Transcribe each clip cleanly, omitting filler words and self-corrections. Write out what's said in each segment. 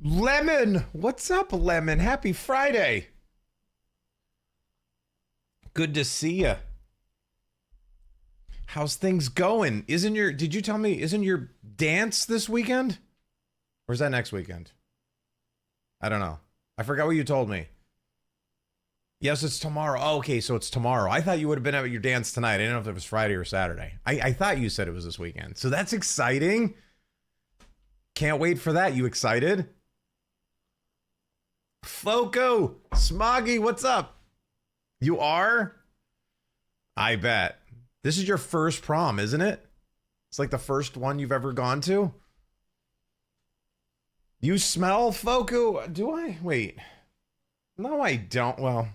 Lemon, what's up, Lemon? Happy Friday. Good to see you. How's things going? Did you tell me, isn't your dance this weekend? Or is that next weekend? I don't know. I forgot what you told me. Yes, it's tomorrow. Oh, okay, so it's tomorrow. I thought you would have been at your dance tonight. I didn't know if it was Friday or Saturday. I thought you said it was this weekend. So that's exciting. Can't wait for that. You excited? Foco, Smoggy, what's up? You are? I bet. This is your first prom, isn't it? It's like the first one you've ever gone to. You smell, Foco? Do I? Wait. No, I don't. Well,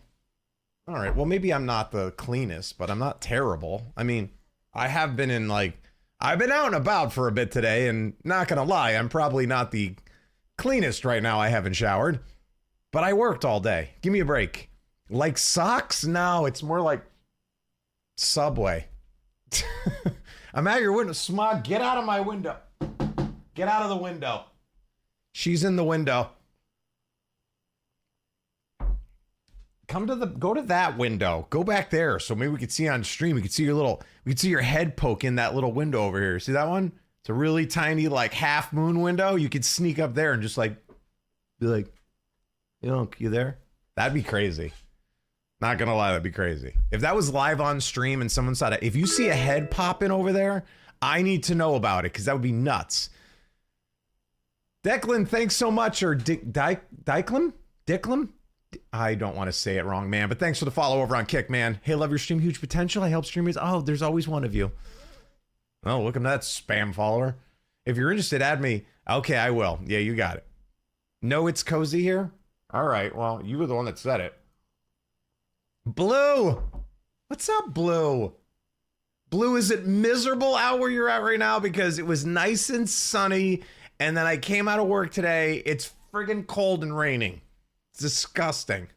all right. Well, maybe I'm not the cleanest, but I'm not terrible. I mean, I have been I've been out and about for a bit today, and not gonna lie, I'm probably not the cleanest right now. I haven't showered, but I worked all day. Give me a break. Like socks? No, it's more like Subway. I'm at your window. Smog, get out of my window. Get out of the window. She's in the window. Go to that window. Go back there so maybe we could see on stream. We could see your head poke in that little window over here. See that one? It's a really tiny, like, half moon window. You could sneak up there and just like be like, you there? That'd be crazy. Not gonna lie, that'd be crazy. If that was live on stream and someone saw it, if you see a head pop in over there, I need to know about it because that would be nuts. Declan, thanks so much. Or Diclam? I don't want to say it wrong, man, but thanks for the follow over on Kick, man. Hey, love your stream, huge potential. I help streamers. Oh, there's always one of you. Oh, look at that spam follower. If you're interested, add me. Okay, I will. Yeah, you got it. No, it's cozy here. All right, well, you were the one that said it. Blue, what's up, Blue? Blue, is it miserable out where you're at right now? Because it was nice and sunny, and then I came out of work today. It's friggin' cold and raining. It's disgusting.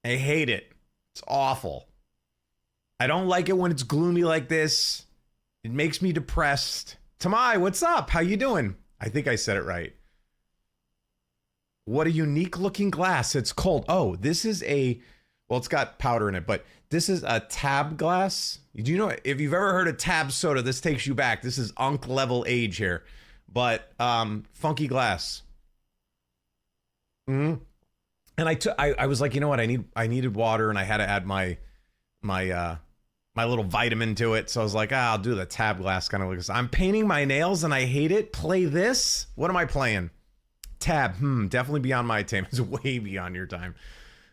I hate it. It's awful. I don't like it when it's gloomy like this. It makes me depressed. Tamai, what's up? How you doing? I think I said it right. What a unique looking glass. It's cold. Oh, this is well, it's got powder in it, but this is a tab glass. Do you know, if you've ever heard of tab soda, this takes you back. This is Unk level age here, but funky glass. And I was like, you know what? I needed water, and I had to add my little vitamin to it. So I was like, I'll do the tab glass kind of. I'm painting my nails and I hate it. Play this. What am I playing? Tab. Definitely beyond my time. It's way beyond your time.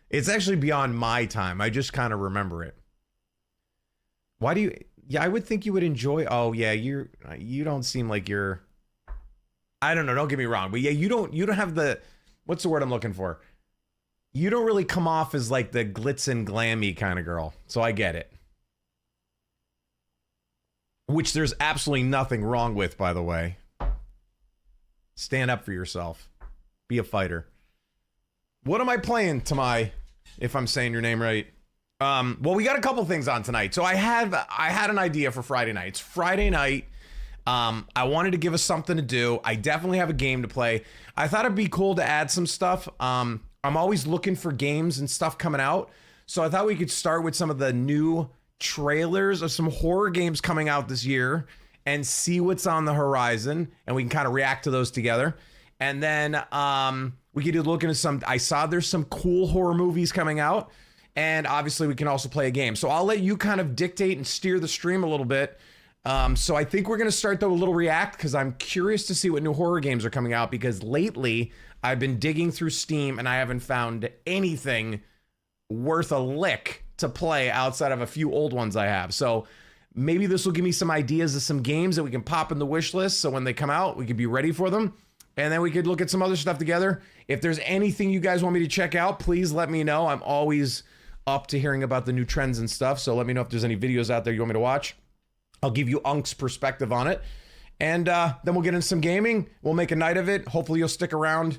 It's actually beyond my time. I just kind of remember it. Why do you? Yeah, I would think you would enjoy. Oh yeah, you don't seem like you're. I don't know. Don't get me wrong, but yeah, you don't have the. What's the word I'm looking for? You don't really come off as like the glitz and glammy kind of girl. So I get it. Which there's absolutely nothing wrong with, by the way. Stand up for yourself. Be a fighter. What am I playing, Tamai? If I'm saying your name right. Well, we got a couple things on tonight. So I had an idea for Friday night. It's Friday night. I wanted to give us something to do. I definitely have a game to play. I thought it'd be cool to add some stuff. I'm always looking for games and stuff coming out. So I thought we could start with some of the new trailers of some horror games coming out this year and see what's on the horizon. And we can kind of react to those together. And then we could look into some. I saw there's some cool horror movies coming out. And obviously we can also play a game. So I'll let you kind of dictate and steer the stream a little bit. So I think we're going to start though a little react because I'm curious to see what new horror games are coming out, because lately I've been digging through Steam and I haven't found anything worth a lick to play outside of a few old ones I have. So maybe this will give me some ideas of some games that we can pop in the wish list. So when they come out, we could be ready for them. And then we could look at some other stuff together. If there's anything you guys want me to check out, please let me know. I'm always up to hearing about the new trends and stuff. So let me know if there's any videos out there you want me to watch. I'll give you Unk's perspective on it. And then we'll get into some gaming. We'll make a night of it. Hopefully you'll stick around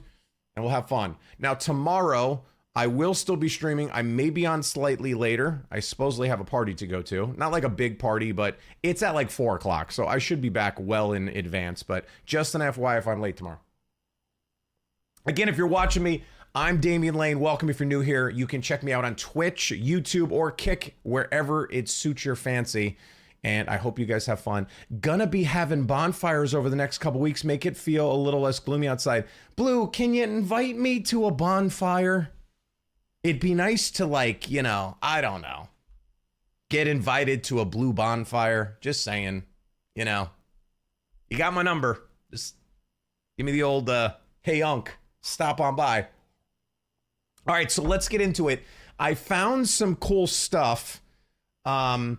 and we'll have fun. Now tomorrow, I will still be streaming. I may be on slightly later. I supposedly have a party to go to. Not like a big party, but it's at like 4 o'clock. So I should be back well in advance. But just an FYI if I'm late tomorrow. Again, if you're watching me, I'm Damian Lane. Welcome if you're new here. You can check me out on Twitch, YouTube, or Kick, wherever it suits your fancy. And I hope you guys have fun. Gonna be having bonfires over the next couple weeks. Make it feel a little less gloomy outside. Blue, can you invite me to a bonfire? It'd be nice to, like, you know, I don't know, get invited to a blue bonfire. Just saying, you know, you got my number. Just give me the old, hey, Unc, stop on by. All right, so let's get into it. I found some cool stuff over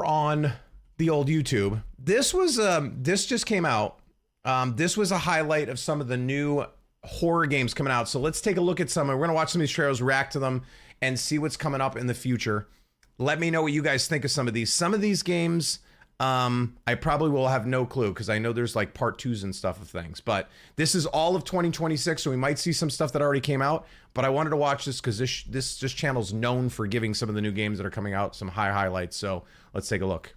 on the old YouTube. This was, this just came out. This was a highlight of some of the new horror games coming out. So let's take a look at some. We're gonna watch some of these trailers, react to them, and see what's coming up in the future. Let me know what you guys think of some of these. Some of these games, I probably will have no clue because I know there's like part 2s and stuff of things. But this is all of 2026, so we might see some stuff that already came out. But I wanted to watch this because this channel's known for giving some of the new games that are coming out some highlights. So let's take a look.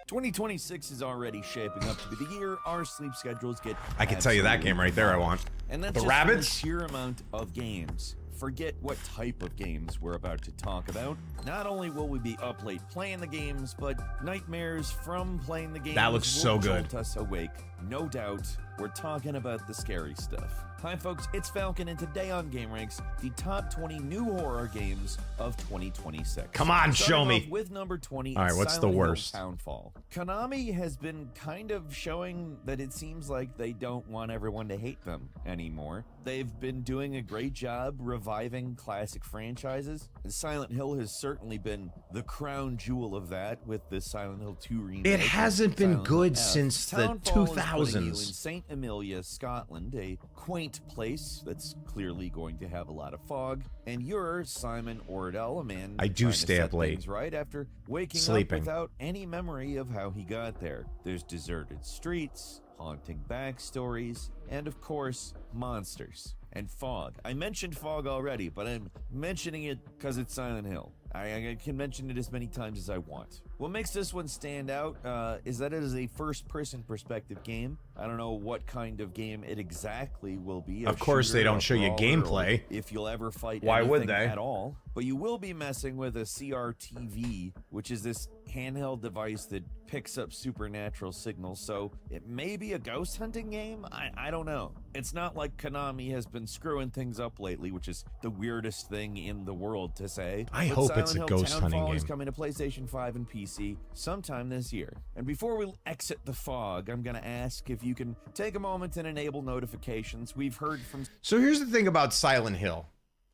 2026 is already shaping up to be the year our sleep schedules get. I can tell you that game right there I want. And that's the just rabbits? The sheer amount of games. Forget what type of games we're about to talk about. Not only will we be up late playing the games, but nightmares from playing the games that looks so good. Jolt us awake. No doubt, we're talking about the scary stuff. Hi folks, it's Falcon, and today on GameRanks, the top 20 new horror games of 2026. Come on, show me. With number 20, all right, what's the worst? Townfall. Konami has been kind of showing that it seems like they don't want everyone to hate them anymore. They've been doing a great job reviving classic franchises. Silent Hill has certainly been the crown jewel of that with the Silent Hill 2 remake. It hasn't been good since the Townfall 2000s. Is putting you in St. Emilia, Scotland, a quaint place that's clearly going to have a lot of fog, and you're Simon Ordell, a man I do trying stay to up set late. things right after waking Sleeping. up without any memory of how he got there. There's deserted streets, haunting backstories, and of course, monsters. And fog. I mentioned fog already, but I'm mentioning it because it's Silent Hill. I can mention it as many times as I want. What makes this one stand out is that it is a first-person perspective game. I don't know what kind of game it exactly will be. Of course, they don't show you gameplay. If you'll ever fight Why would anything they? at all. But you will be messing with a CRTV, which is this handheld device that picks up supernatural signals. So it may be a ghost hunting game? I don't know. It's not like Konami has been screwing things up lately, which is the weirdest thing in the world to say. I hope it's a ghost hunting Townfall game. is coming to PlayStation 5 and PC sometime this year. And before we exit the fog, I'm going to ask if you can take a moment and enable notifications. We've heard from... So here's the thing about Silent Hill.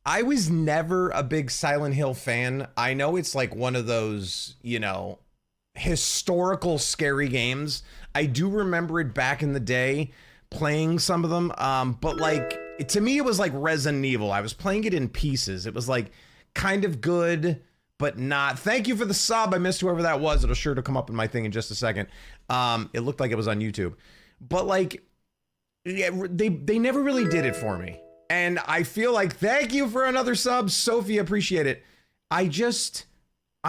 I was never a big Silent Hill fan. I know it's like one of those, you know, historical scary games. I do remember it back in the day, playing some of them. But like, to me, it was like Resident Evil. I was playing it in pieces. It was like kind of good, but not. Thank you for the sub. I missed whoever that was. It'll sure to come up in my thing in just a second. It looked like it was on YouTube, but like, yeah, they never really did it for me. And I feel like, thank you for another sub, Sophie, appreciate it. I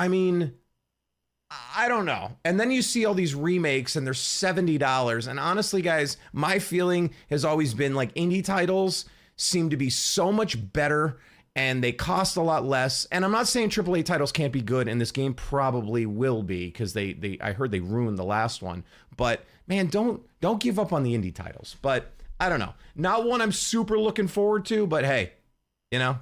mean, I don't know. And then you see all these remakes and they're $70. And honestly, guys, my feeling has always been like indie titles seem to be so much better and they cost a lot less. And I'm not saying AAA titles can't be good, and this game probably will be because I heard they ruined the last one. But man, don't give up on the indie titles. But I don't know. Not one I'm super looking forward to, but hey, you know,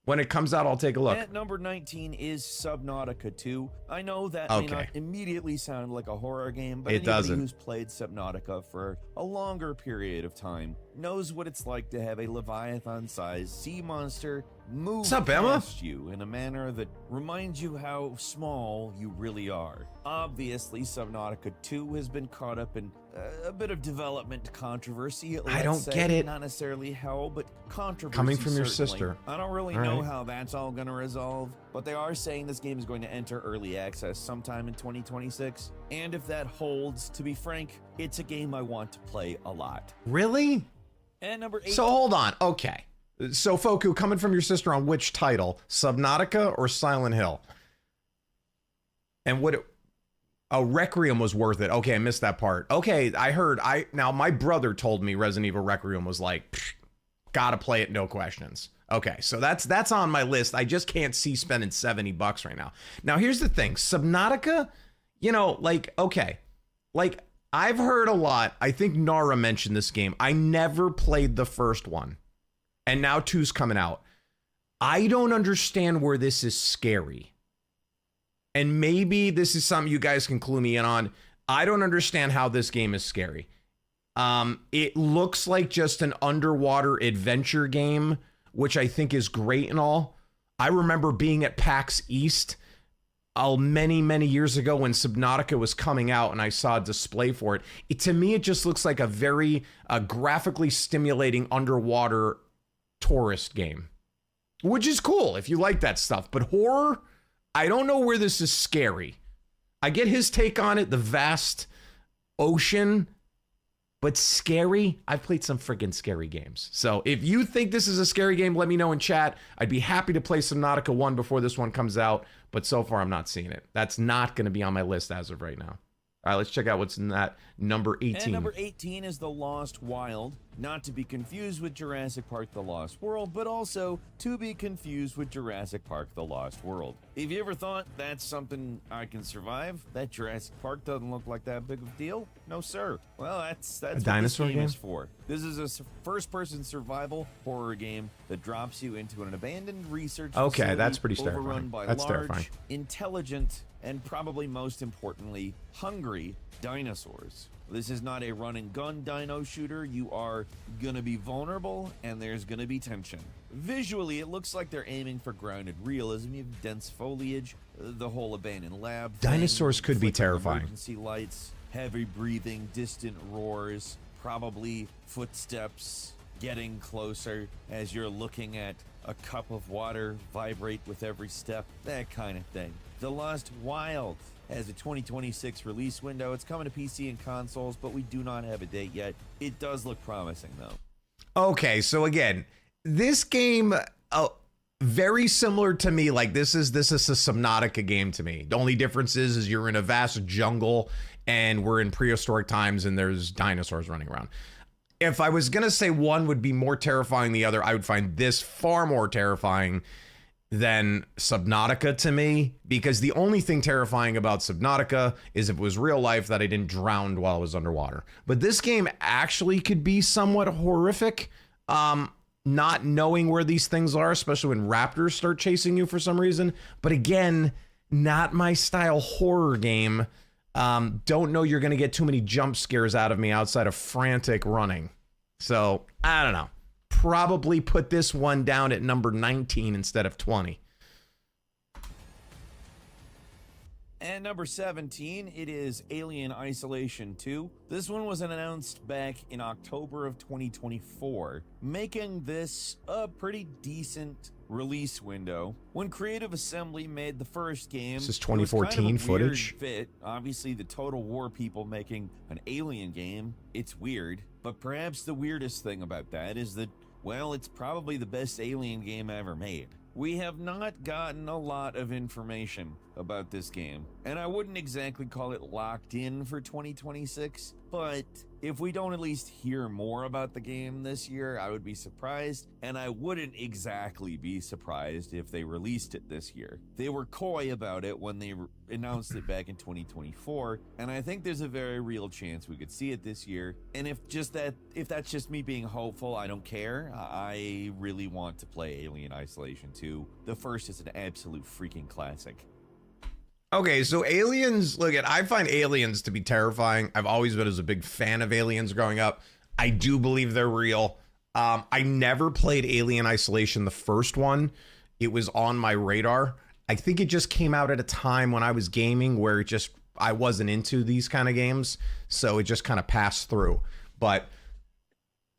when it comes out, I'll take a look. At number 19 is Subnautica 2. I know that Okay. may not immediately sound like a horror game, but It anybody doesn't. who's played Subnautica for a longer period of time knows what it's like to have a Leviathan-sized sea monster move What's up, Emma? past you in a manner that reminds you how small you really are. Obviously, Subnautica 2 has been caught up in a bit of development controversy. I don't let's say. get it. Not necessarily hell, but controversy. Coming from your certainly. sister. I don't really All know right. how that's all going to resolve, but they are saying this game is going to enter early access sometime in 2026. And if that holds, to be frank, it's a game I want to play a lot. Really? And number 8. So hold on. Okay. So Foku, coming from your sister on which title? Subnautica or Silent Hill? And Oh, Requiem was worth it. Okay, I missed that part. Okay, now my brother told me Resident Evil Requiem was like, psh, gotta play it, no questions. Okay, so that's on my list. I just can't see spending $70 right now. Now here's the thing, Subnautica, okay, I've heard a lot. I think Nara mentioned this game. I never played the first one, and now 2's coming out. I don't understand where this is scary. And maybe this is something you guys can clue me in on. I don't understand how this game is scary. It looks like just an underwater adventure game, which I think is great and all. I remember being at PAX East many, many years ago when Subnautica was coming out and I saw a display for it. To me, it just looks like a very graphically stimulating underwater tourist game, which is cool if you like that stuff. But horror, I don't know where this is scary. I get his take on it, the vast ocean, but scary? I've played some freaking scary games. So if you think this is a scary game, let me know in chat. I'd be happy to play Subnautica 1 before this one comes out, but so far I'm not seeing it. That's not going to be on my list as of right now. All right, let's check out what's in that number 18. And number 18 is The Lost Wild, not to be confused with Jurassic Park The Lost World, but also to be confused with Jurassic Park The Lost World. If you ever thought that's something I can survive, that Jurassic Park doesn't look like that big of a deal, no sir. Well, that's a what dinosaur this game game is for. This is a first-person survival horror game that drops you into an abandoned research facility that's pretty overrun terrifying. by That's large, terrifying. intelligent, and probably most importantly, hungry dinosaurs. This is not a run and gun dino shooter. You are gonna be vulnerable and there's gonna be tension. Visually, it looks like they're aiming for grounded realism. You have dense foliage, the whole abandoned lab. Dinosaurs could be flickering terrifying. Emergency lights, heavy breathing, distant roars, probably footsteps getting closer as you're looking at a cup of water vibrate with every step, that kind of thing. The Lost Wild has a 2026 release window. It's coming to PC and consoles, but we do not have a date yet. It does look promising, though. Okay, so again, this game, very similar to me. Like this is a Subnautica game to me. The only difference is you're in a vast jungle and we're in prehistoric times and there's dinosaurs running around. If I was gonna say one would be more terrifying than the other, I would find this far more terrifying than Subnautica to me, because the only thing terrifying about Subnautica is if it was real life that I didn't drown while I was underwater. But this game actually could be somewhat horrific, not knowing where these things are, especially when raptors start chasing you for some reason. But again, not my style horror game. Don't know you're gonna get too many jump scares out of me outside of frantic running. So I don't know. Probably put this one down at number 19 instead of 20. And number 17, it is Alien Isolation 2. This one was announced back in October of 2024, making this a pretty decent release window. When Creative Assembly made the first game, This is it was 2014 kind of a weird footage. fit. Obviously, the Total War people making an Alien game, it's weird. But perhaps the weirdest thing about that is that, well, it's probably the best Alien game ever made. We have not gotten a lot of information about this game, and I wouldn't exactly call it locked in for 2026, but if we don't at least hear more about the game this year, I would be surprised, and I wouldn't exactly be surprised if they released it this year. They were coy about it when they announced it back in 2024, and I think there's a very real chance we could see it this year. And if that's just me being hopeful, I don't care. I really want to play Alien Isolation 2. The first is an absolute freaking classic. Okay, so Aliens, I find Aliens to be terrifying. I've always been a big fan of Aliens growing up. I do believe they're real. I never played Alien Isolation, the first one. It was on my radar. I think it just came out at a time when I was gaming where I wasn't into these kind of games. So it just kind of passed through. But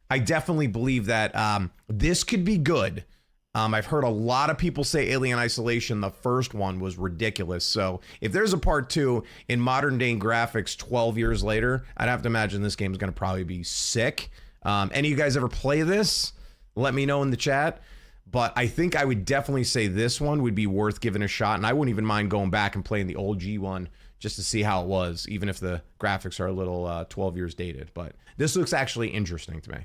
I definitely believe that this could be good. I've heard a lot of people say Alien Isolation, the first one, was ridiculous. So if there's a part 2 in modern day graphics 12 years later, I'd have to imagine this game is going to probably be sick. Any of you guys ever play this? Let me know in the chat. But I think I would definitely say this one would be worth giving a shot. And I wouldn't even mind going back and playing the old G one just to see how it was, even if the graphics are a little 12 years dated. But this looks actually interesting to me.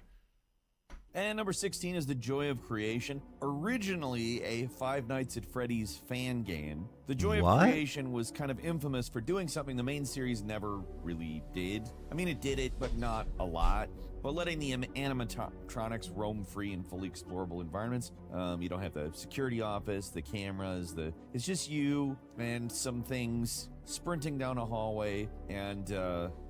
And number 16 is The Joy of Creation. Originally a Five Nights at Freddy's fan game, The Joy of Creation was kind of infamous for doing something the main series never really did. I mean, it did it, but not a lot. But letting the animatronics roam free in fully explorable environments. You don't have the security office, the cameras, it's just you and some things sprinting down a hallway. And,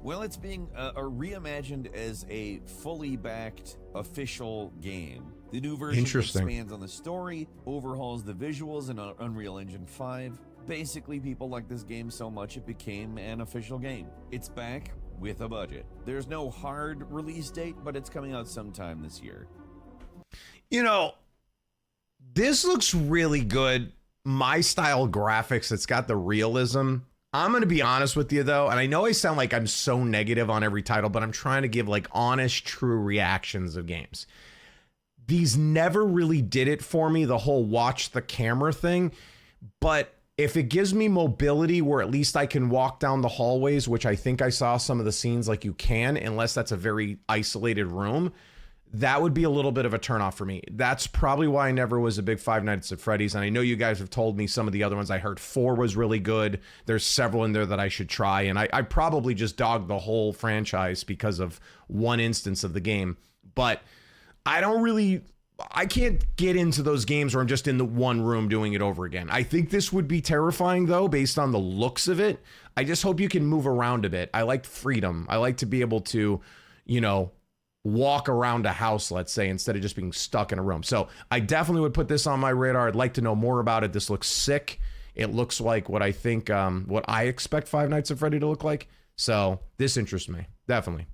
well, it's being reimagined as a fully backed official game. The new version expands on the story, overhauls the visuals in Unreal Engine 5. Basically, people like this game so much it became an official game. It's back with a budget. There's no hard release date, but it's coming out sometime this year. You know, this looks really good. My style graphics, it's got the realism. I'm going to be honest with you, though, and I know I sound like I'm so negative on every title, but I'm trying to give like honest, true reactions of games. These never really did it for me, the whole watch the camera thing, but if it gives me mobility where at least I can walk down the hallways, which I think I saw some of the scenes like you can, unless that's a very isolated room, that would be a little bit of a turnoff for me. That's probably why I never was a big Five Nights at Freddy's. And I know you guys have told me some of the other ones. I heard 4 was really good. There's several in there that I should try. And I probably just dogged the whole franchise because of one instance of the game. But I can't get into those games where I'm just in the one room doing it over again. I think this would be terrifying, though, based on the looks of it. I just hope you can move around a bit. I like freedom. I like to be able to, you know, walk around a house, let's say, instead of just being stuck in a room. So I definitely would put this on my radar. I'd like to know more about it. This looks sick. It looks like what I think, what I expect Five Nights at Freddy to look like. So this interests me. Definitely.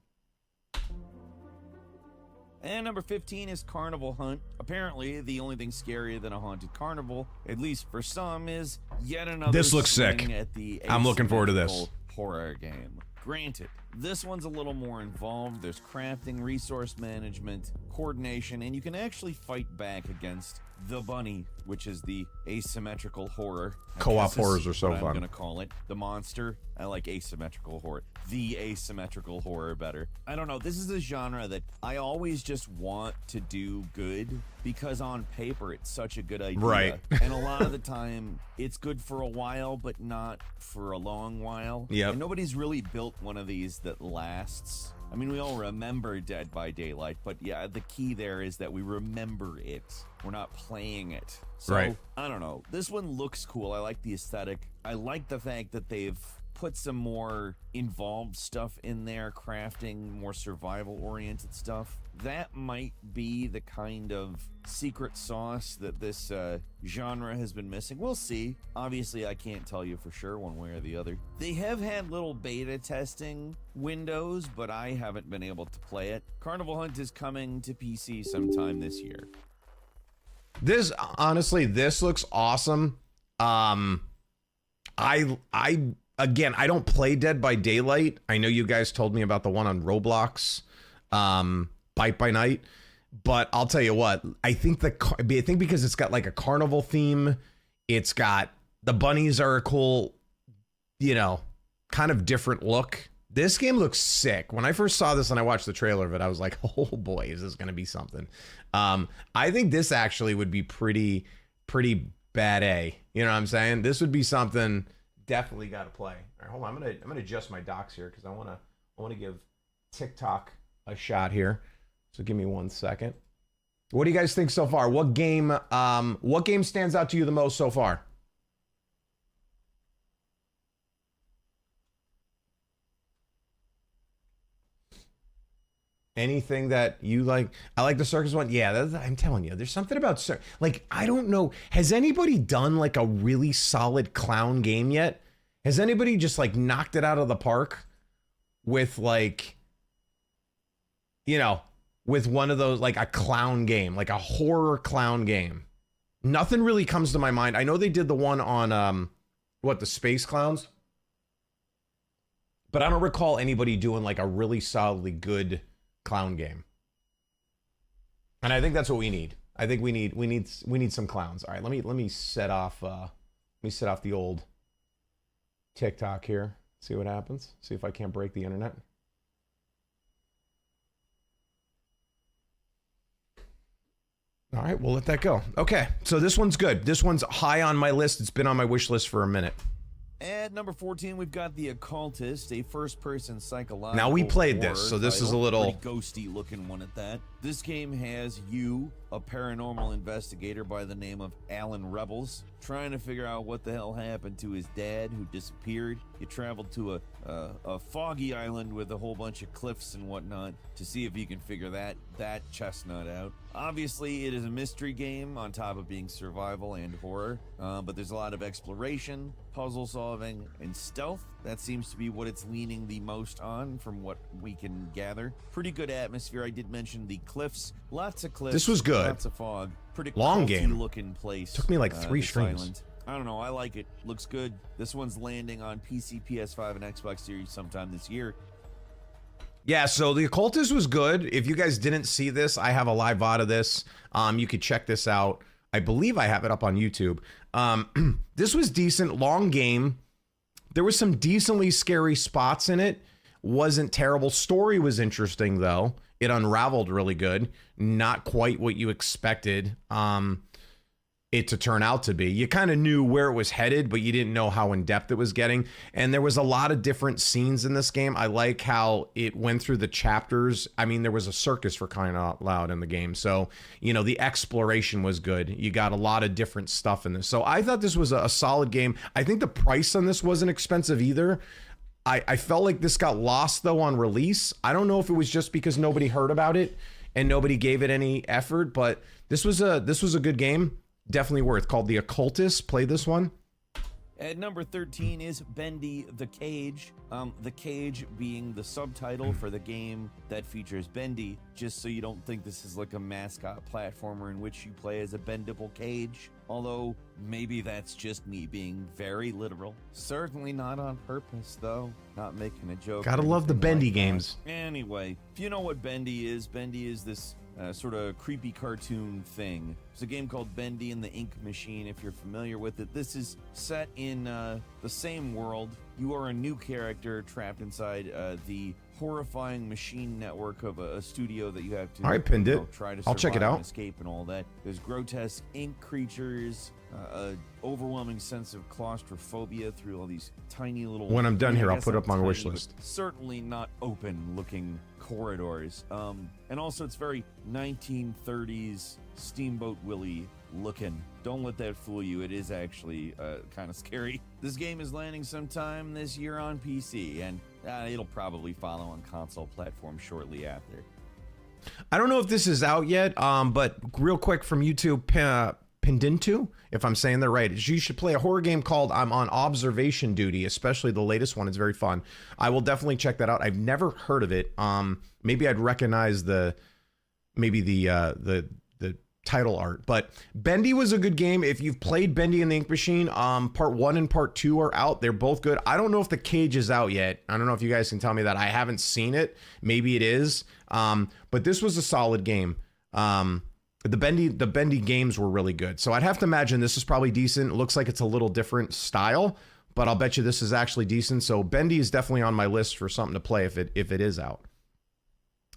And number 15 is Carnival Hunt. Apparently, the only thing scarier than a haunted carnival, at least for some, is yet another. This looks sick. At the I'm looking forward to this horror game. Granted, this one's a little more involved. There's crafting, resource management, coordination, and you can actually fight back against the bunny, which is the asymmetrical horror. Co-op horrors are so fun. fun. I'm gonna call it the monster. I like asymmetrical horror. The asymmetrical horror better. I don't know. This is a genre that I always just want to do good because on paper it's such a good idea. Right. And a lot of the time it's good for a while, but not for a long while. Yep. And nobody's really built one of these that lasts. I mean, we all remember Dead by Daylight, but yeah, the key there is that we remember it. We're not playing it. So, right. I don't know. This one looks cool. I like the aesthetic. I like the fact that they've put some more involved stuff in there, crafting, more survival-oriented stuff. That might be the kind of secret sauce that this genre has been missing. We'll see. Obviously, I can't tell you for sure one way or the other. They have had little beta testing windows, but I haven't been able to play it. Carnival Hunt is coming to PC sometime this year. This, honestly, this looks awesome. Again, I don't play Dead by Daylight. I know you guys told me about the one on Roblox, Bite by Night, but I'll tell you what, I think because it's got like a carnival theme, it's got the bunnies are a cool, you know, kind of different look. This game looks sick. When I first saw this and I watched the trailer of it, I was like, oh boy, is this going to be something? I think this actually would be pretty bad A. You know what I'm saying? This would be something definitely got to play. All right, hold on. I'm gonna adjust my docks here because I want to give TikTok a shot here. So give me 1 second. What do you guys think so far? What game stands out to you the most so far? Anything that you like? I like the circus one. Yeah, I'm telling you, there's something about like, I don't know. Has anybody done like a really solid clown game yet? Has anybody just like knocked it out of the park with like, you know, with one of those, like a clown game, like a horror clown game? Nothing really comes to my mind. I know they did the one on, the Space Clowns, but I don't recall anybody doing like a really solidly good clown game. And I think that's what we need. I think we need some clowns. All right, let me set off the old TikTok here. See what happens. See if I can't break the internet. All right, we'll let that go. Okay, so this one's good. This one's high on my list. It's been on my wish list for a minute. At number 14, we've got The Occultist, a first-person psychological Now, we played horror this, so this is a title. little- Pretty ghosty-looking one at that. This game has you, a paranormal investigator by the name of Alan Rebels, trying to figure out what the hell happened to his dad who disappeared. You traveled to a foggy island with a whole bunch of cliffs and whatnot to see if you can figure that chestnut out. Obviously, it is a mystery game on top of being survival and horror, but there's a lot of exploration, puzzle solving, and stealth. That seems to be what it's leaning the most on from what we can gather. Pretty good atmosphere. I did mention the cliffs. Lots of cliffs. This was good. Lots of fog. Pretty Long game. looking place. Took me like 3 this streams. island. I don't know. I like it. Looks good. This one's landing on PC, PS5, and Xbox Series sometime this year. Yeah, so The Occultist was good. If you guys didn't see this, I have a live VOD of this. You could check this out. I believe I have it up on YouTube. This was decent. Long game. There was some decently scary spots in it. Wasn't terrible. Story was interesting, though. It unraveled really good. Not quite what you expected it to turn out to be. You kind of knew where it was headed, but you didn't know how in-depth it was getting. And there was a lot of different scenes in this game. I like how it went through the chapters. I mean, there was a circus for crying out loud in the game. So, you know, the exploration was good. You got a lot of different stuff in this. So I thought this was a solid game. I think the price on this wasn't expensive either. I felt like this got lost, though, on release. I don't know if it was just because nobody heard about it and nobody gave it any effort, but this was a good game. Definitely worth. Called The Occultist. Play this one. At number 13 is Bendy the Cage. The Cage being the subtitle for the game that features Bendy, just so you don't think this is like a mascot platformer in which you play as a bendable cage. Although, maybe that's just me being very literal. Certainly not on purpose, though. Not making a joke. Gotta or love the anything Bendy like that. games. Anyway, if you know what Bendy is this sort of creepy cartoon thing. There's a game called Bendy and the Ink Machine, if you're familiar with it. This is set in the same world. You are a new character trapped inside the horrifying machine network of a studio that you have to All right, pinned it. try to I'll check it survive out. and escape and all that. There's grotesque ink creatures, an overwhelming sense of claustrophobia through all these tiny little... When I'm done I here, I'll guess put it not up on my wish tiny, but list. certainly not open-looking corridors. And also it's very 1930s Steamboat Willie looking. Don't let that fool you. It is actually kind of scary. This game is landing sometime this year on PC, and it'll probably follow on console platforms shortly after. I don't know if this is out yet, but real quick from YouTube, Pendintu, if I'm saying that right, you should play a horror game called I'm on Observation Duty, especially the latest one. It's very fun. I will definitely check that out. I've never heard of it. Maybe I'd recognize the title art, but Bendy was a good game. If you've played Bendy and the Ink Machine, part 1 and part 2 are out. They're both good. I don't know if the Cage is out yet. I don't know if you guys can tell me that. I haven't seen it. Maybe it is. But this was a solid game. The Bendy games were really good. So I'd have to imagine this is probably decent. It looks like it's a little different style, but I'll bet you this is actually decent. So Bendy is definitely on my list for something to play if it is out.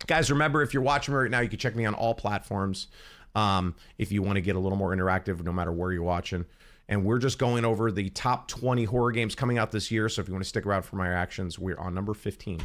Guys, remember, if you're watching me right now, you can check me on all platforms. If you want to get a little more interactive, no matter where you're watching. And we're just going over the top 20 horror games coming out this year. So if you want to stick around for my reactions, we're on number 15.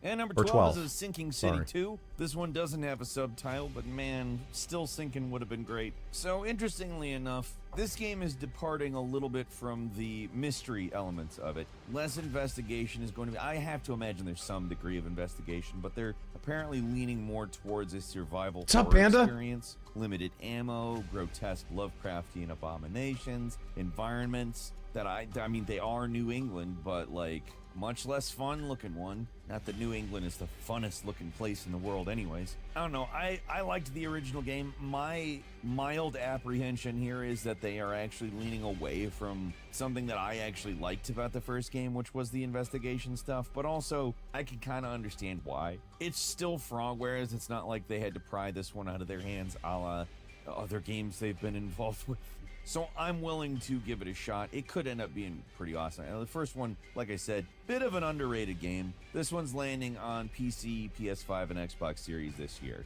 And number Or 12 12. is Sinking City Sorry. 2. This one doesn't have a subtitle, but man, still sinking would have been great. So interestingly enough, this game is departing a little bit from the mystery elements of it. Less investigation is going to be... I have to imagine there's some degree of investigation, but they're apparently leaning more towards a survival What's up, horror Panda? experience. Limited ammo, grotesque Lovecraftian abominations, environments that I mean, they are New England, but like... much less fun looking one. Not that New England is the funnest looking place in the world anyways. I don't know, I liked the original game. My mild apprehension here is that they are actually leaning away from something that I actually liked about the first game, which was the investigation stuff, but also I can kind of understand why. It's still Frogwares. It's not like they had to pry this one out of their hands a la other games they've been involved with. so I'm willing to give it a shot. It could end up being pretty awesome. The first one, like I said, bit of an underrated game. This one's landing on PC, PS5, and Xbox Series this year.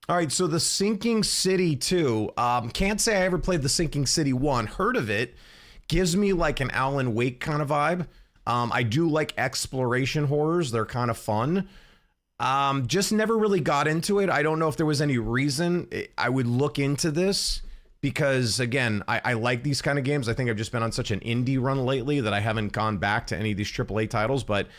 All right, so the Sinking City 2. Can't say I ever played the Sinking City 1. Heard of it. Gives me like an Alan Wake kind of vibe. I do like exploration horrors. They're kind of fun. Just never really got into it. I don't know if there was any reason I would look into this. Because, again, I like these kind of games. I think I've just been on such an indie run lately that I haven't gone back to any of these AAA titles. But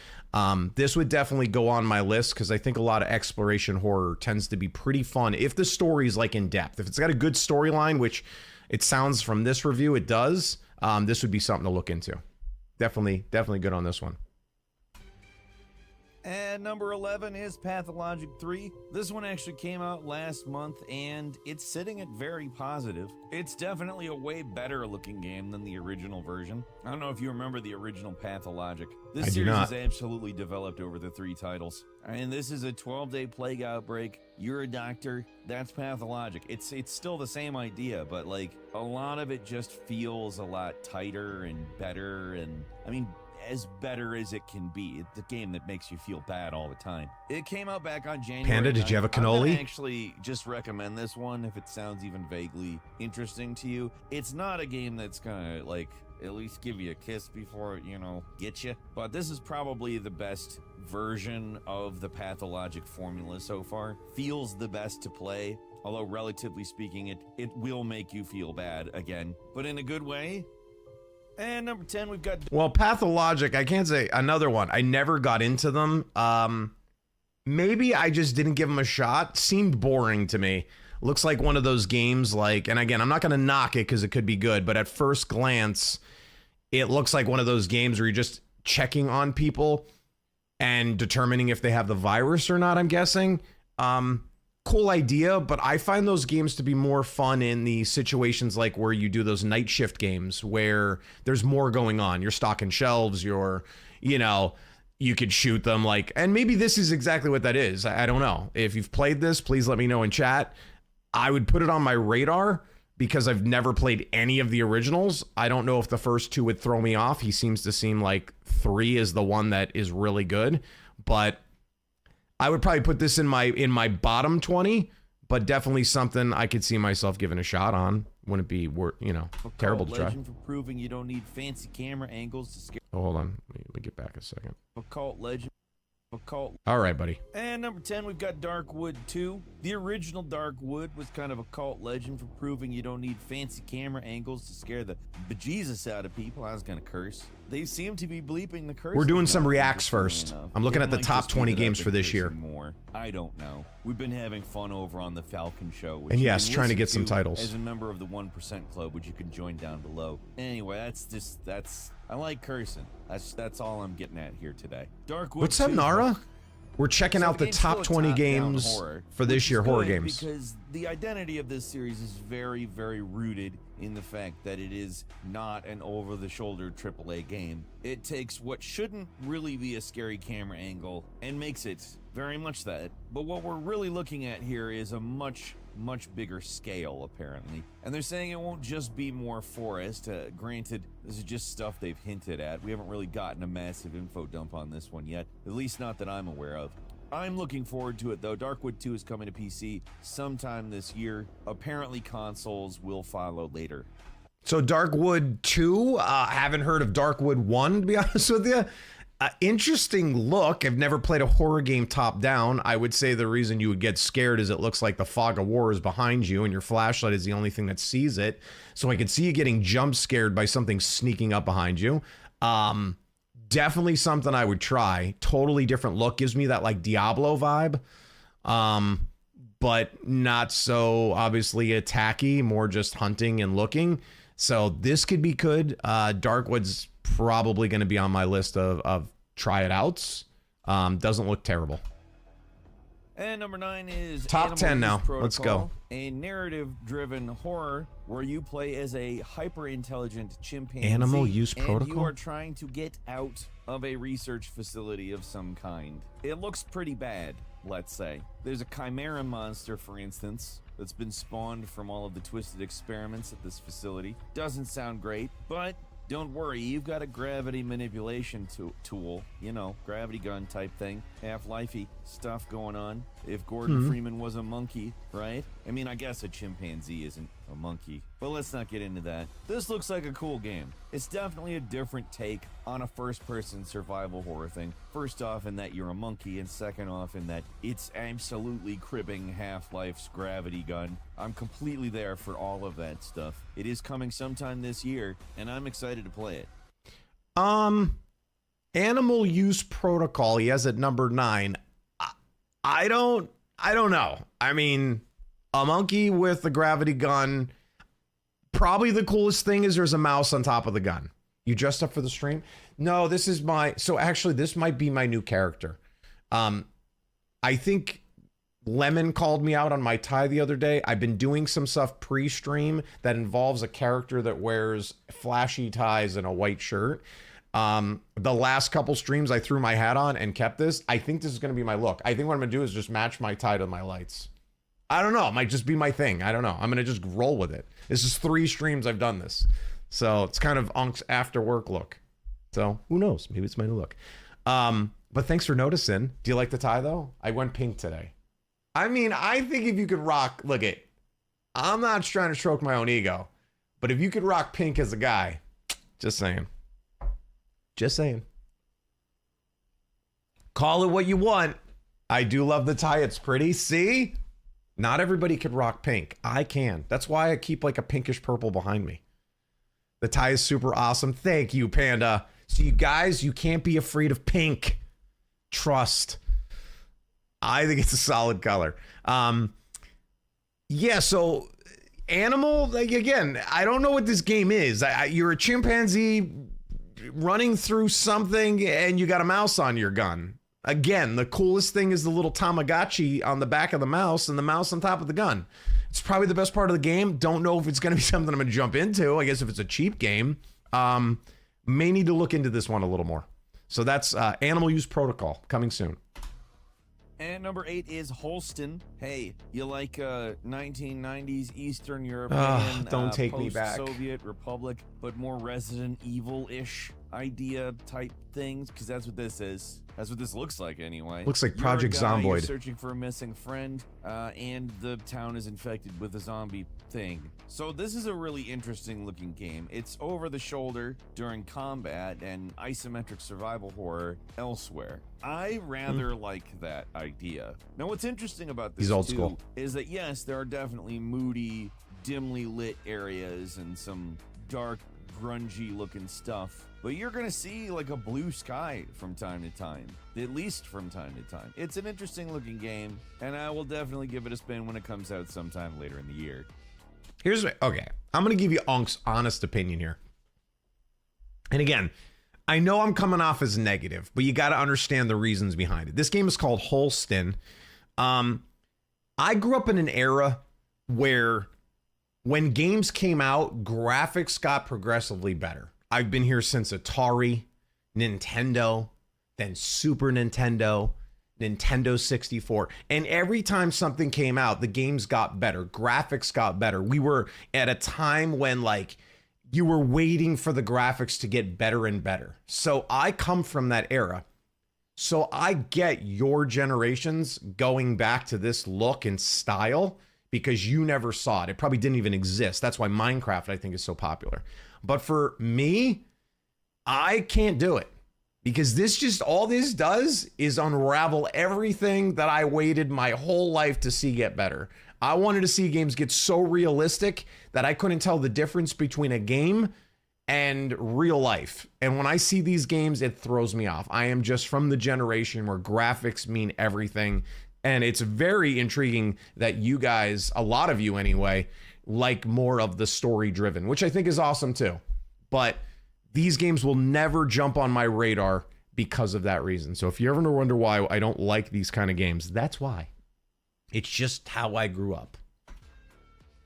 this would definitely go on my list because I think a lot of exploration horror tends to be pretty fun if the story's like in depth. If it's got a good storyline, which it sounds from this review it does, this would be something to look into. Definitely good on this one. And number 11 is Pathologic 3. This one actually came out last month, and it's sitting at very positive. It's definitely a way better looking game than the original version. I don't know if you remember the original Pathologic. This series is absolutely developed over the 3 titles. And this is a 12-day plague outbreak. You're a doctor. That's Pathologic. It's still the same idea, but like a lot of it just feels a lot tighter and better. And I mean, as better as it can be. It's a game that makes you feel bad all the time. It came out back on January Panda, did you have a 9th. I'm cannoli? gonna actually just recommend this one if it sounds even vaguely interesting to you. It's not a game that's gonna like at least give you a kiss before it, get you. But this is probably the best version of the Pathologic formula so far. Feels the best to play. Although relatively speaking, it will make you feel bad again, but in a good way. And number 10, we've got... Well, Pathologic, I can't say another one. I never got into them. Maybe I just didn't give them a shot. Seemed boring to me. Looks like one of those games like, and again, I'm not going to knock it because it could be good, but at first glance, it looks like one of those games where you're just checking on people and determining if they have the virus or not, I'm guessing. Cool idea, but I find those games to be more fun in the situations like where you do those night shift games where there's more going on. You're stocking shelves, you could shoot them like, and maybe this is exactly what that is. I don't know. If you've played this, please let me know in chat. I would put it on my radar because I've never played any of the originals. I don't know if the first 2 would throw me off. He seems to seem like 3 is the one that is really good, but I would probably put this in my bottom 20, but definitely something I could see myself giving a shot on. Wouldn't be terrible to try. Legend for proving you don't need fancy camera angles to scare. Oh, hold on. Let me get back a second. Occult legend. Occult. All right, buddy. And number 10, we've got Darkwood 2. The original Darkwood was kind of a cult legend for proving you don't need fancy camera angles to scare the bejesus out of people. I was gonna curse. They seem to be bleeping the curse. We're doing some reacts first. I'm looking at the top 20 games for this year. More. I don't know. We've been having fun over on the Falcon Show. Which and you yes, can trying to listen get some titles. As a member of the 1% Club, which you can join down below. Anyway, I like cursing. That's all I'm getting at here today. Darkwood. What's up, 2, Nara? We're checking out the top 20 games for this year, horror games. Because the identity of this series is very, very rooted in the fact that it is not an over-the-shoulder AAA game. It takes what shouldn't really be a scary camera angle and makes it very much that. But what we're really looking at here is a much bigger scale, apparently. And they're saying it won't just be more forest. Granted, this is just stuff they've hinted at. We haven't really gotten a massive info dump on this one yet, at least not that I'm aware of. I'm looking forward to it, though. Darkwood 2 is coming to PC sometime this year. Apparently, consoles will follow later. So Darkwood 2, haven't heard of Darkwood 1, to be honest with you. Interesting look. I've never played a horror game top-down. I would say the reason you would get scared is it looks like the fog of war is behind you and your flashlight is the only thing that sees it. So I could see you getting jump scared by something sneaking up behind you. Definitely something I would try. Totally different look. Gives me that like Diablo vibe. But not so obviously attacky, more just hunting and looking. So this could be good. Darkwood's probably going to be on my list of try it outs. Doesn't look terrible. And number 9 is Top Animal 10 Use now. Protocol, Let's go. a narrative-driven horror where you play as a hyper-intelligent chimpanzee. Animal Use and Protocol? you are trying to get out of a research facility of some kind. It looks pretty bad, let's say. There's a chimera monster, for instance, that's been spawned from all of the twisted experiments at this facility. Doesn't sound great, but don't worry, you've got a gravity manipulation tool, you know, gravity gun type thing, Half-Life-y stuff going on. If Gordon Freeman was a monkey, right? I mean, I guess a chimpanzee isn't a monkey, but let's not get into that. This looks like a cool game. It's definitely a different take on a first-person survival horror thing. First off, in that you're a monkey, and second off, in that it's absolutely cribbing Half-Life's gravity gun. I'm completely there for all of that stuff. It is coming sometime this year, and I'm excited to play it. Animal Use Protocol, he has at number 9. I don't know. I mean, a monkey with a gravity gun. Probably the coolest thing is there's a mouse on top of the gun. You dressed up for the stream? No, this is so actually this might be my new character. I think Lemon called me out on my tie the other day. I've been doing some stuff pre-stream that involves a character that wears flashy ties and a white shirt. The last couple streams I threw my hat on and kept this. I think this is going to be my look. I think what I'm going to do is just match my tie to my lights. I don't know. It might just be my thing. I don't know. I'm going to just roll with it. This is 3 streams I've done this. So it's kind of Unk's after work look. So who knows? Maybe it's my new look. But thanks for noticing. Do you like the tie though? I went pink today. I mean, I think if you could rock, look it, I'm not trying to stroke my own ego, but if you could rock pink as a guy, just saying. Just saying. Call it what you want. I do love the tie. It's pretty. See? Not everybody could rock pink. I can. That's why I keep like a pinkish purple behind me. The tie is super awesome. Thank you, Panda. So you guys, you can't be afraid of pink. Trust. I think it's a solid color. Yeah, so animal, like again, I don't know what this game is. You're a chimpanzee running through something and you got a mouse on your gun. Again, the coolest thing is the little Tamagotchi on the back of the mouse and the mouse on top of the gun. It's probably the best part of the game. Don't know if it's going to be something I'm going to jump into. I guess if it's a cheap game, may need to look into this one a little more. So that's Animal Use Protocol coming soon. And number 8 is Holston. Hey, you like 1990s Eastern European don't take me back. Soviet Republic, but more Resident Evil-ish idea type things? Because that's what this is. That's what this looks like anyway. Looks like You're Project a guy, you're Zomboid. searching for a missing friend, and the town is infected with a zombie thing. So this is a really interesting looking game. It's over the shoulder during combat and isometric survival horror elsewhere. I rather like that idea. Now what's interesting about this He's old too school. is that yes, there are definitely moody, dimly lit areas and some dark, grungy looking stuff. But you're gonna see like a blue sky from time to time, at least from time to time. It's an interesting looking game, and I will definitely give it a spin when it comes out sometime later in the year. Here's what, okay, I'm going to give you Unk's honest opinion here. And again, I know I'm coming off as negative, but you got to understand the reasons behind it. This game is called Holston. I grew up in an era where when games came out, graphics got progressively better. I've been here since Atari, Nintendo, then Super Nintendo, Nintendo 64. And every time something came out, the games got better. Graphics got better. We were at a time when like you were waiting for the graphics to get better and better. So I come from that era. So I get your generations going back to this look and style because you never saw it. It probably didn't even exist. That's why Minecraft, I think, is so popular. But for me, I can't do it because this just, all this does is unravel everything that I waited my whole life to see get better. I wanted to see games get so realistic that I couldn't tell the difference between a game and real life. And when I see these games, it throws me off. I am just from the generation where graphics mean everything. And it's very intriguing that you guys, a lot of you anyway, like more of the story driven, which I think is awesome too. But these games will never jump on my radar because of that reason. So if you ever wonder why I don't like these kind of games, that's why. It's just how I grew up.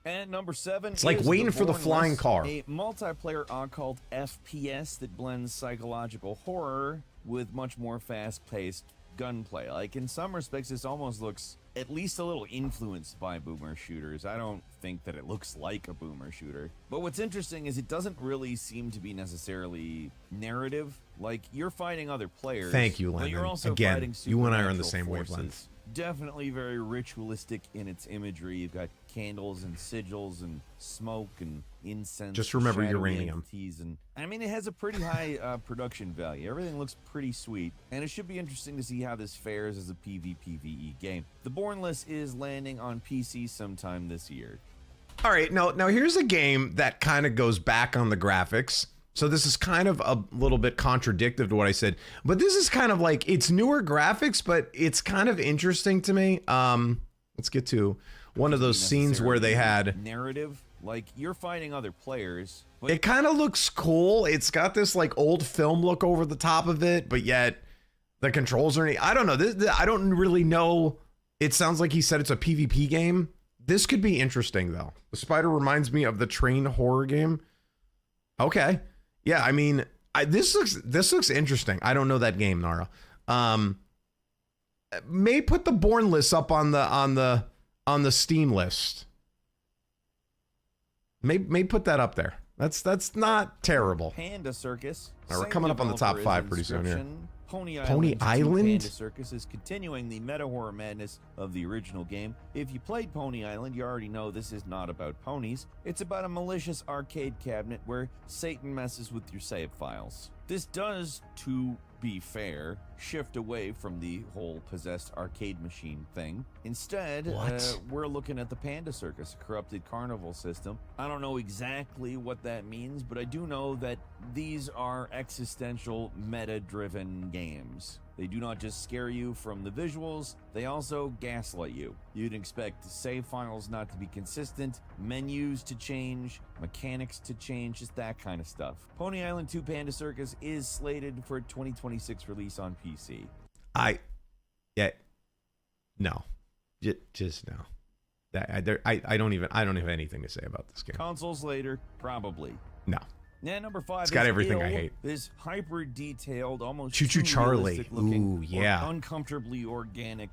And number 7, It's like is waiting for the Bornless, flying car. a multiplayer occult FPS that blends psychological horror with much more fast-paced gunplay. Like, in some respects, this almost looks at least a little influenced by boomer shooters. I don't think that it looks like a boomer shooter. But what's interesting is it doesn't really seem to be necessarily narrative. Like, you're fighting other players. Thank you, but you're Landon. also Again, fighting you and I are on the supernatural same forces. wavelength. Definitely very ritualistic in its imagery. You've got candles and sigils and smoke and incense. Just remember shadowy uranium. entities, and I mean, it has a pretty high production value. Everything looks pretty sweet, and it should be interesting to see how this fares as a PvPvE game. The Bornless is landing on PC sometime this year. All right, now here's a game that kind of goes back on the graphics. So this is kind of a little bit contradictory to what I said, but this is kind of like, it's newer graphics, but it's kind of interesting to me. Let's get to one of those scenes where they had narrative, like you're fighting other players. But it kind of looks cool. It's got this like old film look over the top of it, but yet the controls are, I don't know. I don't really know. It sounds like he said it's a PvP game. This could be interesting though. The spider reminds me of the train horror game. Okay. Yeah, I mean, this looks interesting. I don't know that game, Nara. May put the Bornless up on the Steam list. May put that up there. That's not terrible. Panda Circus. All right, we're same coming up on the top developer as 5 pretty soon here. Inscription. Pony Pony Island 2 Island? Panda Circus is continuing the meta horror madness of the original game. If you played Pony Island, you already know this is not about ponies. It's about a malicious arcade cabinet where Satan messes with your save files. This does, to be fair, shift away from the whole possessed arcade machine thing. Instead, we're looking at the Panda Circus, a corrupted carnival system. I don't know exactly what that means, but I do know that these are existential, meta-driven games. They do not just scare you from the visuals, they also gaslight you. You'd expect save files not to be consistent, menus to change, mechanics to change, just that kind of stuff. Pony Island 2 Panda Circus is slated for 2026 release on PC. No. Just no. I don't even have anything to say about this game. Consoles later, probably. No. Now, number 5 It's got is Everything Ill, I Hate. This hyper-detailed, almost Choo Choo too Charlie. realistic looking, Ooh, yeah. uncomfortably organic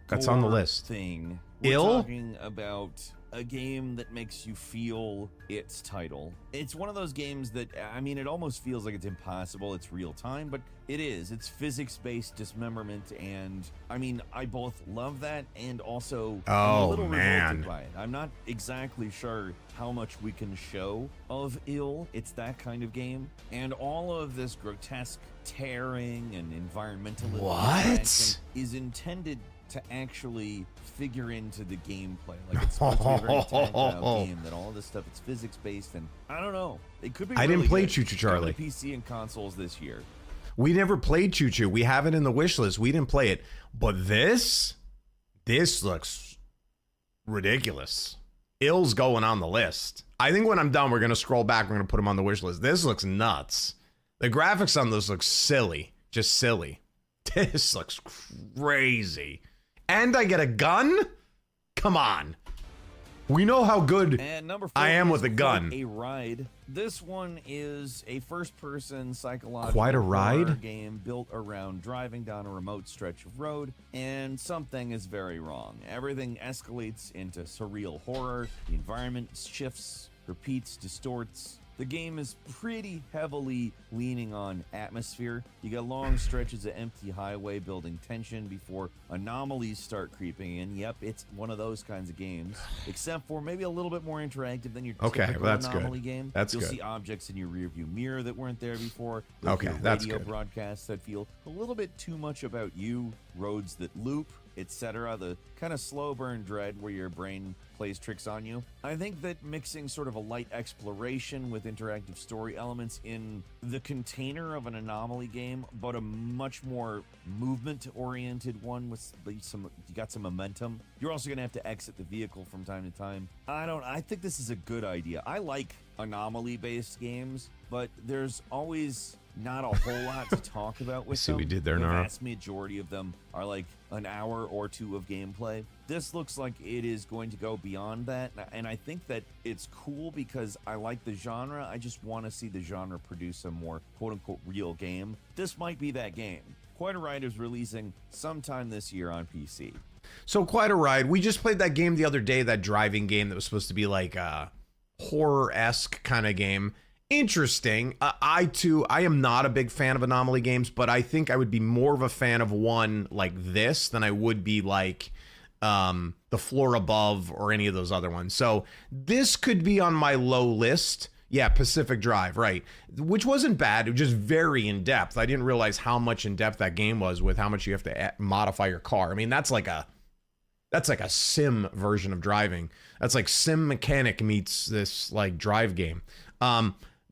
That's on the gore list. thing. We're Ill? talking about a game that makes you feel its title. It's one of those games that, I mean, it almost feels like it's impossible. It's real time, but it is. It's physics-based dismemberment, and I mean, I both love that and also I'm a Oh, little man. revolted by it. I'm not exactly sure how much we can show of Ill. It's that kind of game, and all of this grotesque tearing and environmental What? is intended to actually figure into the gameplay. Like, it's supposed to be a very tactile game, that all this stuff, it's physics based, and I don't know. It could be I didn't really play good. Choo Choo Charlie. Coming to PC and consoles this year. We never played Choo Choo. We have it in the wish list. We didn't play it. But this looks ridiculous. Ill's going on the list. I think when I'm done, we're going to scroll back. We're going to put them on the wish list. This looks nuts. The graphics on this look silly. Just silly. This looks crazy. And I get a gun? Come on. We know how good And number 4 I am is with a gun. Quite a Ride. This one is a first-person psychological Quite a Ride? horror game built around driving down a remote stretch of road, and something is very wrong. Everything escalates into surreal horror. The environment shifts, repeats, distorts. The game is pretty heavily leaning on atmosphere. You got long stretches of empty highway building tension before anomalies start creeping in. Yep, it's one of those kinds of games, except for maybe a little bit more interactive than your typical well, that's good. anomaly game. That's You'll good. see objects in your rearview mirror that weren't there before. You'll Okay, hear that's radio good. broadcasts that feel a little bit too much about you, roads that loop, etc. The kind of slow burn dread where your brain plays tricks on you. I think that mixing sort of a light exploration with interactive story elements in the container of an anomaly game, but a much more movement-oriented one with you got some momentum. You're also gonna have to exit the vehicle from time to time. I think this is a good idea. I like anomaly-based games, but there's always not a whole lot to talk about with See them. what we did there, The Nara. vast majority of them are like an hour or two of gameplay. This looks like it is going to go beyond that, and I think that it's cool because I like the genre. I just want to see the genre produce a more quote-unquote real game. This might be that game. Quite a Ride is releasing sometime this year on PC. So Quite a Ride, we just played that game the other day, that driving game that was supposed to be like a horror-esque kind of game. Interesting. I am not a big fan of Anomaly games, but I think I would be more of a fan of one like this than I would be like The Floor Above or any of those other ones. So this could be on my low list. Yeah, Pacific Drive, right. Which wasn't bad. It was just very in-depth. I didn't realize how much in-depth that game was with how much you have to modify your car. I mean, that's like a sim version of driving. That's like Sim Mechanic meets this like drive game.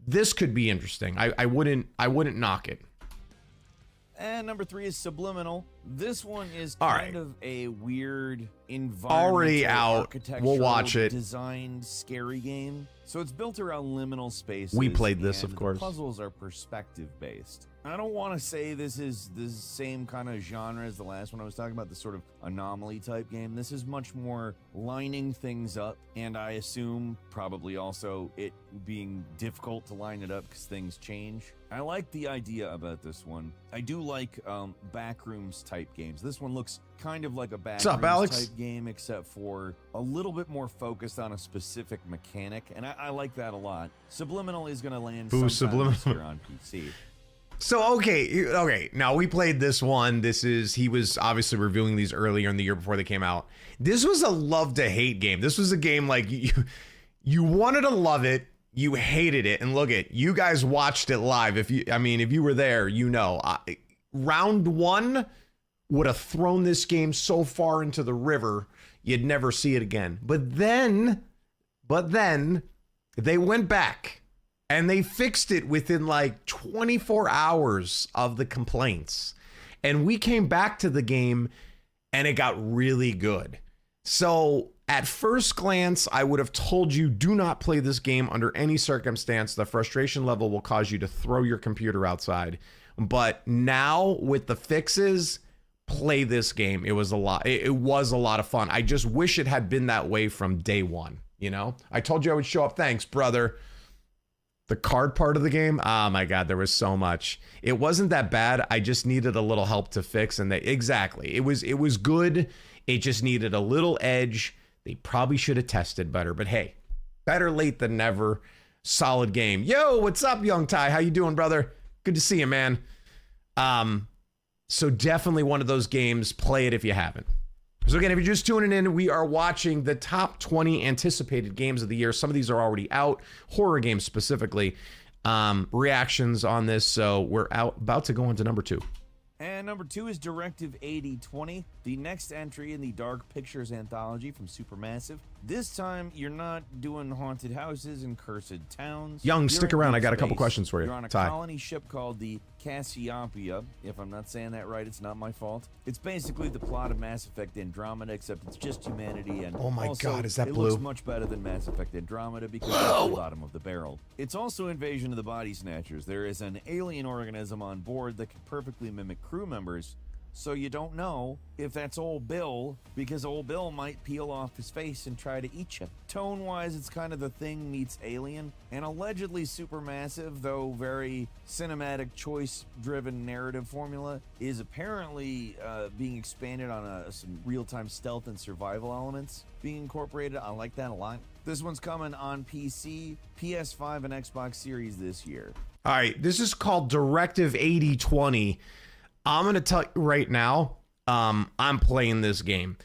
This could be interesting. I wouldn't knock it. And number 3 is Subliminal. This one is All kind right. of a weird environmental, Already out. architectural, We'll watch it. designed scary game. So it's built around liminal spaces. We played this, and of course. The puzzles are perspective based. I don't want to say this is the same kind of genre as the last one I was talking about, the sort of anomaly type game. This is much more lining things up, and I assume probably also it being difficult to line it up because things change. I like the idea about this one. I do like backrooms type games. This one looks kind of like a What's up, backrooms Alex? type game, except for a little bit more focused on a specific mechanic, and I like that a lot. Subliminal is going to land Boo, sometime this Subliminal. year on PC. So okay. Now we played this one. He was obviously reviewing these earlier in the year before they came out. This was a love to hate game. This was a game like you wanted to love it, you hated it, and look at you guys watched it live. If you were there, you know. Round 1 would have thrown this game so far into the river you'd never see it again. But then they went back. And they fixed it within like 24 hours of the complaints. And we came back to the game and it got really good. So at first glance, I would have told you, do not play this game under any circumstance. The frustration level will cause you to throw your computer outside. But now with the fixes, play this game. It was a lot of fun. I just wish it had been that way from day one. You know, I told you I would show up. Thanks, brother. The card part of the game, oh my God, there was so much. It wasn't that bad. I just needed a little help to fix, and exactly. It was good. It just needed a little edge. They probably should have tested better, but hey, better late than never. Solid game. Yo, what's up, Young Ty? How you doing, brother? Good to see you, man. So definitely one of those games. Play it if you haven't. So again, if you're just tuning in, we are watching the top 20 anticipated games of the year. Some of these are already out, horror games specifically. Reactions on this, so we're about to go on to number 2. And number 2 is Directive 8020, the next entry in the Dark Pictures anthology from Supermassive. This time, you're not doing haunted houses and cursed towns. Young, You're stick in around. I deep got a couple space. questions for you. You're on a Ty. colony ship called the Cassiopeia. If I'm not saying that right, it's not my fault. It's basically the plot of Mass Effect Andromeda, except it's just humanity. And Oh my also, God, is that it blue? looks much better than Mass Effect Andromeda because it's the bottom of the barrel. It's also Invasion of the Body Snatchers. There is an alien organism on board that can perfectly mimic crew members. So you don't know if that's Old Bill, because Old Bill might peel off his face and try to eat you. Tone-wise, it's kind of The Thing meets Alien, and allegedly Supermassive, though very cinematic choice-driven narrative formula, is apparently being expanded on some real-time stealth and survival elements being incorporated. I like that a lot. This one's coming on PC, PS5, and Xbox Series this year. All right, this is called Directive 8020. I'm going to tell you right now, I'm playing this game.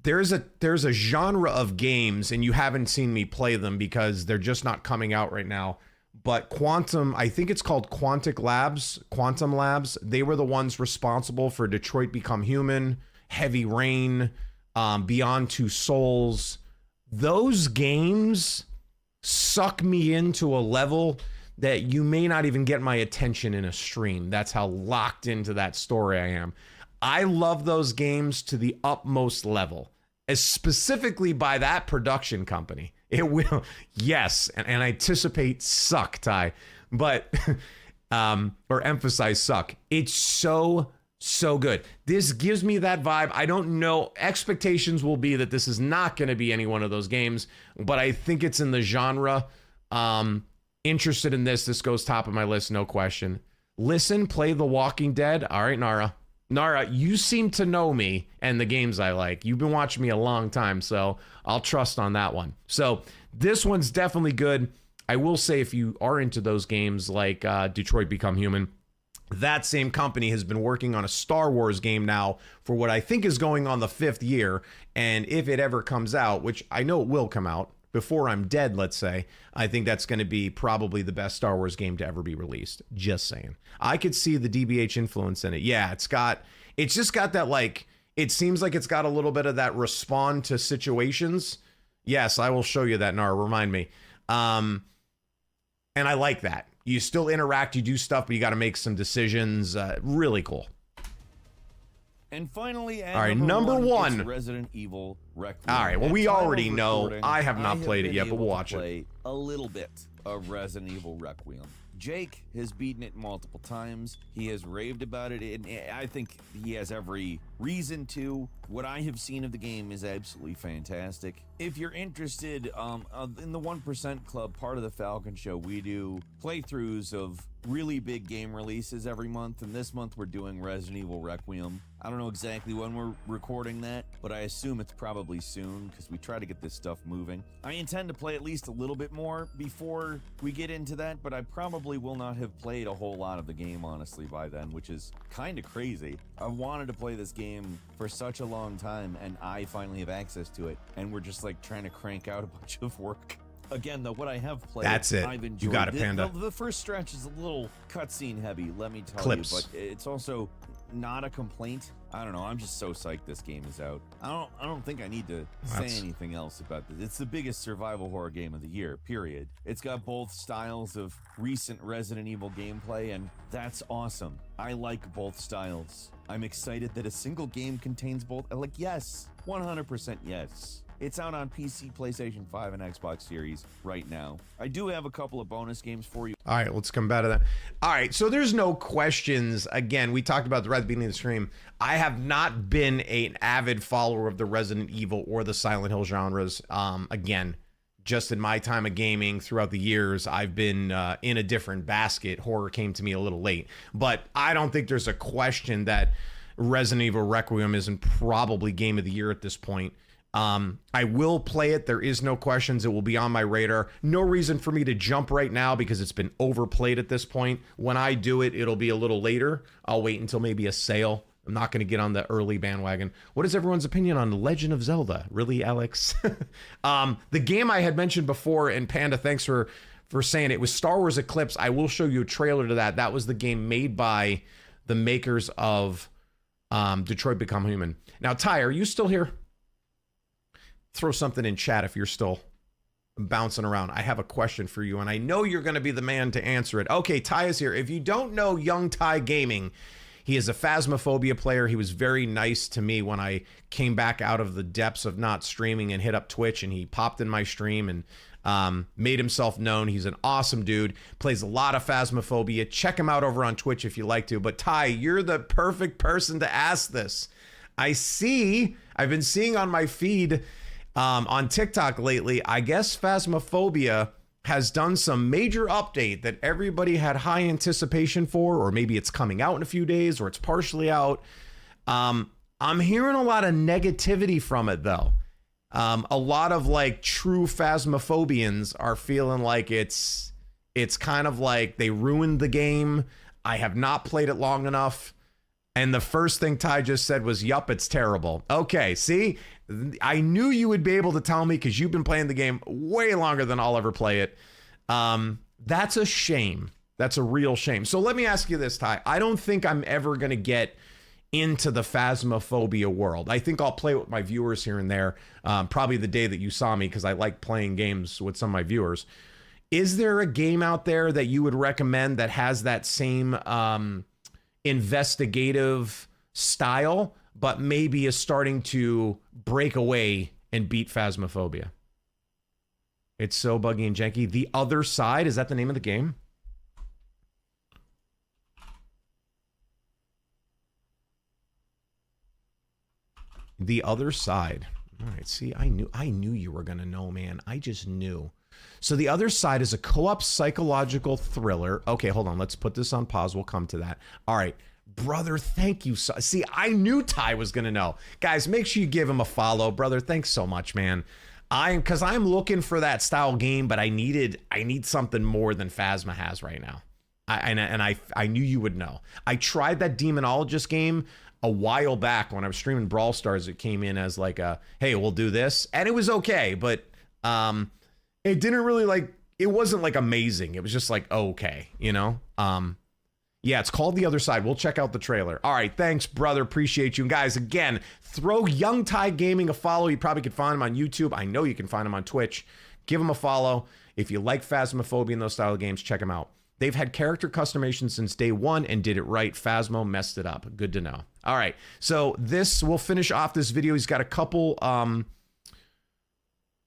There's a genre of games, and you haven't seen me play them because they're just not coming out right now. But Quantum, I think it's called Quantum Labs. They were the ones responsible for Detroit Become Human, Heavy Rain, Beyond Two Souls. Those games suck me into a level that you may not even get my attention in a stream. That's how locked into that story I am. I love those games to the utmost level, as specifically by that production company. It will, yes, and I anticipate suck, Ty, but, or emphasize suck. It's so So good. This gives me that vibe. I don't know. Expectations will be that this is not going to be any one of those games, but I think it's in the genre. Interested in this. This goes top of my list, no question. Listen, play The Walking Dead. All right, Nara. Nara, you seem to know me and the games I like. You've been watching me a long time, so I'll trust on that one. So this one's definitely good. I will say, if you are into those games like Detroit Become Human, that same company has been working on a Star Wars game now for what I think is going on the 5th year. And if it ever comes out, which I know it will come out before I'm dead, let's say, I think that's going to be probably the best Star Wars game to ever be released. Just saying. I could see the DBH influence in it. Yeah, it's just got that, like, it seems like it's got a little bit of that respond to situations. Yes, I will show you that, Nara. Remind me. And I like that. You still interact, you do stuff, but you got to make some decisions. Really cool. And finally, all right, number one, Resident Evil Requiem. All right, well, we already know. I have not played it yet, but we'll watch it. A little bit of Resident Evil Requiem. Jake has beaten it multiple times. He has raved about it, and I think he has every reason to. What I have seen of the game is absolutely fantastic. If you're interested, in the 1% Club, part of the Falcon Show, we do playthroughs of really big game releases every month, and this month we're doing Resident Evil Requiem. I don't know exactly when we're recording that, but I assume it's probably soon, because we try to get this stuff moving. I intend to play at least a little bit more before we get into that, but I probably will not have played a whole lot of the game, honestly, by then, which is kind of crazy. I wanted to play this game for such a long time, and I finally have access to it, and we're just like trying to crank out a bunch of work. Again, though, what I have played, that's it. I've enjoyed. You got it, Panda. The first stretch is a little cutscene heavy, let me tell Clips. you, but it's also not a complaint. I don't know. I'm just so psyched this game is out. I don't think I need to say anything else about this. It's the biggest survival horror game of the year, period. It's got both styles of recent Resident Evil gameplay, and that's awesome. I like both styles. I'm excited that a single game contains both. Like, yes, 100% yes. It's out on PC, PlayStation 5, and Xbox Series right now. I do have a couple of bonus games for you. All right, let's come back to that. All right, so there's no questions. Again, we talked about the right at the beginning of the stream. I have not been an avid follower of the Resident Evil or the Silent Hill genres. Again, just in my time of gaming throughout the years, I've been in a different basket. Horror came to me a little late. But I don't think there's a question that Resident Evil Requiem isn't probably game of the year at this point. I will play it. There is no questions. It will be on my radar. No reason for me to jump right now because it's been overplayed at this point. When I do it, it'll be a little later. I'll wait until maybe a sale. I'm not going to get on the early bandwagon. What is everyone's opinion on The Legend of Zelda? Really, Alex? The game I had mentioned before, and Panda, thanks for saying it, was Star Wars Eclipse. I will show you a trailer to that. That was the game made by the makers of Detroit Become Human. Now, Ty, are you still here? Throw something in chat if you're still bouncing around. I have a question for you, and I know you're going to be the man to answer it. Okay, Ty is here. If you don't know Young Ty Gaming, he is a Phasmophobia player. He was very nice to me when I came back out of the depths of not streaming and hit up Twitch, and he popped in my stream and made himself known. He's an awesome dude. Plays a lot of Phasmophobia. Check him out over on Twitch if you like to. But Ty, you're the perfect person to ask this. I've been seeing on my feed on TikTok lately, I guess Phasmophobia has done some major update that everybody had high anticipation for, or maybe it's coming out in a few days, or it's partially out. I'm hearing a lot of negativity from it, though. A lot of like true Phasmophobians are feeling like it's kind of like they ruined the game. I have not played it long enough. And the first thing Ty just said was, yup, it's terrible. Okay, see? I knew you would be able to tell me because you've been playing the game way longer than I'll ever play it. That's a shame. That's a real shame. So let me ask you this, Ty. I don't think I'm ever going to get into the Phasmophobia world. I think I'll play with my viewers here and there, probably the day that you saw me because I like playing games with some of my viewers. Is there a game out there that you would recommend that has that same investigative style, but maybe is starting to break away and beat Phasmophobia? It's so buggy and janky. The Other Side, is that the name of the game? The Other Side. All right, see, I knew you were gonna know, man. I just knew. So The Other Side is a co-op psychological thriller. Okay, hold on. Let's put this on pause. We'll come to that. All right, brother, thank you. See, I knew Ty was gonna know. Guys, make sure you give him a follow, brother. Thanks so much, man. Because I'm looking for that style game, but I need something more than Phasma has right now. I knew you would know. I tried that Demonologist game a while back when I was streaming Brawl Stars. It came in as like a, hey, we'll do this, and it was okay, but it didn't really it wasn't like amazing. It was just like okay, you know. Yeah, it's called The Other Side. We'll check out the trailer. All right, thanks, brother. Appreciate you. And guys, again, throw Young Ty Gaming a follow. You probably could find him on YouTube. I know you can find him on Twitch. Give him a follow. If you like Phasmophobia and those style of games, check him out. They've had character customization since day one and did it right. Phasmo messed it up. Good to know. All right, so we'll finish off this video. He's got a couple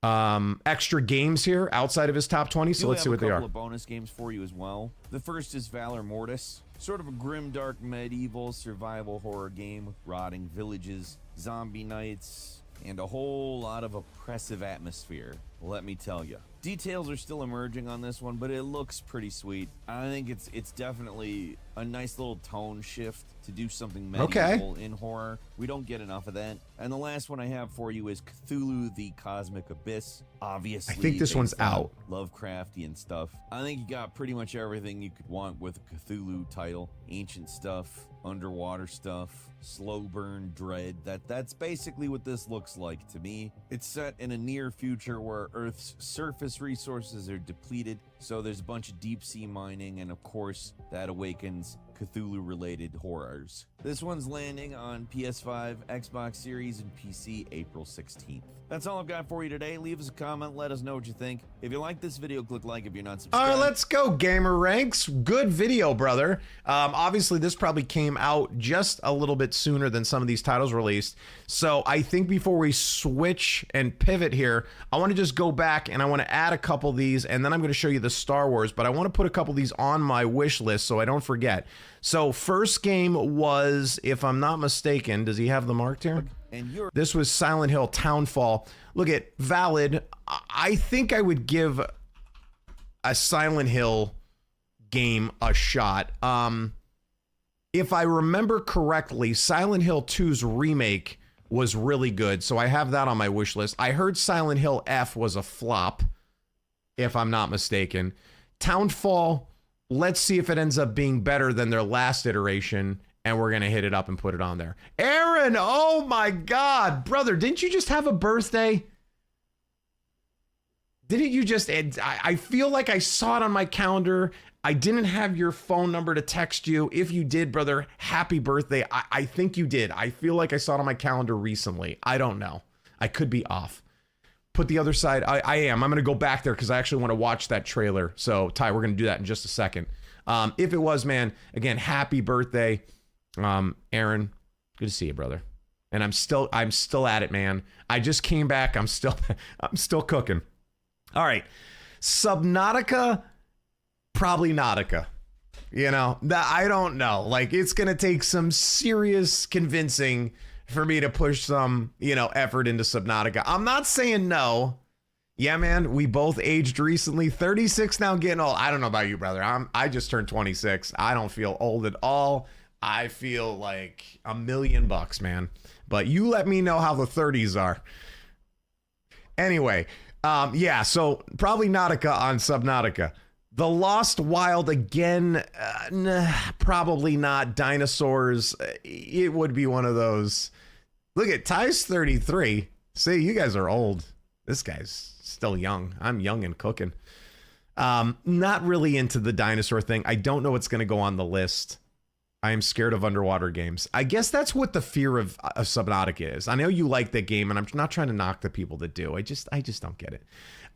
extra games here outside of his top 20, so let's see what they are. We have a couple of bonus games for you as well. The first is Valor Mortis, sort of a grimdark medieval survival horror game with rotting villages, zombie nights, and a whole lot of oppressive atmosphere, let me tell you. Details are still emerging on this one, but it looks pretty sweet. I think it's definitely a nice little tone shift to do something medieval in horror. We don't get enough of that. And the last one I have for you is Cthulhu: The Cosmic Abyss. Obviously, I think this one's out. Lovecraftian stuff. I think you got pretty much everything you could want with a Cthulhu title. Ancient stuff, underwater stuff, slow burn dread. That's basically what this looks like to me. It's set in a near future where Earth's surface resources are depleted, so there's a bunch of deep sea mining, and of course that awakens Cthulhu-related horrors. This one's landing on PS5, Xbox Series, and PC April 16th. That's all I've got for you today. Leave us a comment, let us know what you think. If you like this video, click like. If you're not subscribed. All right, let's go, Gamer Ranks. Good video, brother. Obviously, this probably came out just a little bit sooner than some of these titles released. So I think before we switch and pivot here, I want to just go back and I want to add a couple of these, and then I'm going to show you the Star Wars, but I want to put a couple of these on my wish list so I don't forget. So first game was, if I'm not mistaken, does he have the marked here? This was Silent Hill Townfall. Look at Valid. I think I would give a Silent Hill game a shot. If I remember correctly, Silent Hill 2's remake was really good, so I have that on my wish list. I heard Silent Hill F was a flop, if I'm not mistaken. Townfall, let's see if it ends up being better than their last iteration, and we're gonna hit it up and put it on there. Aaron, oh my God, brother, didn't you just have a birthday? Didn't you just, I feel like I saw it on my calendar. I didn't have your phone number to text you. If you did, brother, happy birthday. I think you did. I feel like I saw it on my calendar recently. I don't know. I could be off. Put The Other Side. I am. I'm going to go back there because I actually want to watch that trailer. So, Ty, we're going to do that in just a second. If it was, man, again, happy birthday. Aaron, good to see you, brother. And I'm still at it, man. I just came back. I'm still cooking. All right. Subnautica, probably Nautica. You know, I don't know. Like, it's going to take some serious convincing for me to push some, effort into Subnautica. I'm not saying no. Yeah, man, we both aged recently. 36 now, getting old. I don't know about you, brother. I just turned 26. I don't feel old at all. I feel like $1,000,000, man. But you let me know how the 30s are. Anyway, yeah, so probably Nautica on Subnautica. The Lost Wild, again, probably not. Dinosaurs, it would be one of those. Look at Ty's 33. See, you guys are old. This guy's still young. I'm young and cooking. Not really into the dinosaur thing. I don't know what's going to go on the list. I am scared of underwater games. I guess that's what the fear of Subnautica is. I know you like that game, and I'm not trying to knock the people that do. I just don't get it.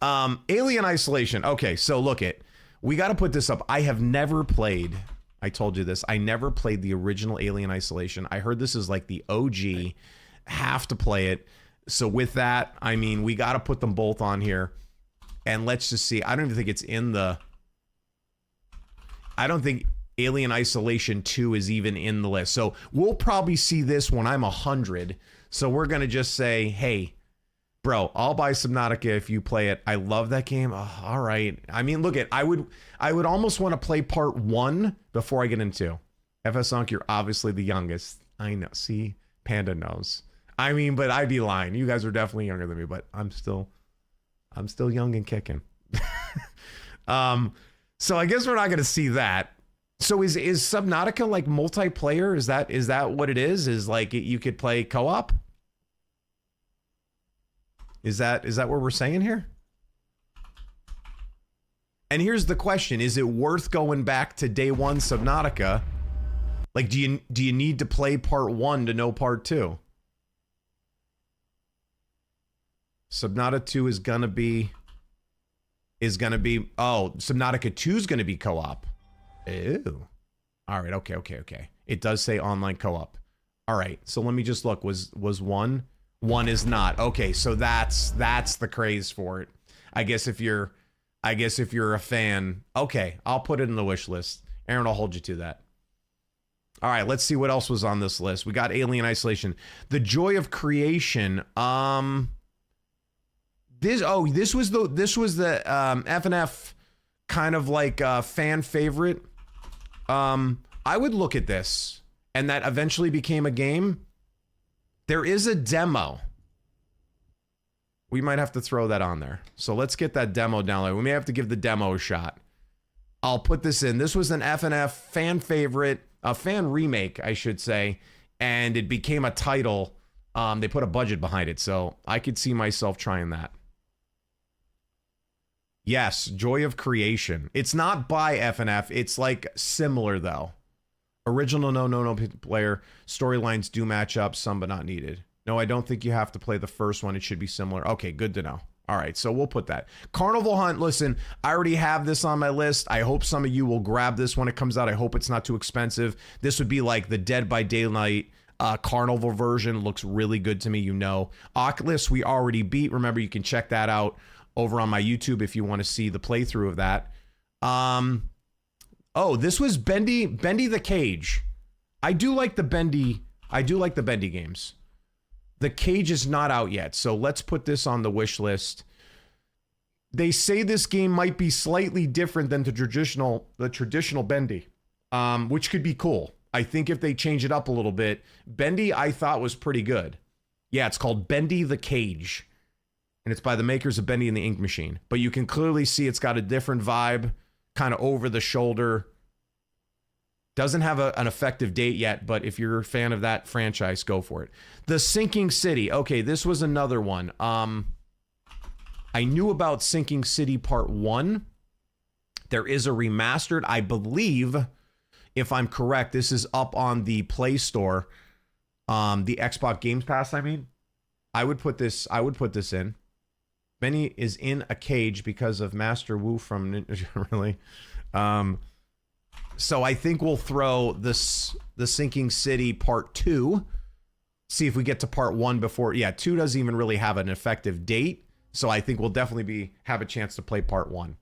Alien Isolation. Okay, so look it. We got to put this up. I have never played. I told you this. I never played the original Alien Isolation. I heard this is like the OG. Have to play it. So with that, I mean, we got to put them both on here. And let's just see. I don't even think it's in the... I don't think Alien Isolation 2 is even in the list. So we'll probably see this when I'm 100. So we're going to just say, hey, bro, I'll buy Subnautica if you play it. I love that game. Oh, all right. I mean, look, I would almost want to play part 1 before I get into 2. FS Unk, you're obviously the youngest. I know. See, Panda knows. I mean, but I'd be lying. You guys are definitely younger than me, but I'm still young and kicking. So I guess we're not going to see that. So is Subnautica like multiplayer? Is that what it is? Is like you could play co-op? Is that what we're saying here? And here's the question: is it worth going back to day 1 Subnautica? Like, do you need to play part 1 to know part 2? Subnautica 2 is gonna be. Oh, Subnautica 2 is gonna be co-op. Ew. All right. Okay. It does say online co-op. All right. So let me just look. Was 1? 1 is not. Okay. So that's the craze for it. I guess if you're a fan. Okay. I'll put it in the wish list. Aaron, I'll hold you to that. All right. Let's see what else was on this list. We got Alien Isolation. The Joy of Creation. This was the FNF kind of like fan favorite. I would look at this, and that eventually became a game. There is a demo. We might have to throw that on there. So let's get that demo downloaded. We may have to give the demo a shot. I'll put this in. This was an FNF fan favorite, a fan remake, I should say, and it became a title. They put a budget behind it, so I could see myself trying that. Yes, Joy of Creation. It's not by FNF. It's like similar though. Original no player. Storylines do match up, some but not needed. No, I don't think you have to play the first one. It should be similar. Okay, good to know. All right, so we'll put that. Carnival Hunt, listen, I already have this on my list. I hope some of you will grab this when it comes out. I hope it's not too expensive. This would be like the Dead by Daylight Carnival version. Looks really good to me, you know. Oculus, we already beat. Remember, you can check that out over on my YouTube if you want to see the playthrough of that. Oh, this was Bendy the Cage. I do like the Bendy games. The Cage is not out yet, so let's put this on the wish list. They say this game might be slightly different than the traditional Bendy, which could be cool. I think if they change it up a little bit, Bendy I thought was pretty good. Yeah, it's called Bendy the Cage. And it's by the makers of Bendy and the Ink Machine. But you can clearly see it's got a different vibe, kind of over the shoulder. Doesn't have an effective date yet, but if you're a fan of that franchise, go for it. The Sinking City. Okay, this was another one. I knew about Sinking City Part 1. There is a remastered, I believe, if I'm correct, this is up on the Play Store. The Xbox Games Pass, I mean. I would put this in. Benny is in a cage because of Master Wu from Ninja, really. So I think we'll throw the Sinking City Part 2. See if we get to Part 1 before. Yeah, 2 doesn't even really have an effective date. So I think we'll definitely have a chance to play Part 1.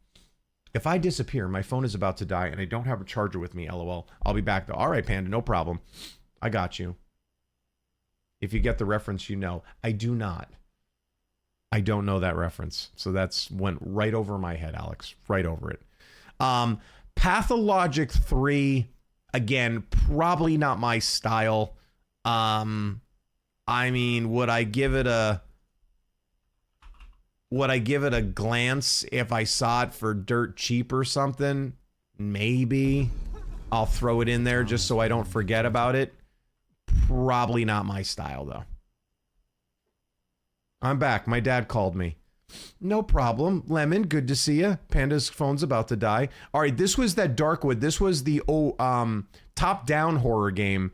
If I disappear, my phone is about to die and I don't have a charger with me, LOL. I'll be back though. All right, Panda, no problem. I got you. If you get the reference, you know. I do not. I don't know that reference. So that's went right over my head, Alex. Right over it. Pathologic 3, again, probably not my style. I mean, would I give it a glance if I saw it for dirt cheap or something? Maybe. I'll throw it in there just so I don't forget about it. Probably not my style, though. I'm back. My dad called me. No problem. Lemon, good to see you. Panda's phone's about to die. All right, this was that Darkwood. This was the top-down horror game.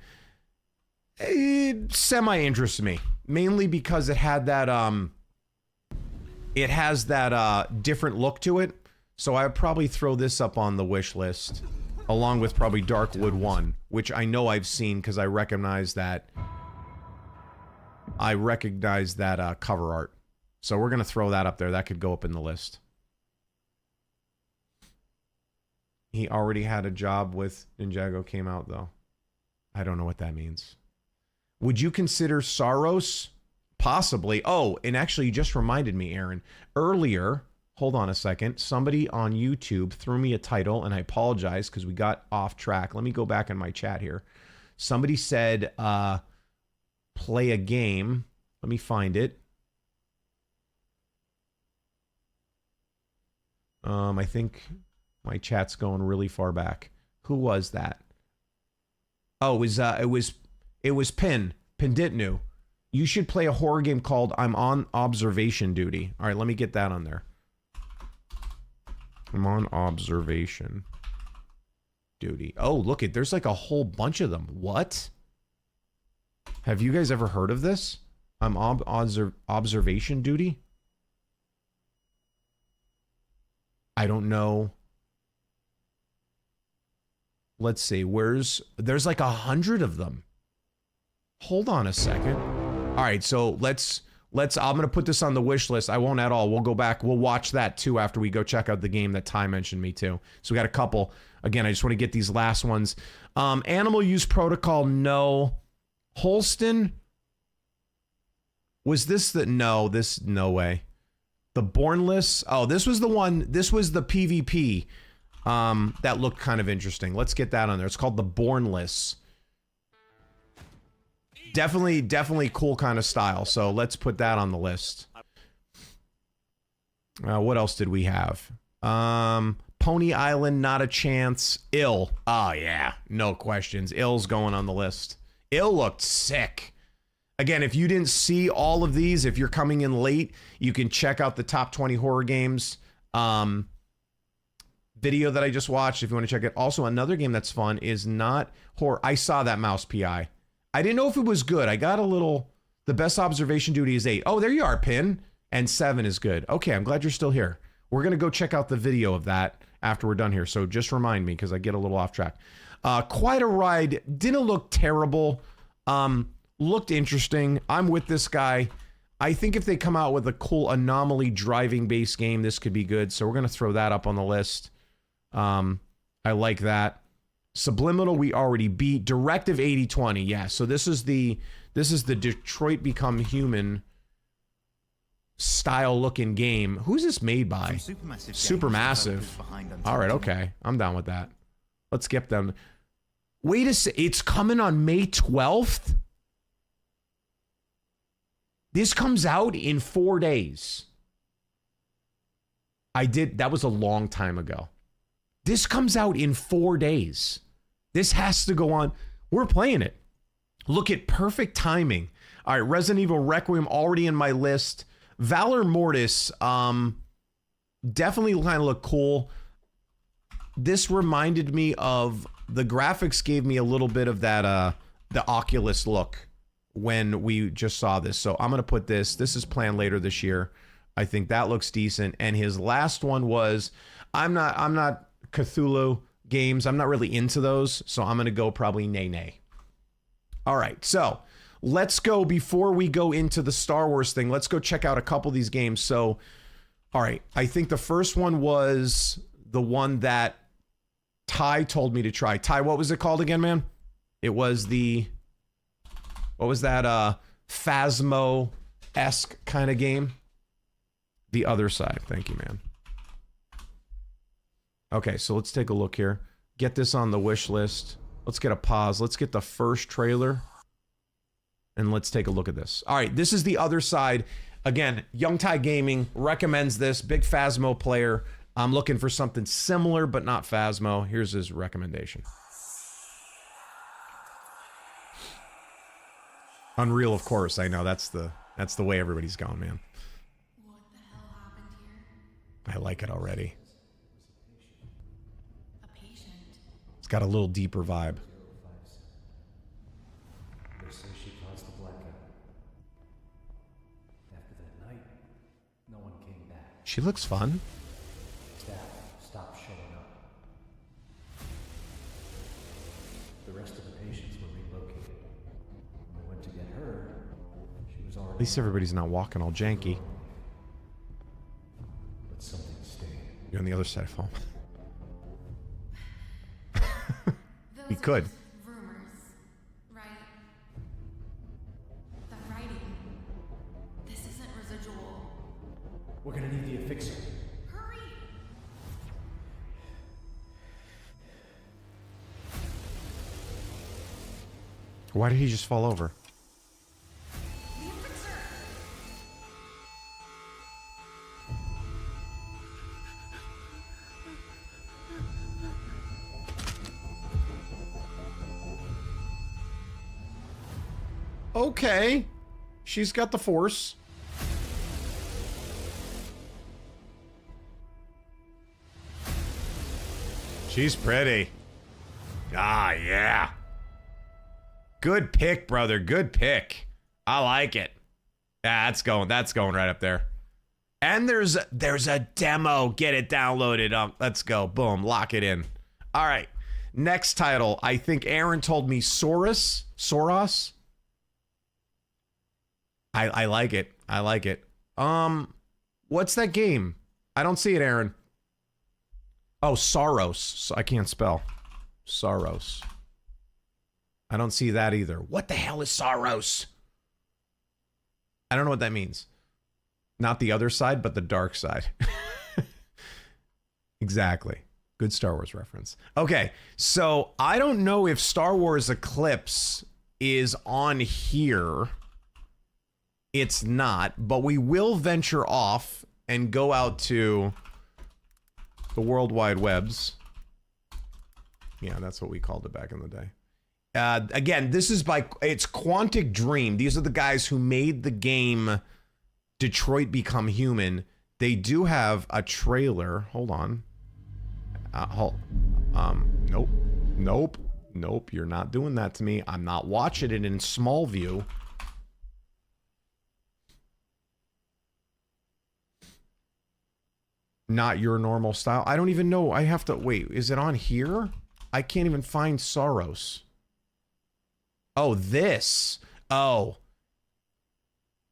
It semi-interests me. Mainly because it had that, it has that different look to it. So I would probably throw this up on the wish list. Along with probably Darkwood 1, which I know I've seen because I recognize that. Cover art. So we're going to throw that up there. That could go up in the list. He already had a job with Ninjago came out, though. I don't know what that means. Would you consider Saros? Possibly. Oh, and actually, you just reminded me, Aaron. Earlier, hold on a second. Somebody on YouTube threw me a title, and I apologize because we got off track. Let me go back in my chat here. Somebody said, play a game. Let me find it. I think my chat's going really far back. Who was that? Oh, it was Pinditnu. You should play a horror game called I'm on Observation Duty. All right, let me get that on there. I'm on observation duty. Oh, look it. There's like a whole bunch of them. What? Have you guys ever heard of this? I'm observation duty? I don't know. Let's see. There's like 100 of them. Hold on a second. All right, so let's I'm gonna put this on the wish list. I won't at all. We'll go back. We'll watch that too after we go check out the game that Ty mentioned me too. So we got a couple. Again, I just want to get these last ones. Animal Use Protocol, no. Holston. Was this the no way. The Bornless. Oh, this was the one. This was the PvP. That looked kind of interesting. Let's get that on there. It's called the Bornless. Definitely cool kind of style. So let's put that on the list. What else did we have? Pony Island, not a chance. Ill. Oh yeah, no questions. Ill's going on the list. Ill looked sick. Again, if you didn't see all of these, if you're coming in late, you can check out the top 20 horror games video that I just watched if you want to check it. Also, another game that's fun is not horror. I saw that Mouse PI. I didn't know if it was good. I got a little... The best observation duty is 8. Oh, there you are, Pin. And 7 is good. Okay, I'm glad you're still here. We're going to go check out the video of that after we're done here. So just remind me because I get a little off track. Quite a Ride. Didn't look terrible. Looked interesting. I'm with this guy. I think if they come out with a cool anomaly driving based game, this could be good. So we're going to throw that up on the list. I like that. Subliminal we already beat. Directive 8020. Yeah, so this is the Detroit Become Human style looking game. Who's this made by? Supermassive. All right, okay. I'm down with that. Let's skip them. Wait a sec. It's coming on May 12th? This comes out in 4 days. That was a long time ago. This comes out in 4 days. This has to go on. We're playing it. Look at perfect timing. All right, Resident Evil Requiem already in my list. Valor Mortis, definitely kind of look cool. This reminded me of, the graphics gave me a little bit of that, the Oculus look when we just saw this. So I'm going to put this is planned later this year. I think that looks decent. And his last one was, I'm not Cthulhu games. I'm not really into those. So I'm going to go probably nay. All right. So let's go, before we go into the Star Wars thing, let's go check out a couple of these games. So, all right. I think the first one was the one that Ty told me to try. Ty, what was it called again, man? It was what was that Phasmo-esque kind of game? The Other Side. Thank you, man. Okay, so let's take a look here. Get this on the wish list. Let's get a pause. Let's get the first trailer. And let's take a look at this. All right, this is The Other Side. Again, Young Ty Gaming recommends this. Big Phasmo player. I'm looking for something similar, but not Phasmo. Here's his recommendation. Unreal, of course. I know that's the way everybody's going, man. What the hell happened here? I like it already. A patient. It's got a little deeper vibe. They say she caused the blackout. After that night, no one came back. She looks fun. Staff stopped showing up. The rest of the patients were relocated. When we went to get her, she was already... At least everybody's not walking all janky. But something stayed. You're on the other side of home. Those We are could. just rumors, right? We're gonna need the affixer. Hurry! Why did he just fall over? The affixer! Okay. She's got the force. She's pretty. Ah, yeah. Good pick, brother. Good pick. I like it. Yeah, that's going right up there. And there's a demo. Get it downloaded. Let's go. Boom. Lock it in. All right. Next title. I think Aaron told me Soros. I like it. I like it. What's that game? I don't see it, Aaron. Oh, Saros. I can't spell. Saros. I don't see that either. What the hell is Saros? I don't know what that means. Not the other side, but the dark side. Exactly. Good Star Wars reference. Okay, so I don't know if Star Wars Eclipse is on here. It's not, but we will venture off and go out to the World Wide Webs. Yeah, that's what we called it back in the day. Again, this is it's Quantic Dream. These are the guys who made the game Detroit Become Human. They do have a trailer. Hold on. Nope. You're not doing that to me. I'm not watching it in small view. Not your normal style. I don't even know. I have to wait. Is it on here? I can't even find Saros. Oh, this. Oh.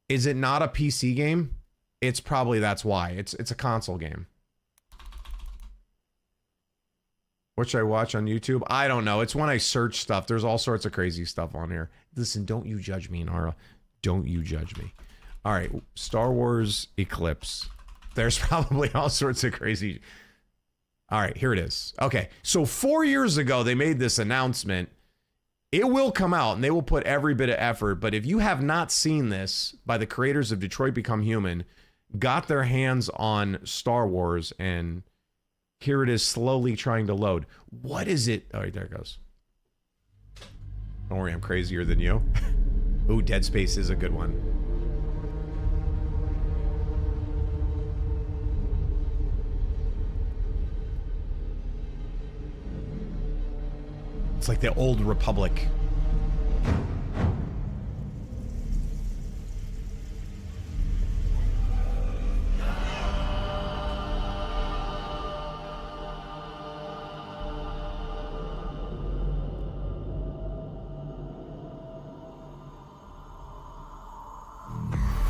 Is it not a PC game? It's probably that's why. It's a console game. What should I watch on YouTube? I don't know. It's when I search stuff. There's all sorts of crazy stuff on here. Listen, don't you judge me, Nara. Don't you judge me. All right. Star Wars Eclipse. There's probably all sorts of crazy. All right, here it is. Okay, so 4 years ago, they made this announcement. It will come out, and they will put every bit of effort. But if you have not seen this by the creators of Detroit Become Human, got their hands on Star Wars, and here it is slowly trying to load. What is it? Oh, there it goes. Don't worry, I'm crazier than you. Ooh, Dead Space is a good one. It's like the old Republic.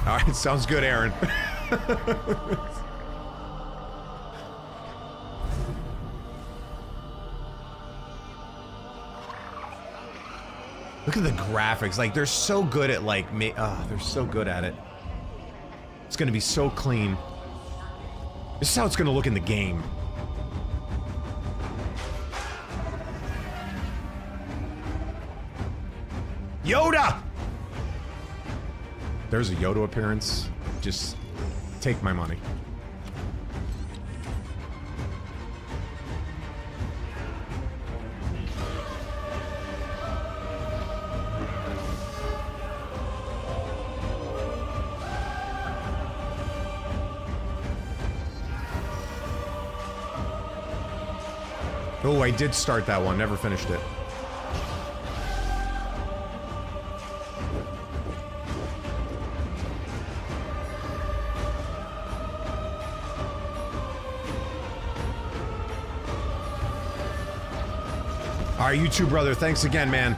All right, sounds good, Aaron. Look at the graphics. Like, they're so good at, like, they're so good at it. It's gonna be so clean. This is how it's gonna look in the game. Yoda! There's a Yoda appearance. Just take my money. Oh, I did start that one. Never finished it. All right, you too, brother. Thanks again, man.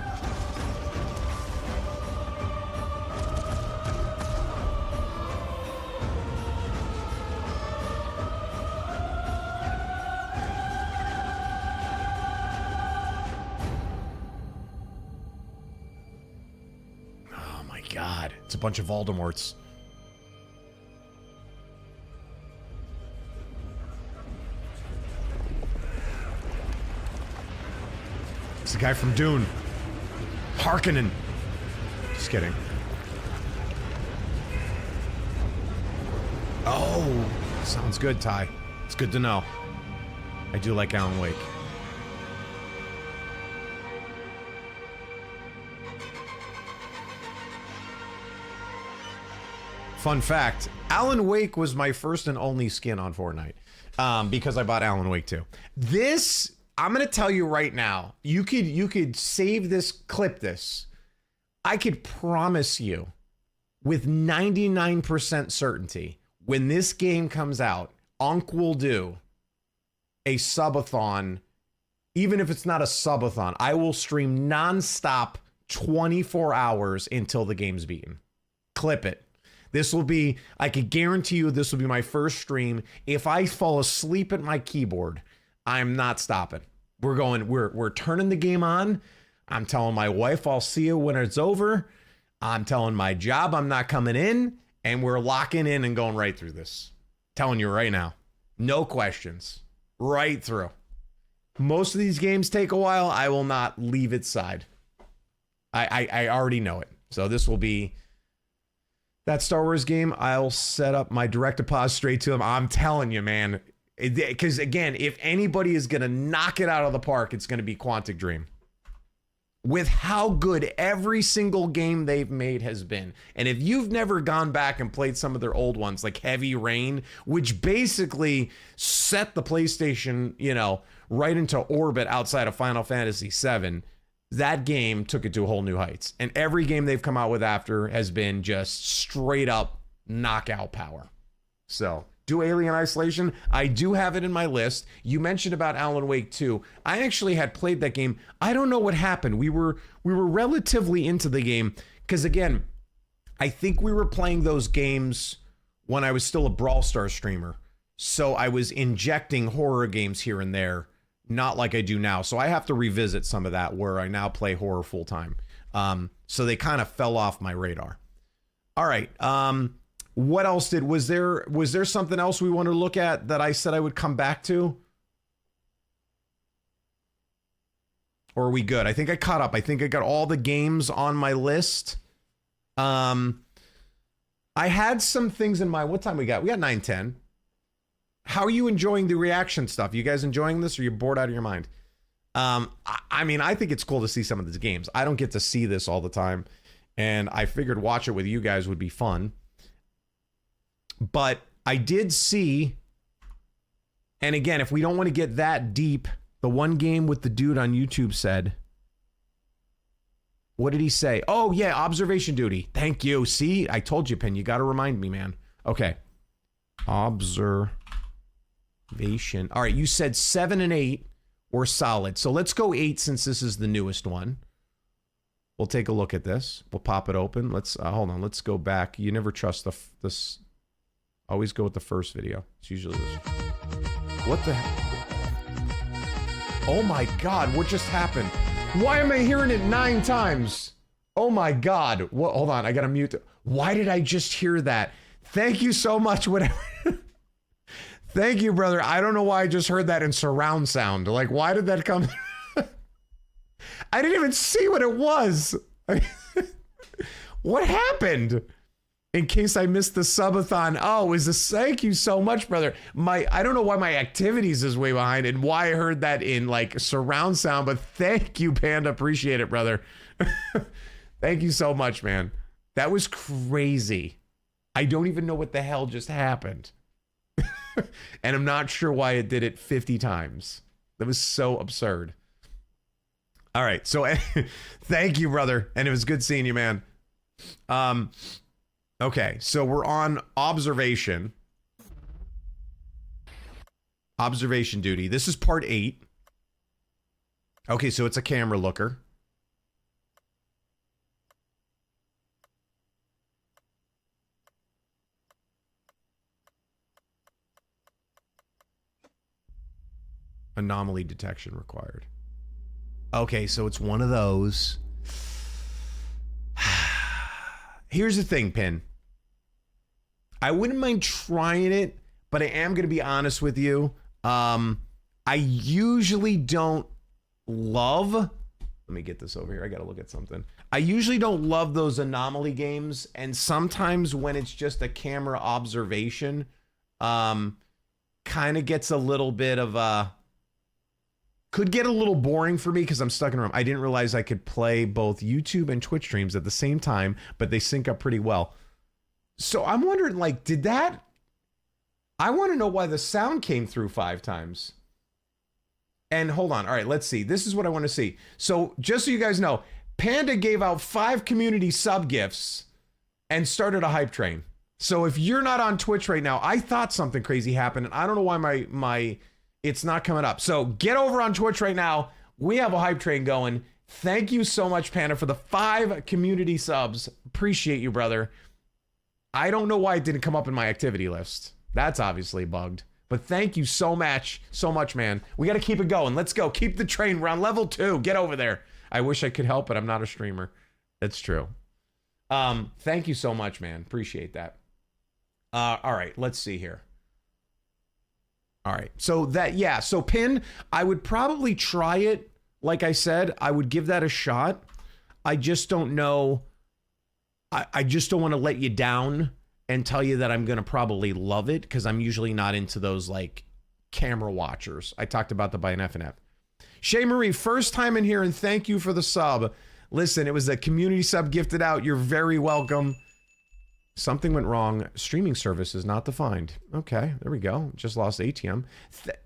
Oh my God, it's a bunch of Voldemorts. It's the guy from Dune. Harkonnen. Just kidding. Oh, sounds good, Ty. It's good to know. I do like Alan Wake. Fun fact, Alan Wake was my first and only skin on Fortnite. Because I bought Alan Wake 2. This, I'm gonna tell you right now, you could save this, clip this. I could promise you with 99% certainty, when this game comes out, Unc will do a subathon. Even if it's not a subathon, I will stream nonstop 24 hours until the game's beaten. Clip it. This will be, I can guarantee you this will be my first stream. If I fall asleep at my keyboard, I'm not stopping. We're turning the game on. I'm telling my wife I'll see you when it's over. I'm telling my job I'm not coming in, and we're locking in and going right through this. Telling you right now. No questions. Right through. Most of these games take a while. I will not leave its side. I already know it. So this will be that Star Wars game. I'll set up my direct deposit straight to him. I'm telling you, man. Because again, if anybody is going to knock it out of the park, it's going to be Quantic Dream. With how good every single game they've made has been. And if you've never gone back and played some of their old ones, like Heavy Rain, which basically set the PlayStation, right into orbit outside of Final Fantasy VII, that game took it to a whole new heights. And every game they've come out with after has been just straight up knockout power. So, do Alien Isolation. I do have it in my list. You mentioned about Alan Wake 2. I actually had played that game. I don't know what happened. We were relatively into the game because, again, I think we were playing those games when I was still a Brawl Stars streamer. So I was injecting horror games here and there, not like I do now. So I have to revisit some of that where I now play horror full time. So they kind of fell off my radar. All right. What else was there something else we wanted to look at that I said I would come back to? Or are we good? I think I caught up. I think I got all the games on my list. I had some things in mind. What time we got? We got 9:10. How are you enjoying the reaction stuff? You guys enjoying this, or are you bored out of your mind? I mean, I think it's cool to see some of these games. I don't get to see this all the time, and I figured watch it with you guys would be fun. But I did see, and again, if we don't want to get that deep, the one game with the dude on YouTube said, what did he say? Oh, yeah, observation duty. Thank you. See, I told you, Pin, you got to remind me, man. Okay. Observation. All right, you said 7 and 8 were solid. So let's go 8 since this is the newest one. We'll take a look at this. We'll pop it open. Let's, hold on. Let's go back. You never trust this. Always go with the first video. It's usually this. What the heck? Oh my God, what just happened? Why am I hearing it 9 times? Oh my God. What? Hold on, I gotta mute. Why did I just hear that? Thank you so much, whatever. Thank you, brother. I don't know why I just heard that in surround sound. Like, why did that come? I didn't even see what it was. What happened? In case I missed the subathon. Oh, is this? Thank you so much, brother. I don't know why my activities is way behind and why I heard that in like surround sound, but thank you, Panda. Appreciate it, brother. Thank you so much, man. That was crazy. I don't even know what the hell just happened. And I'm not sure why it did it 50 times. That was so absurd. All right. So thank you, brother. And it was good seeing you, man. Okay, so we're on observation. Observation duty. This is part 8. Okay, so it's a camera looker. Anomaly detection required. Okay, so it's one of those. Here's the thing, Pin. I wouldn't mind trying it, but I am going to be honest with you. I usually don't love Let me get this over here. I got to look at something. I usually don't love those anomaly games, and sometimes when it's just a camera observation, kind of gets a little bit of could get a little boring for me because I'm stuck in a room. I didn't realize I could play both YouTube and Twitch streams at the same time, but they sync up pretty well. So I'm wondering, like, did that... I want to know why the sound came through 5 times. And hold on. All right, let's see. This is what I want to see. So just so you guys know, Panda gave out 5 community sub gifts and started a hype train. So if you're not on Twitch right now, I thought something crazy happened, and I don't know why my it's not coming up. So get over on Twitch right now. We have a hype train going. Thank you so much, Panda, for the 5 community subs. Appreciate you, brother. I don't know why it didn't come up in my activity list. That's obviously bugged. But thank you so much, man. We got to keep it going. Let's go. Keep the train. We're on level 2. Get over there. I wish I could help, but I'm not a streamer. That's true. Thank you so much, man. Appreciate that. All right, let's see here. All right, so so Pin, I would probably try it. Like I said, I would give that a shot. I just don't know. I just don't want to let you down and tell you that I'm going to probably love it, because I'm usually not into those, like, camera watchers. I talked about the by an F and F. Shay Marie, first time in here, and thank you for the sub. Listen, it was a community sub gifted out. You're very welcome. Something went wrong. Streaming service is not defined. Okay, there we go. Just lost ATM.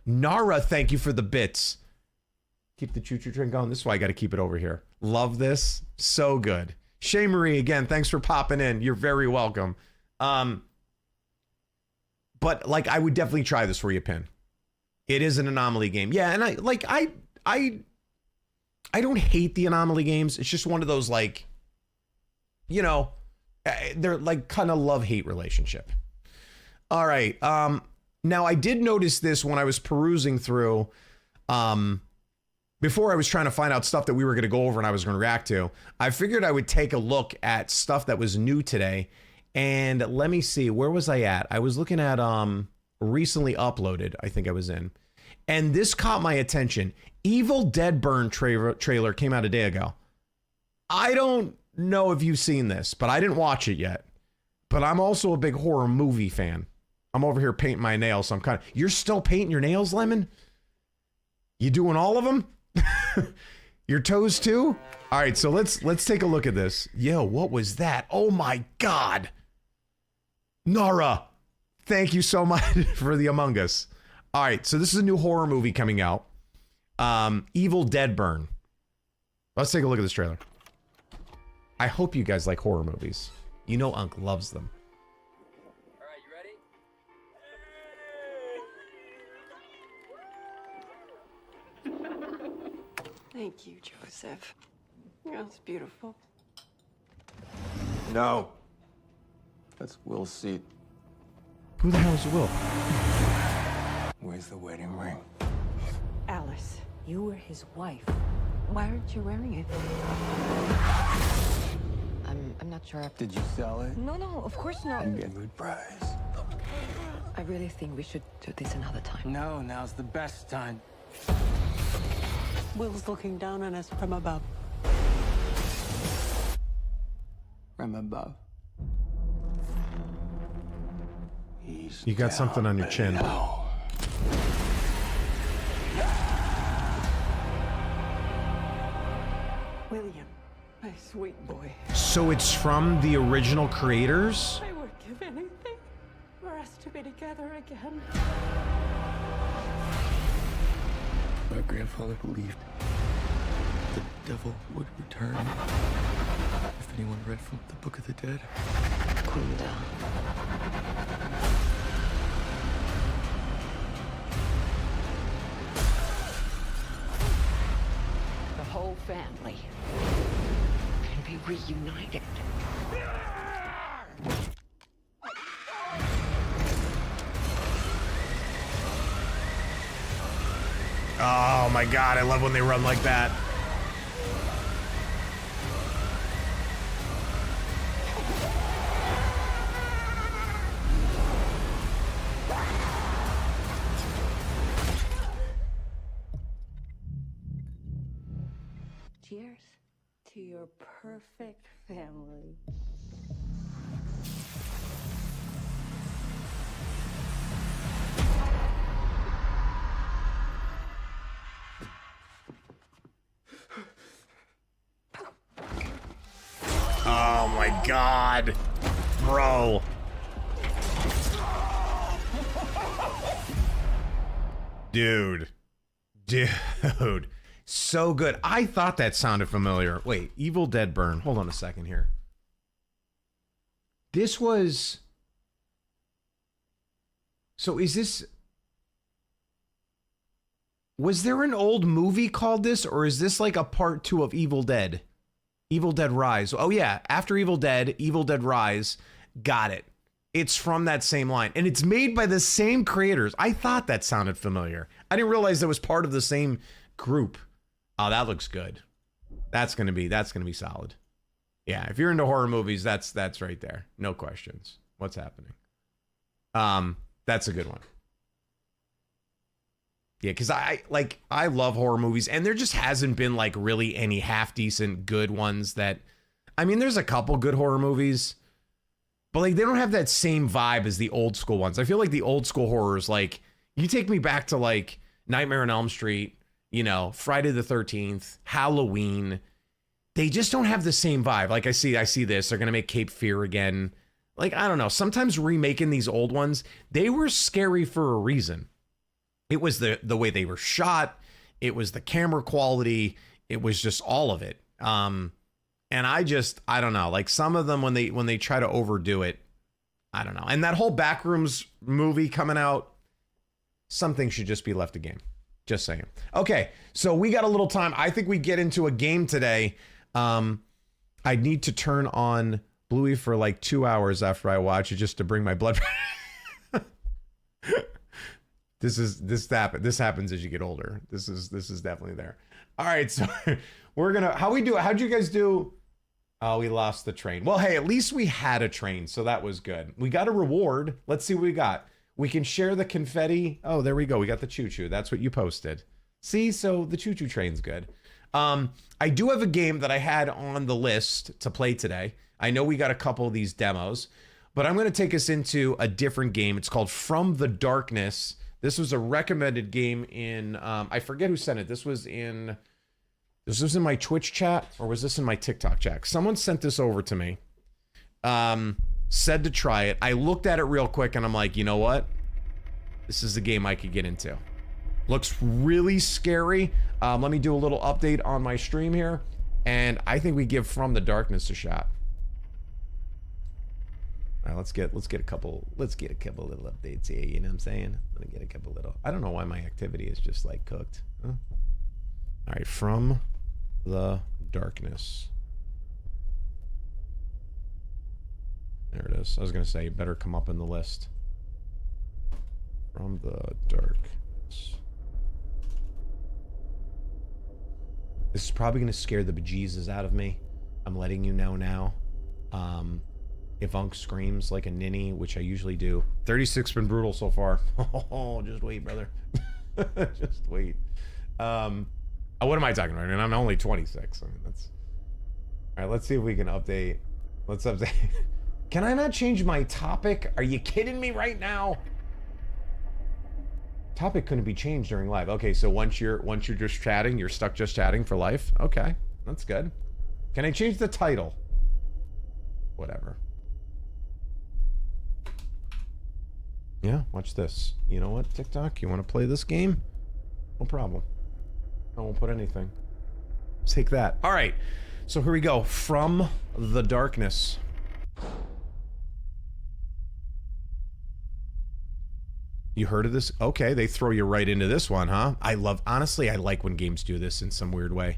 Nara, thank you for the bits. Keep the choo-choo train going. This is why I got to keep it over here. Love this. So good. Shay Marie, again, thanks for popping in. You're very welcome. But like, I would definitely try this for you, Pin. It is an anomaly game. Yeah, and I don't hate the anomaly games. It's just one of those, like, you know, they're like kind of love-hate relationship. All right. Now I did notice this when I was perusing through, before I was trying to find out stuff that we were going to go over and I was going to react to. I figured I would take a look at stuff that was new today. And let me see, where was I at? I was looking at recently uploaded, I think I was in. And this caught my attention. Evil Dead Burn trailer came out a day ago. I don't know if you've seen this, but I didn't watch it yet. But I'm also a big horror movie fan. I'm over here painting my nails, so I'm kind of... You're still painting your nails, Lemon? You doing all of them? Your toes too? All right, so let's take a look at this. Yo, what was that? Oh my God. Nara, thank you so much for the Among Us. All right, so this is a new horror movie coming out. Evil Dead Burn. Let's take a look at this trailer. I hope you guys like horror movies. You know Unc loves them. All right, you ready? Thank you, Joseph. That's beautiful. No. That's Will's seat. Who the hell is Will? Where's the wedding ring? Alice, you were his wife. Why aren't you wearing it? I'm not sure. Did you sell it? No, of course not. And get a good price. I really think we should do this another time. No, now's the best time. Will's looking down on us from above. From above. He's You got down something on your chin. below. William, my sweet boy. So it's from the original creators? I would give anything for us to be together again. My grandfather believed the devil would return if anyone read from the Book of the Dead. Calm down. The whole family can be reunited. Oh my God, I love when they run like that. Cheers to your perfect family. Oh my god. Bro. Dude. Dude. So good. I thought that sounded familiar. Wait, Evil Dead Burn. Hold on a second here. This was... So is this... Was there an old movie called this, or is this like a part 2 of Evil Dead? Evil Dead Rise. Oh yeah, after Evil Dead Rise. Got it. It's from that same line. And it's made by the same creators. I thought that sounded familiar. I didn't realize that was part of the same group. Oh, that looks good. That's gonna be solid. Yeah, if you're into horror movies, that's right there. No questions. What's happening? That's a good one. Yeah, because I love horror movies, and there just hasn't been like really any half decent good ones that, I mean, there's a couple good horror movies, but like they don't have that same vibe as the old school ones. I feel like the old school horrors, like you take me back to like Nightmare on Elm Street, you know, Friday the 13th, Halloween. They just don't have the same vibe. Like I see this, they're gonna make Cape Fear again. Like, I don't know, sometimes remaking these old ones, they were scary for a reason. It was the way they were shot. It was the camera quality. It was just all of it. And I don't know. Like some of them, when they try to overdo it, I don't know. And that whole Backrooms movie coming out, something should just be left a game. Just saying. Okay, so we got a little time. I think we get into a game today. I need to turn on Bluey for like 2 hours after I watch it just to bring my blood pressure. This happens as you get older. This is definitely there. All right, so we're gonna, how'd you guys do? Oh, we lost the train. Well, hey, at least we had a train, so that was good. We got a reward. Let's see what we got. We can share the confetti. Oh, there we go. We got the choo-choo. That's what you posted. See, so the choo-choo train's good. I do have a game that I had on the list to play today. I know we got a couple of these demos, but I'm going to take us into a different game. It's called From the Darkness. This was a recommended game in, I forget who sent it. This was in my Twitch chat, or was this in my TikTok chat? Someone sent this over to me, said to try it. I looked at it real quick and I'm like, you know what? This is a game I could get into. Looks really scary. Let me do a little update on my stream here. And I think we give From the Darkness a shot. All right, let's get a couple little updates here, you know what I'm saying? Let me get a couple little, I don't know why my activity is just like cooked. Huh? All right, From the Darkness. There it is. I was gonna say, you better come up in the list. From the Darkness. This is probably gonna scare the bejesus out of me. I'm letting you know now. If Unc screams like a ninny, which I usually do. 36 been brutal so far. Oh, just wait, brother. Just wait. What am I talking about? And I'm only 26. I mean, that's... All right, let's see if we can update. Let's update. Can I not change my topic? Are you kidding me right now? Topic couldn't be changed during live. Okay, so once you're just chatting, you're stuck just chatting for life. Okay, that's good. Can I change the title? Whatever. Yeah, watch this. You know what, TikTok? You want to play this game? No problem. I won't put anything. Take that. All right. So here we go. From the Darkness. You heard of this? Okay, they throw you right into this one, huh? Honestly, I like when games do this in some weird way.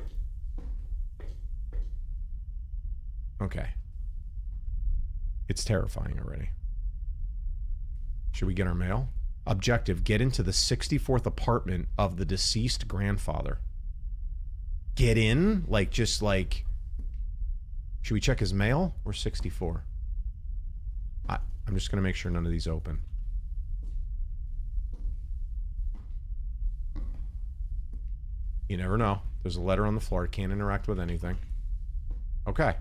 Okay. It's terrifying already. Should we get our mail? Objective, get into the 64th apartment of the deceased grandfather. Get in? Like, just like... Should we check his mail? Or 64? I'm just gonna make sure none of these open. You never know. There's a letter on the floor. It can't interact with anything. Okay.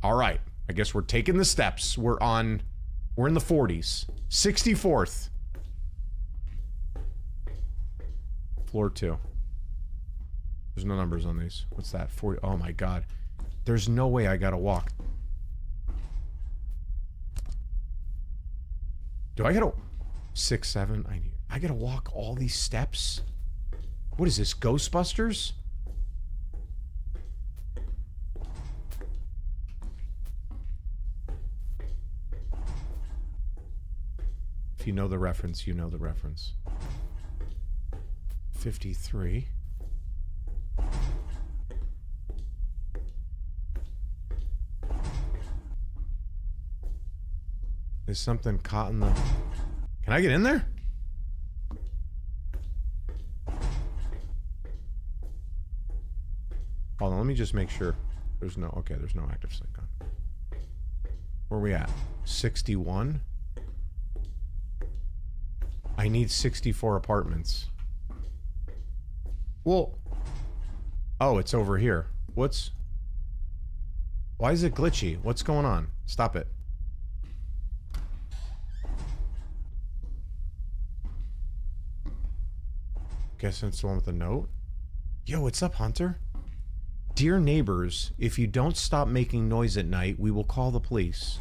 All right. I guess we're taking the steps. We're in the 40s. 64th. Floor 2. There's no numbers on these. What's that? 40. Oh my god. There's no way I gotta walk. Do I gotta... 6, 7... I gotta walk all these steps? What is this, Ghostbusters? If you know the reference, you know the reference. 53. Is something caught in the... Can I get in there? Hold on, let me just make sure. There's no... Okay, there's no active sync on. Where are we at? 61? I need 64 apartments. Well... Oh, it's over here. What's... Why is it glitchy? What's going on? Stop it. Guess it's the one with the note. Yo, what's up, Hunter? Dear neighbors, if you don't stop making noise at night, we will call the police.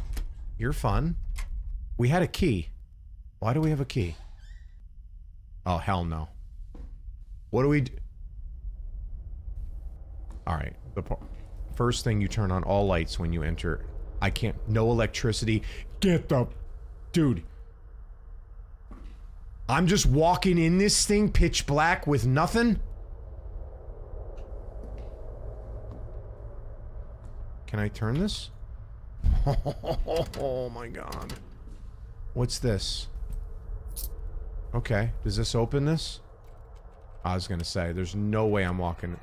You're fun. We had a key. Why do we have a key? Oh, hell no. What do we do? Alright, first thing, you turn on all lights when you enter. I can't... No electricity. Get the... Dude. I'm just walking in this thing pitch black with nothing? Can I turn this? Oh my god. What's this? Okay, does this open this? I was gonna say, there's no way I'm walking...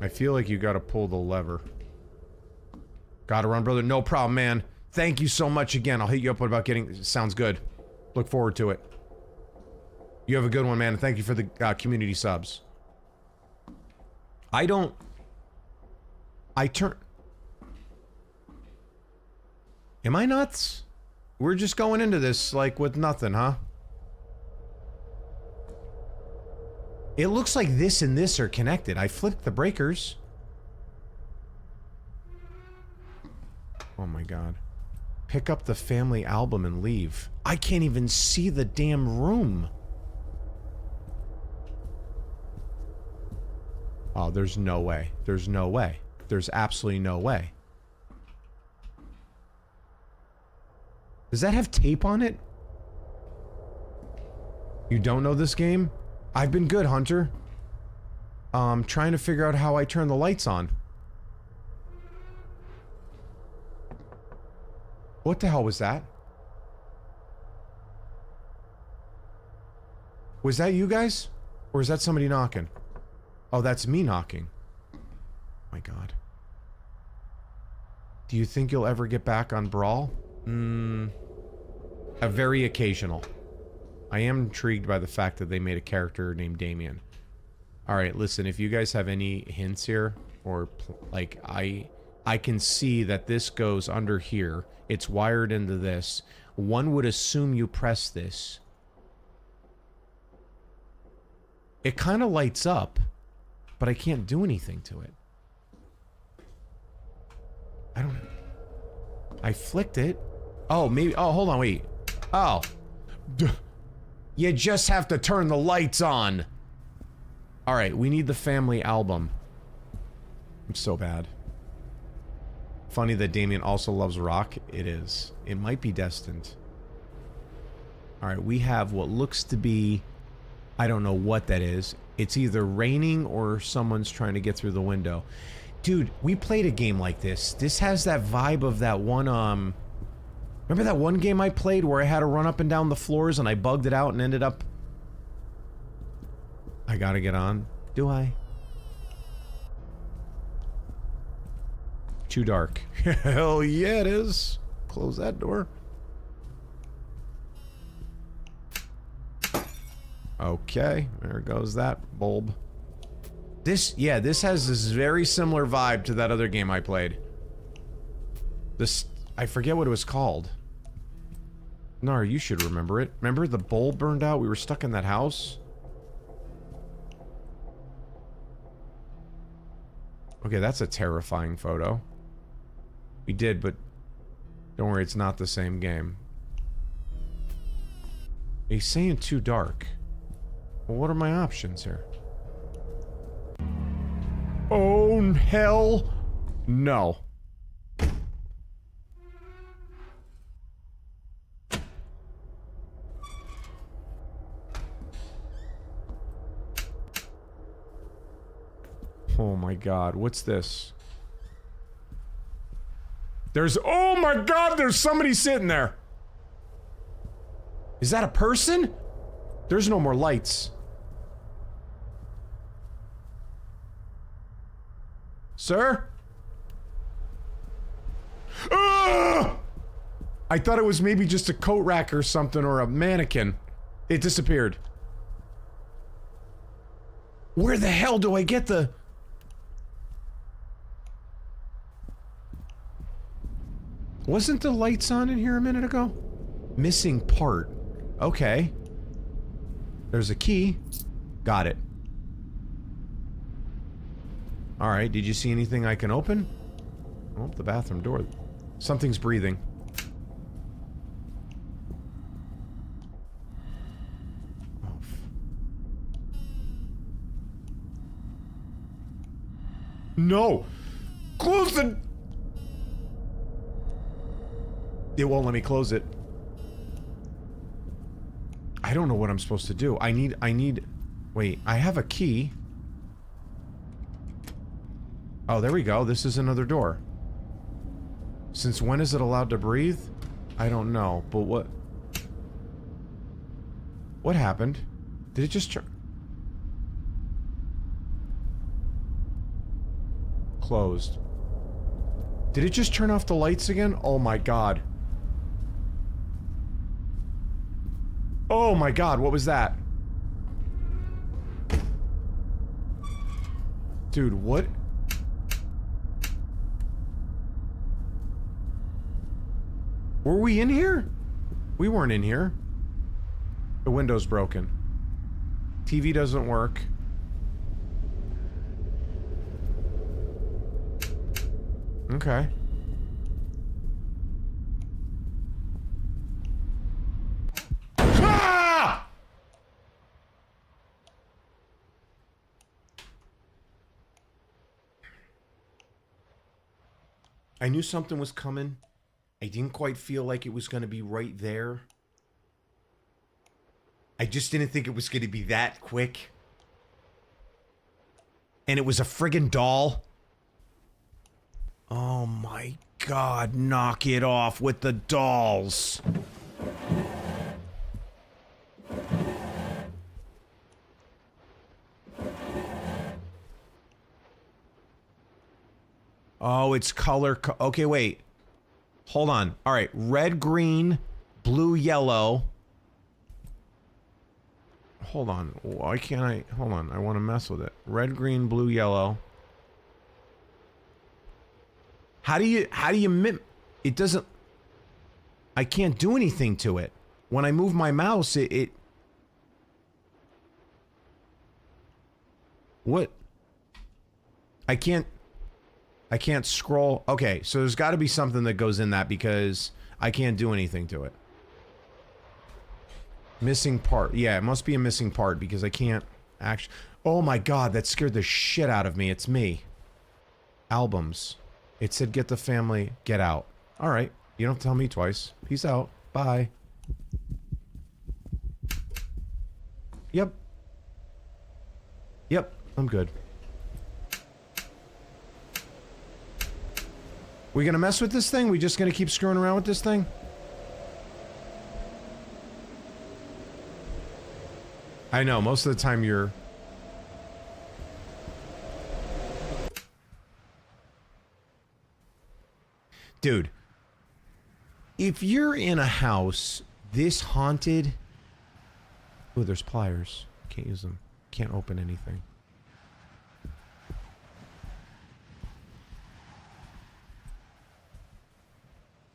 I feel like you gotta pull the lever. Gotta run, brother. No problem, man. Thank you so much again. I'll hit you up about getting... Sounds good. Look forward to it. You have a good one, man. Thank you for the community subs. I don't... Am I nuts? We're just going into this, like, with nothing, huh? It looks like this and this are connected. I flipped the breakers. Oh my god. Pick up the family album and leave. I can't even see the damn room. Oh, there's no way. There's no way. There's absolutely no way. Does that have tape on it? You don't know this game? I've been good, Hunter. Trying to figure out how I turn the lights on. What the hell was that? Was that you guys? Or is that somebody knocking? Oh, that's me knocking. Oh my god. Do you think you'll ever get back on Brawl? A very occasional. I am intrigued by the fact that they made a character named Damien. Alright, listen, if you guys have any hints here, or, like, I can see that this goes under here. It's wired into this. One would assume you press this. It kind of lights up, but I can't do anything to it. I don't... I flicked it. Oh, maybe... Oh, hold on, wait. Oh. You just have to turn the lights on. Alright, we need the family album. I'm so bad. Funny that Damien also loves rock. It is. It might be destined. Alright, we have what looks to be... I don't know what that is. It's either raining or someone's trying to get through the window. Dude, we played a game like this. This has that vibe of that one, remember that one game I played where I had to run up and down the floors and I bugged it out and ended up... I gotta get on. Do I? Too dark. Hell yeah, it is. Close that door. Okay, there goes that bulb. This has this very similar vibe to that other game I played. This, I forget what it was called. Nar, you should remember it. Remember the bulb burned out? We were stuck in that house? Okay, that's a terrifying photo. We did, but don't worry, it's not the same game. He's saying too dark. Well, what are my options here? Oh, hell no. Oh my god, what's this? Oh my god, there's somebody sitting there! Is that a person? There's no more lights. Sir? Ah! I thought it was maybe just a coat rack or something, or a mannequin. It disappeared. Where the hell do I get the... Wasn't the lights on in here a minute ago? Missing part. Okay. There's a key. Got it. Alright, did you see anything I can open? Oh, the bathroom door. Something's breathing. Oh. No! Close the... It won't let me close it. I don't know what I'm supposed to do. I need... Wait, I have a key. Oh, there we go. This is another door. Since when is it allowed to breathe? I don't know, but what... What happened? Did it just turn... Closed. Did it just turn off the lights again? Oh my god. Oh my god, what was that? Dude, what? Were we in here? We weren't in here. The window's broken. TV doesn't work. Okay. Ah! I knew something was coming. I didn't quite feel like it was going to be right there. I just didn't think it was going to be that quick. And it was a friggin' doll. Oh my god, knock it off with the dolls. Oh, it's color. Okay, wait. Hold on. All right, red, green, blue, yellow. Hold on. Why can't I? Hold on. I want to mess with it. Red, green, blue, yellow. How do you mim? It doesn't. I can't do anything to it. When I move my mouse, it. What? I can't scroll. Okay, so there's got to be something that goes in that because I can't do anything to it. Missing part. Yeah, it must be a missing part because I can't actually... Oh my god, that scared the shit out of me. It's me. Albums. It said get the family, get out. Alright, you don't have to tell me twice. Peace out. Bye. Yep. Yep, I'm good. We gonna mess with this thing? We just gonna keep screwing around with this thing? I know, most of the time you're... Dude, if you're in a house this haunted... Oh, there's pliers. Can't use them. Can't open anything.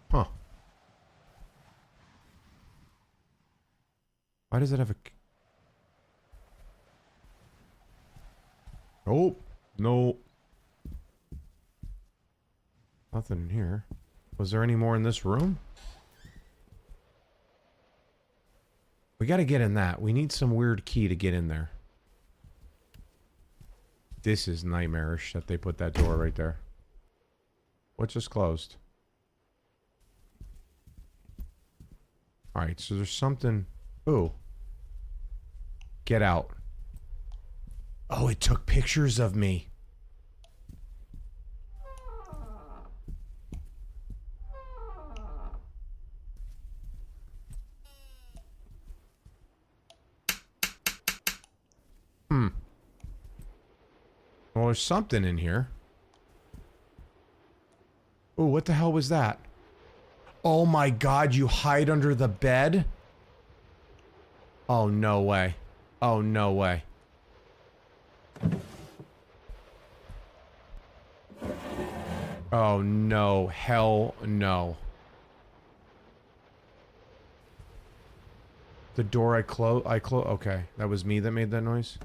Huh. Why does it have a... Oh, no. Nothing in here. Was there any more in this room? We gotta get in that. We need some weird key to get in there. This is nightmarish that they put that door right there. What just closed? Alright, so there's something... Ooh. Get out. Oh, it took pictures of me. Well, there's something in here. Oh, what the hell was that? Oh my god, you hide under the bed? Oh, no way. Oh, no way. Oh, no. Hell no. The door I close... Okay, that was me that made that noise?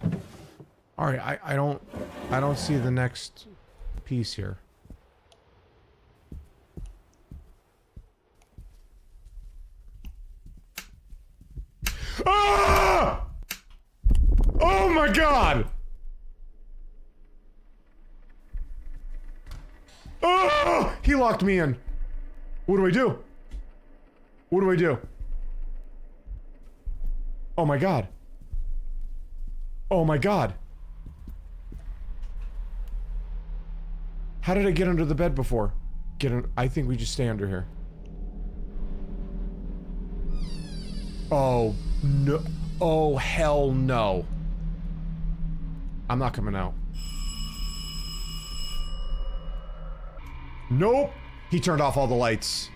Alright, I don't see the next piece here. Ah! Oh my god! Ah! He locked me in. What do I do? What do I do? Oh my god. Oh my god. How did I get under the bed before? I think we just stay under here. Oh, no. Oh, hell no. I'm not coming out. Nope. He turned off all the lights.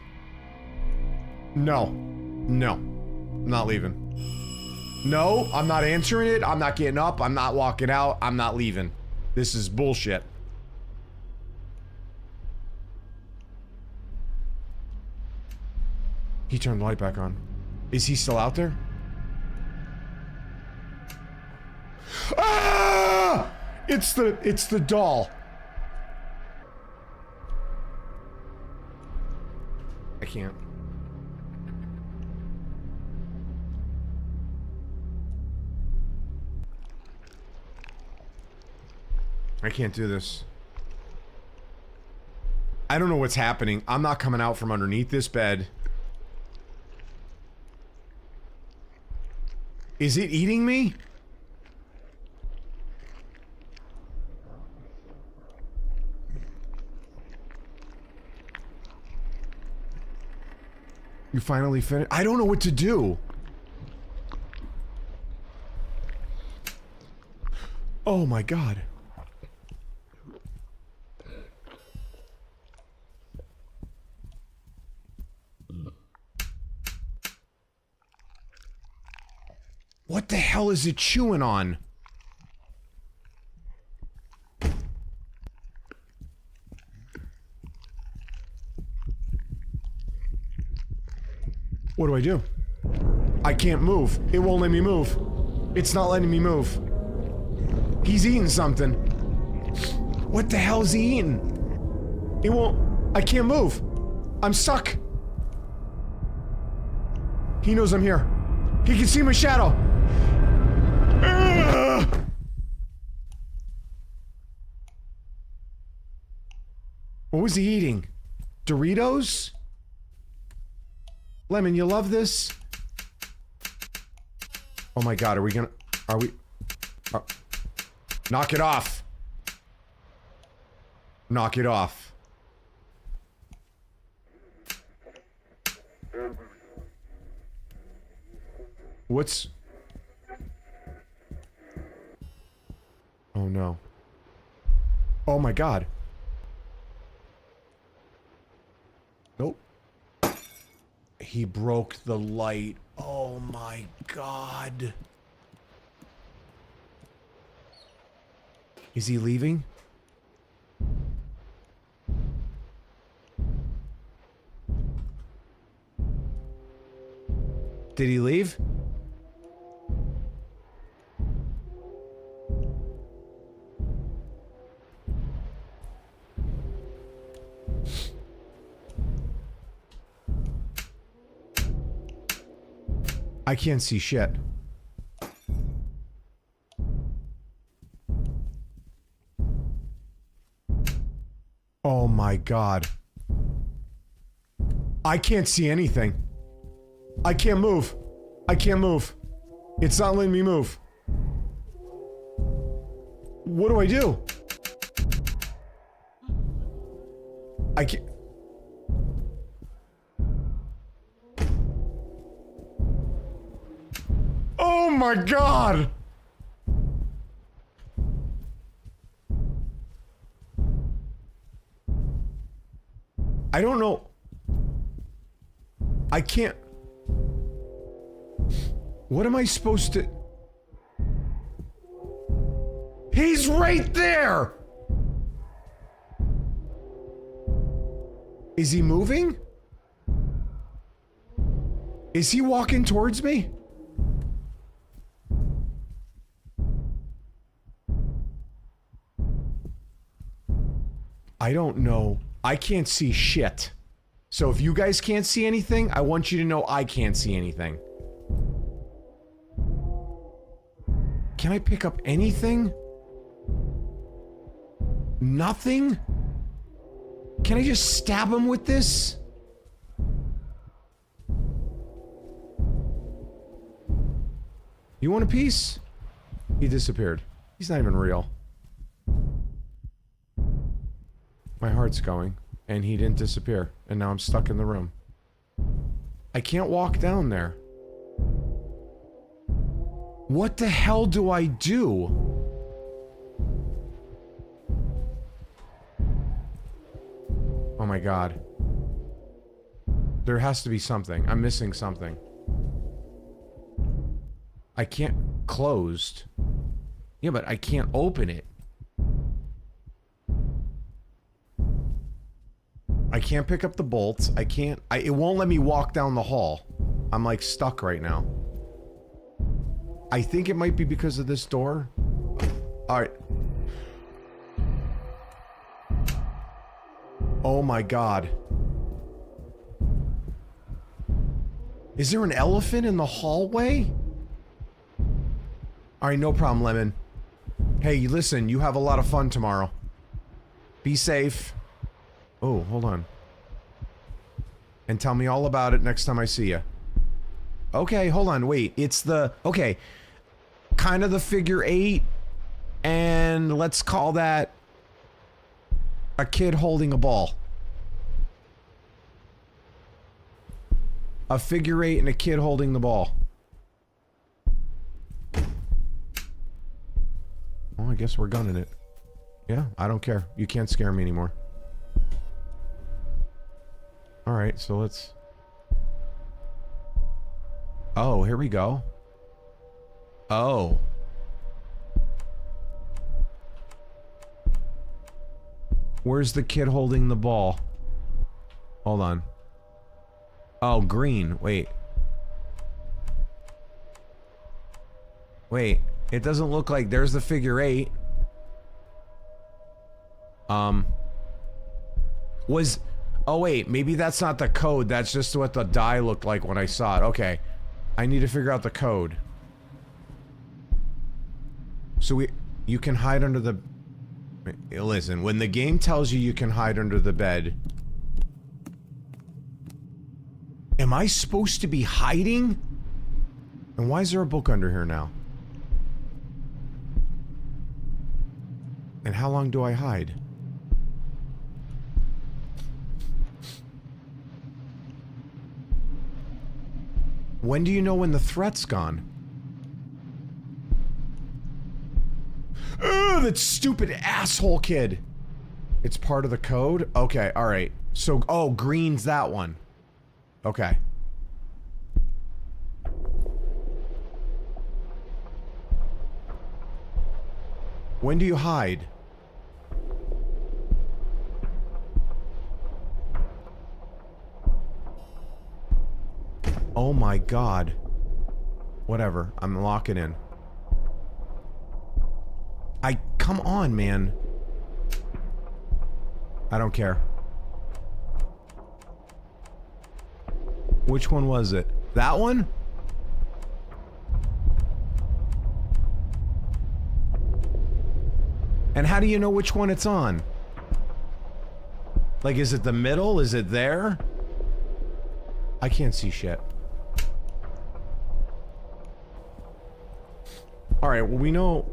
No. No. I'm not leaving. No, I'm not answering it. I'm not getting up. I'm not walking out. I'm not leaving. This is bullshit. He turned the light back on. Is he still out there? Ah! It's the doll. I can't. I can't do this. I don't know what's happening. I'm not coming out from underneath this bed. Is it eating me? You finally finished? I don't know what to do. Oh my god. What the hell is it chewing on? What do I do? I can't move. It won't let me move. It's not letting me move. He's eating something. What the hell is he eating? It won't... I can't move. I'm stuck. He knows I'm here. He can see my shadow. What was he eating? Doritos? Lemon, you love this? Oh my god, are we... Knock it off. Knock it off. What's... Oh no. Oh my god. He broke the light. Oh my god. Is he leaving? Did he leave? I can't see shit. Oh my god. I can't see anything. I can't move. I can't move. It's not letting me move. What do I do? I can't... Oh my god! I don't know. I can't... What am I supposed to... He's right there! Is he moving? Is he walking towards me? I don't know. I can't see shit. So if you guys can't see anything, I want you to know I can't see anything. Can I pick up anything? Nothing? Can I just stab him with this? You want a piece? He disappeared. He's not even real. My heart's going, and he didn't disappear, and now I'm stuck in the room. I can't walk down there. What the hell do I do? Oh my god. There has to be something. I'm missing something. I can't... Closed. Yeah, but I can't open it. I can't pick up the bolts. I can't... it won't let me walk down the hall. I'm like stuck right now. I think it might be because of this door. Alright. Oh my god. Is there an elephant in the hallway? Alright, no problem, Lemon. Hey, listen, you have a lot of fun tomorrow. Be safe. Oh, hold on. And tell me all about it next time I see you. Okay, hold on, wait. It's the... Okay. Kind of the figure 8. And let's call that... a kid holding a ball. A figure 8 and a kid holding the ball. Well, I guess we're gunning it. Yeah, I don't care. You can't scare me anymore. Alright, so let's... Oh, here we go. Oh. Where's the kid holding the ball? Hold on. Oh, green. Wait. Wait. It doesn't look like there's the figure 8. Was... Oh wait, maybe that's not the code. That's just what the die looked like when I saw it. Okay. I need to figure out the code. So you can hide under the... Listen, when the game tells you can hide under the bed... Am I supposed to be hiding? And why is there a book under here now? And how long do I hide? When do you know when the threat's gone? Ugh, that stupid asshole kid! It's part of the code? Okay, alright. So, oh, green's that one. Okay. When do you hide? Oh my god. Whatever. I'm locking in. Come on, man. I don't care. Which one was it? That one? And how do you know which one it's on? Like, is it the middle? Is it there? I can't see shit. Alright, well, we know...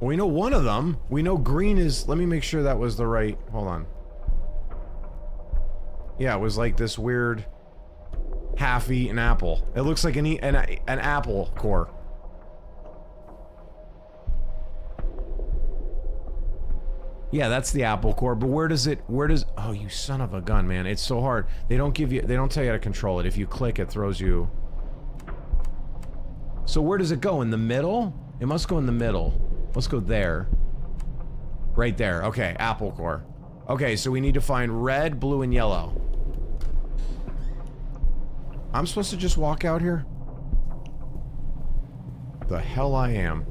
We know one of them. We know green is... Let me make sure that was the right... Hold on. Yeah, it was like this weird... half-eaten apple. It looks like an apple core. Yeah, that's the apple core, but where does... Oh, you son of a gun, man. It's so hard. They don't tell you how to control it. If you click, it throws you... So where does it go? In the middle? It must go in the middle. Let's go there. Right there. Okay, apple core. Okay, so we need to find red, blue, and yellow. I'm supposed to just walk out here? The hell I am.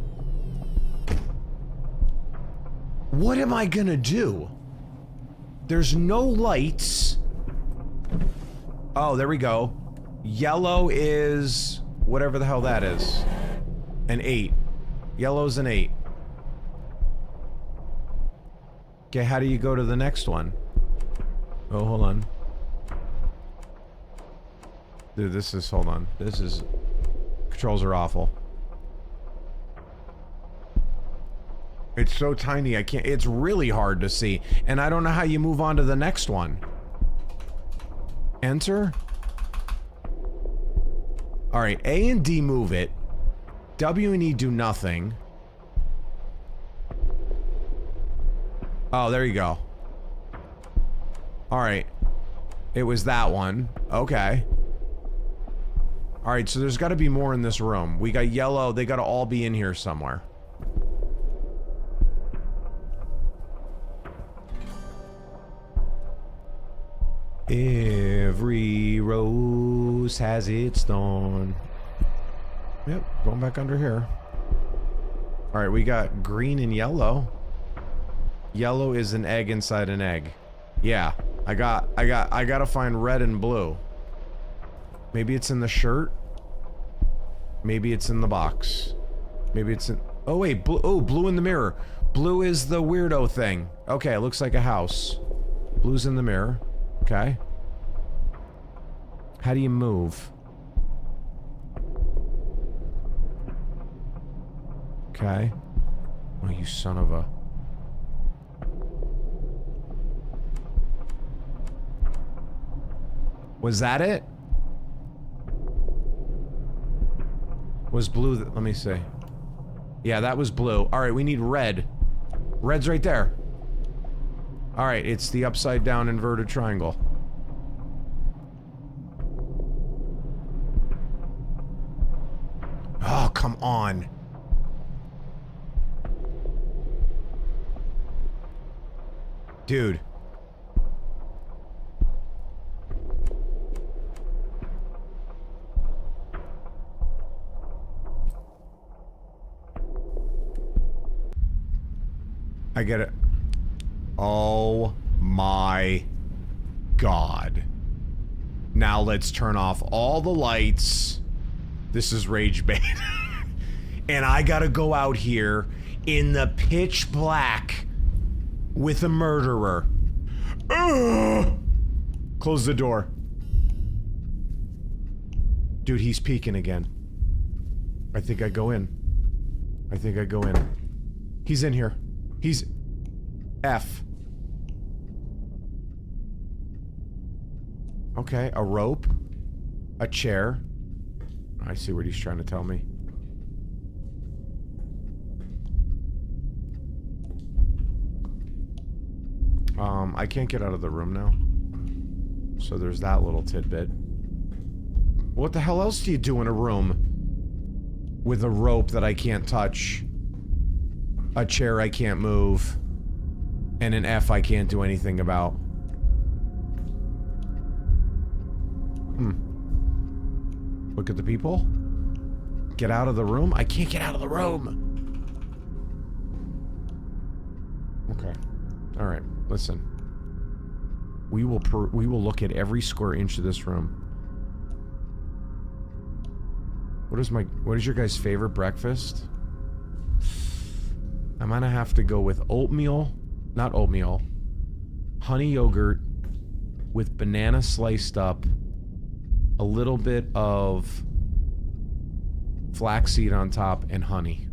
What am I gonna do? There's no lights. Oh, there we go. Yellow is... whatever the hell that is. An 8. Yellow's an 8. Okay, how do you go to the next one? Oh, hold on. Dude, this is... hold on. This is... controls are awful. It's so tiny, I can't... it's really hard to see. And I don't know how you move on to the next one. Enter? Alright, A and D move it. W and E do nothing. Oh, there you go. Alright. It was that one. Okay. Alright, so there's gotta be more in this room. We got yellow, they gotta all be in here somewhere. Every rose has its thorn. Yep, going back under here. Alright, we got green and yellow. Yellow is an egg inside an egg. Yeah, I gotta find red and blue. Maybe it's in the shirt. Maybe it's in the box. Maybe it's in... oh wait, blue, oh, blue in the mirror. Blue is the weirdo thing. Okay, it looks like a house. Blue's in the mirror. Okay. How do you move? Okay. Oh, you son of a... was that it? Was blue... let me see. Yeah, that was blue. Alright, we need red. Red's right there. Alright, it's the upside down inverted triangle. Oh, come on. Dude. I get it. Oh my god. Now let's turn off all the lights. This is rage bait. And I gotta go out here in the pitch black with a murderer. Ugh! Close the door. Dude, he's peeking again. I think I go in. I think I go in. He's in here. He's... F. Okay, a rope. A chair. I see what he's trying to tell me. I can't get out of the room now. So there's that little tidbit. What the hell else do you do in a room? with a rope that I can't touch, a chair I can't move, and an F I can't do anything about. Look at the people. Get out of the room? I can't get out of the room! Okay. Alright, listen. We will look at every square inch of this room. What is your guys' favorite breakfast? I'm gonna have to go with oatmeal, not oatmeal, honey yogurt with banana sliced up, a little bit of flaxseed on top, and honey.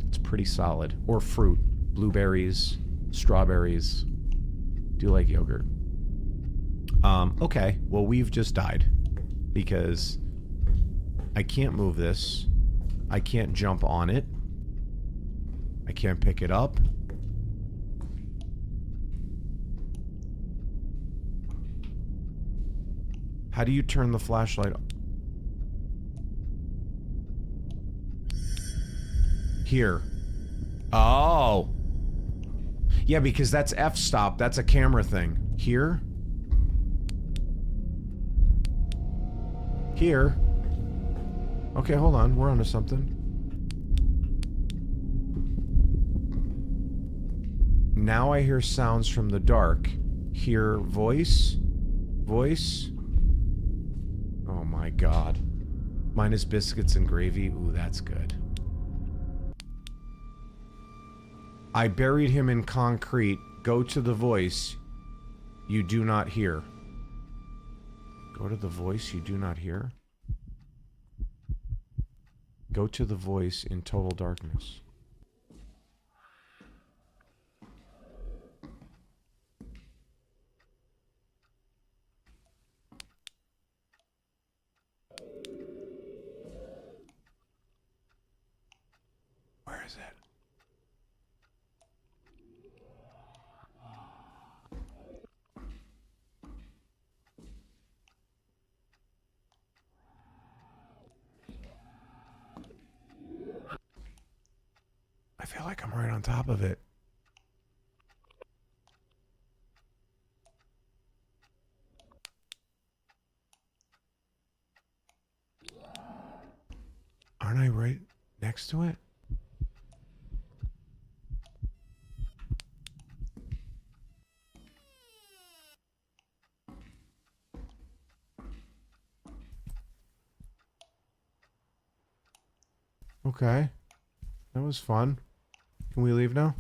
It's pretty solid. Or fruit. Blueberries, strawberries. Do you like yogurt? Okay. Well, we've just died. Because I can't move this. I can't jump on it. I can't pick it up. How do you turn the flashlight on? Here. Oh. Yeah, because that's f-stop. That's a camera thing. Here. Here. Okay, hold on. We're onto something. Now I hear sounds from the dark. Hear voice. Voice. Oh my god. Minus biscuits and gravy. Ooh, that's good. I buried him in concrete. Go to the voice. You do not hear. Go to the voice you do not hear. Go to the voice in total darkness. Where is it? I feel like I'm right on top of it. Aren't I right next to it? Okay. That was fun. Can we leave now?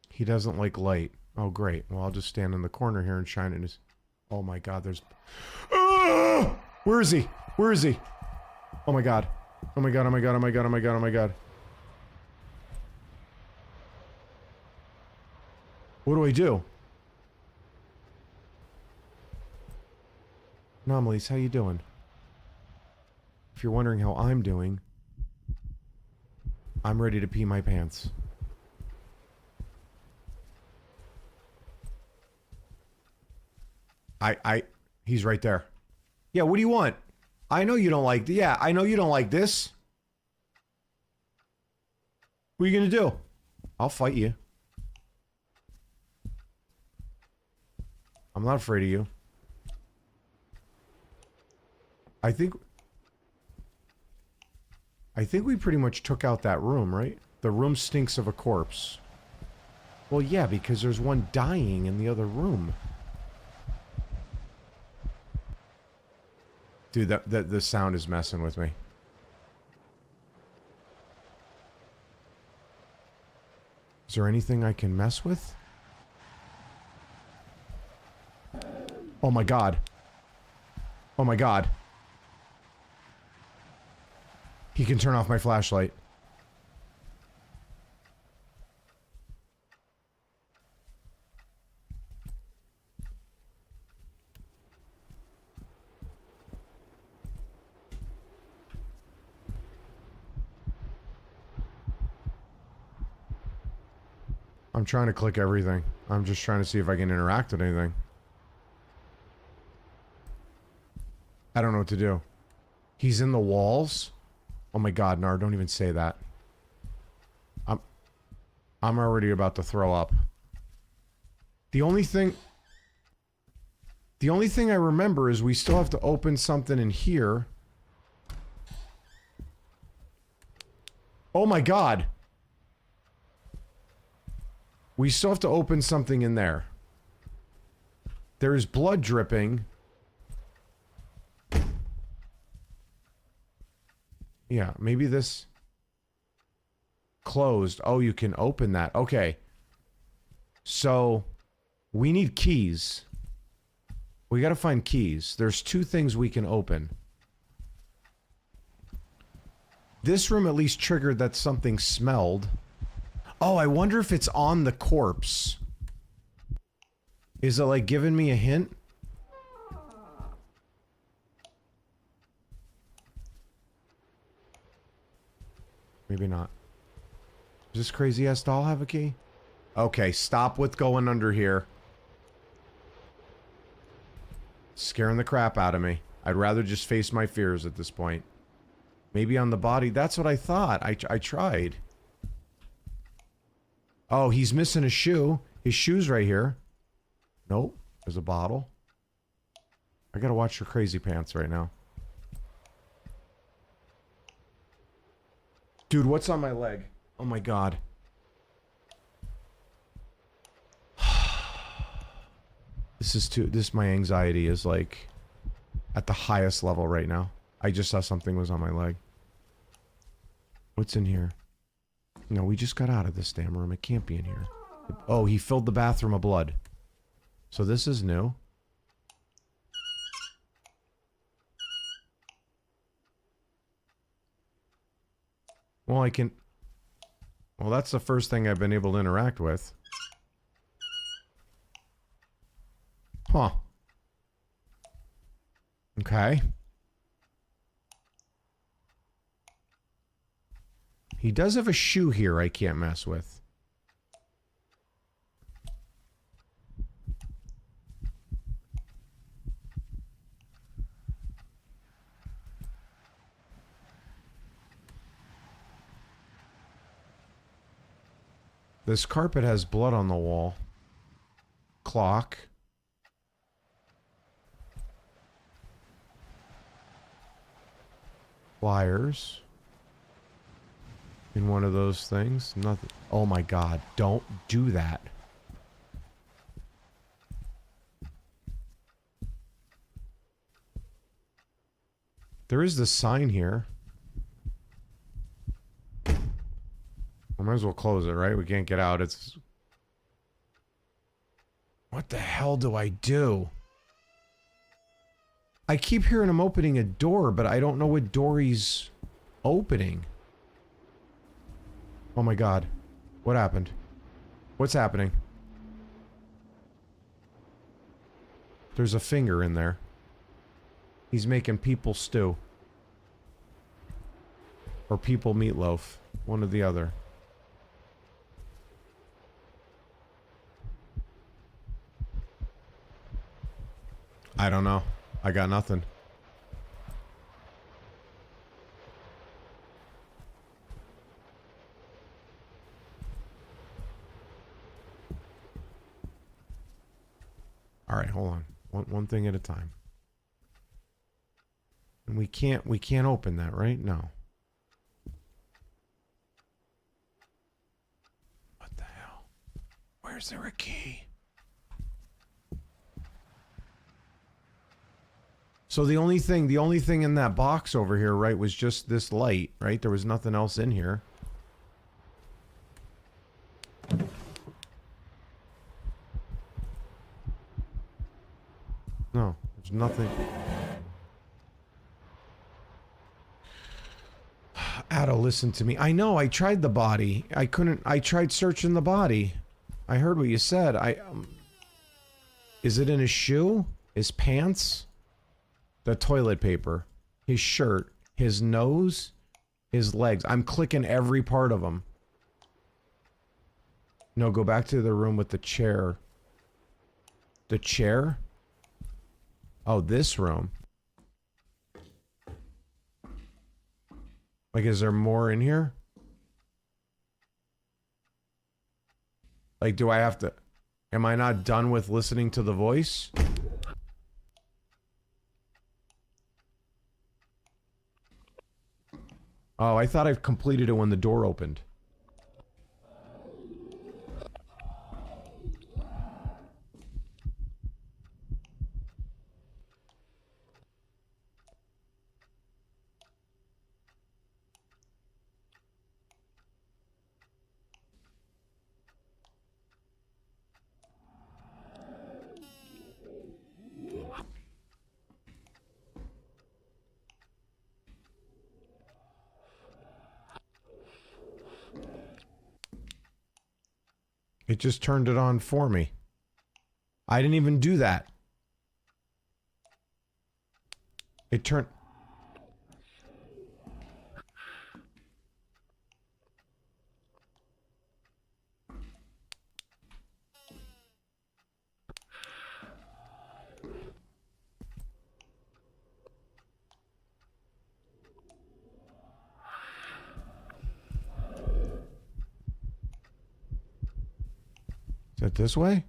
He doesn't like light. Oh, great. Well, I'll just stand in the corner here and shine it in his... Oh my god, there's... Ah! Where is he? Where is he? Oh my god. Oh my god, oh my god, oh my god, oh my god, oh my god. What do I do? Anomalies, how you doing? If you're wondering how I'm doing, I'm ready to pee my pants. He's right there. Yeah, what do you want? I know you don't like, yeah, I know you don't like this. What are you gonna do? I'll fight you. I'm not afraid of you. I think we pretty much took out that room, right? The room stinks of a corpse. Well, yeah, because there's one dying in the other room. Dude, the sound is messing with me. Is there anything I can mess with? Oh my god. Oh my god. He can turn off my flashlight. I'm trying to click everything. I'm just trying to see if I can interact with anything. I don't know what to do. He's in the walls? Oh my god, Nar, don't even say that. I'm already about to throw up. The only thing I remember is we still have to open something in here. Oh my god. We still have to open something in there. There's blood dripping. Yeah, maybe this... Closed. Oh, you can open that. Okay. So, we need keys. We gotta find keys. There's 2 things we can open. This room at least triggered that something smelled. Oh, I wonder if it's on the corpse. Is it like giving me a hint? Maybe not. Does this crazy ass doll have a key? Okay, stop with going under here. Scaring the crap out of me. I'd rather just face my fears at this point. Maybe on the body. That's what I thought. I tried. Oh, he's missing a shoe. His shoe's right here. Nope. There's a bottle. I gotta watch your crazy pants right now. Dude, what's on my leg? Oh my god. My anxiety is like at the highest level right now. I just saw something was on my leg. What's in here? No, we just got out of this damn room. It can't be in here. Oh, he filled the bathroom with blood. So this is new. Well, I can... Well, that's the first thing I've been able to interact with. Huh. Okay. He does have a shoe here I can't mess with. This carpet has blood on the wall. Clock. Pliers. In one of those things. Nothing. Oh my god. Don't do that. There is this sign here. I might as well close it, right? We can't get out. It's... What the hell do I do? I keep hearing him opening a door, but I don't know what door he's opening. Oh my god. What happened? What's happening? There's a finger in there. He's making people stew. Or people meatloaf. One or the other. I don't know. I got nothing. All right, hold on. One thing at a time. And we can't open that, right? No. What the hell? Where's there a key? So the only thing in that box over here, right, was just this light, right? There was nothing else in here. No, there's nothing. Addo, listen to me. I know, I tried the body. I tried searching the body. I heard what you said. Is it in his shoe? His pants? The toilet paper, his shirt, his nose, his legs. I'm clicking every part of him. No, go back to the room with the chair. The chair? Oh, this room. Like, is there more in here? Like, do I have to... Am I not done with listening to the voice? Oh, I thought I completed it when the door opened. It just turned it on for me. I didn't even do that. It turned... Is it this way?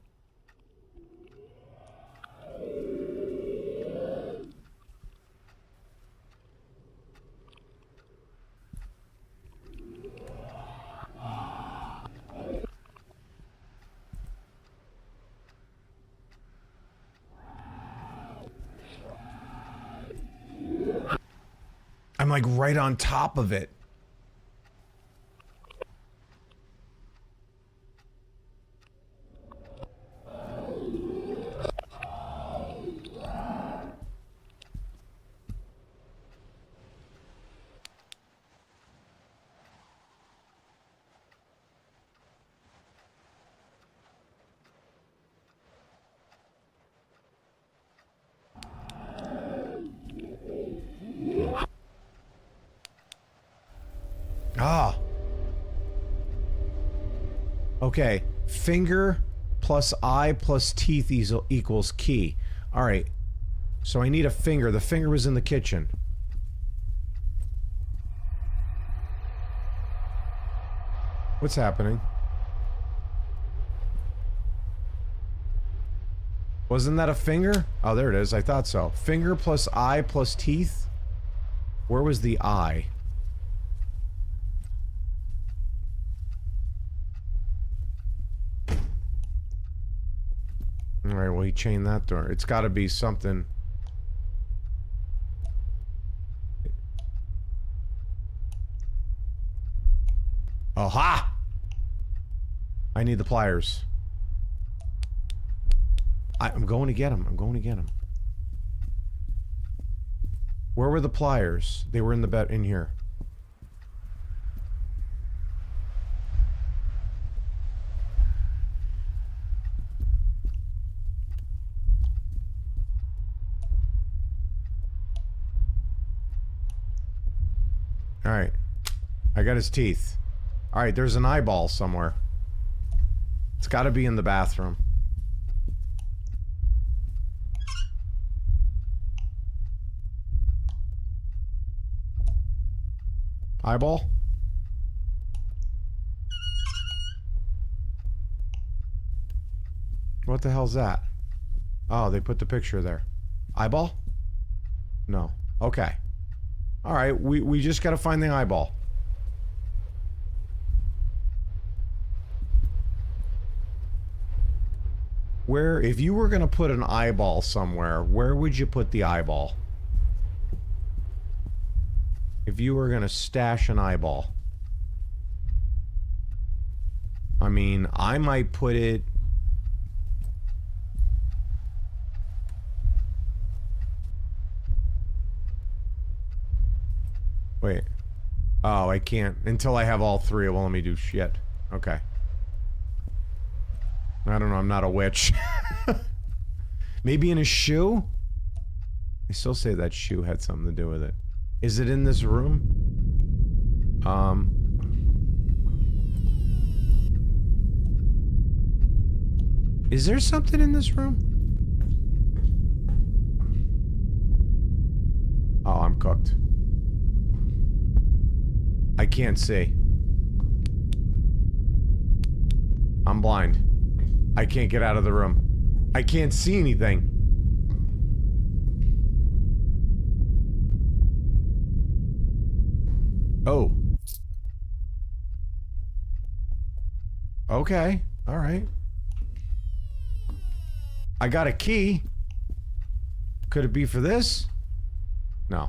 I'm like right on top of it. Ah. Okay. Finger plus eye plus teeth equals key. Alright. So I need a finger. The finger was in the kitchen. What's happening? Wasn't that a finger? Oh, there it is. I thought so. Finger plus eye plus teeth? Where was the eye? Alright, well, he chained that door. It's gotta be something. Aha! I need the pliers. I'm going to get him. I'm going to get him. Where were the pliers? They were in the bed in here. Alright. I got his teeth. Alright, there's an eyeball somewhere. It's gotta be in the bathroom. Eyeball? What the hell's that? Oh, they put the picture there. Eyeball? No. Okay. Alright, we just gotta find the eyeball. Where, if you were gonna put an eyeball somewhere, where would you put the eyeball? If you were gonna stash an eyeball. I mean, I might put it... Wait. Oh, I can't. Until I have all three, it won't let me do shit. Okay. I don't know, I'm not a witch. Maybe in a shoe? I still say that shoe had something to do with it. Is it in this room? Is there something in this room? Oh, I'm cooked. I can't see. I'm blind. I can't get out of the room. I can't see anything. Oh. Okay. All right. I got a key. Could it be for this? No.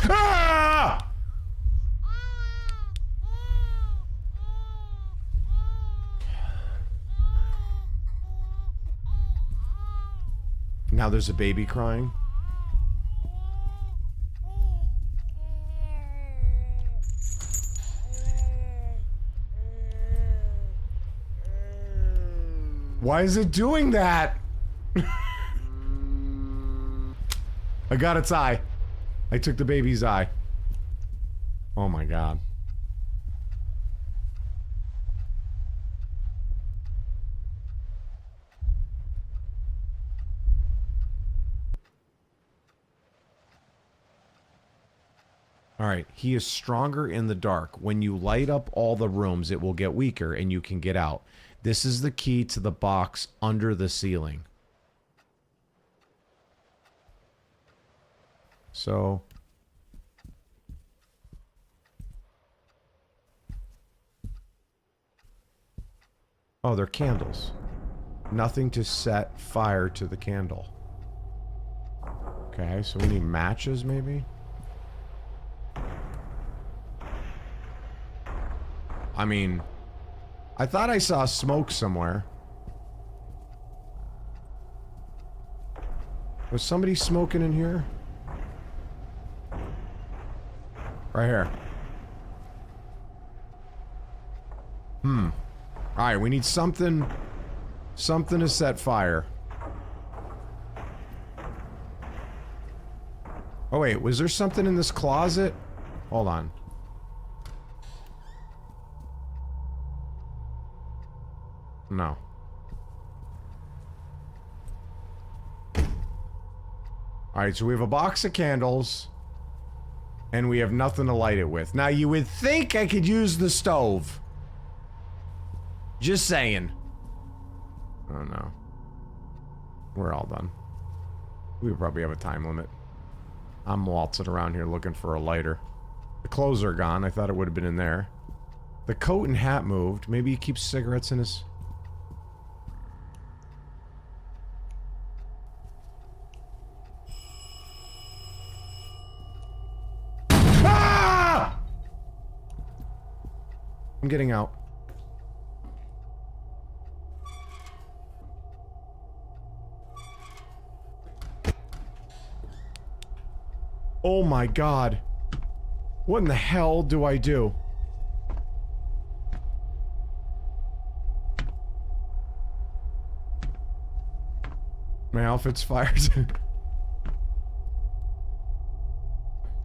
Ah! Now there's a baby crying. Why is it doing that? I got its eye. I took the baby's eye. Oh my god. Alright, he is stronger in the dark. When you light up all the rooms, it will get weaker and you can get out. This is the key to the box under the ceiling. So... oh, they're candles. Nothing to set fire to the candle. Okay, so we need matches, maybe? I mean... I thought I saw smoke somewhere. Was somebody smoking in here? Right here. Alright, we need something... something to set fire. Oh wait, was there something in this closet? Hold on. No. Alright, so we have a box of candles. And we have nothing to light it with. Now, you would think I could use the stove. Just saying. Oh, no. We're all done. We probably have a time limit. I'm waltzing around here looking for a lighter. The clothes are gone. I thought it would have been in there. The coat and hat moved. Maybe he keeps cigarettes in his... I'm getting out. Oh my god. What in the hell do I do? My outfit's fired.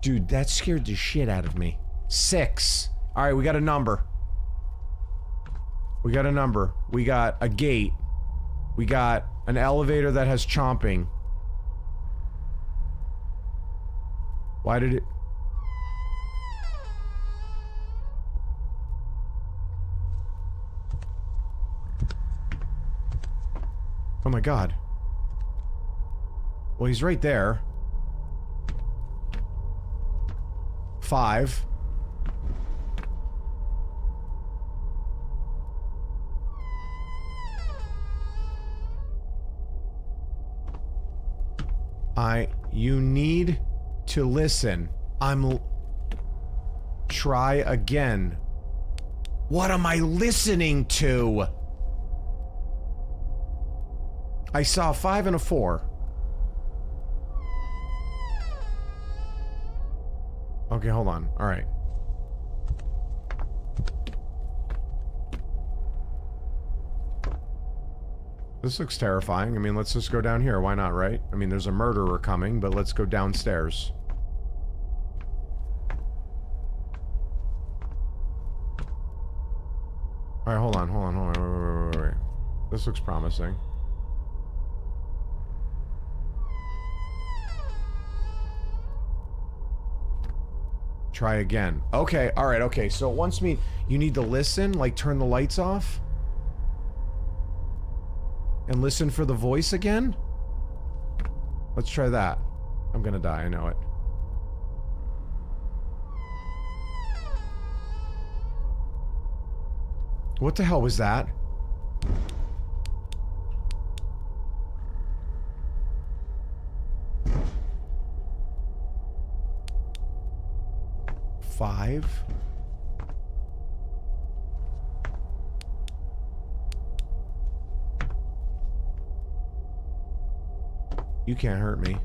Dude, that scared the shit out of me. 6. Alright, we got a number. We got a number. We got a gate. We got an elevator that has chomping. Why did it... oh my god. Well, he's right there. 5. You need to listen. Try again. What am I listening to? I saw a 5 and a 4. Okay, hold on. Alright. This looks terrifying. I mean, let's just go down here. Why not, right? I mean, there's a murderer coming, but let's go downstairs. Alright, hold on. Wait. This looks promising. Try again. Okay, alright, okay. So it wants me... You need to listen, like turn the lights off? And listen for the voice again? Let's try that. I'm gonna die, I know it. What the hell was that? Five? You can't hurt me.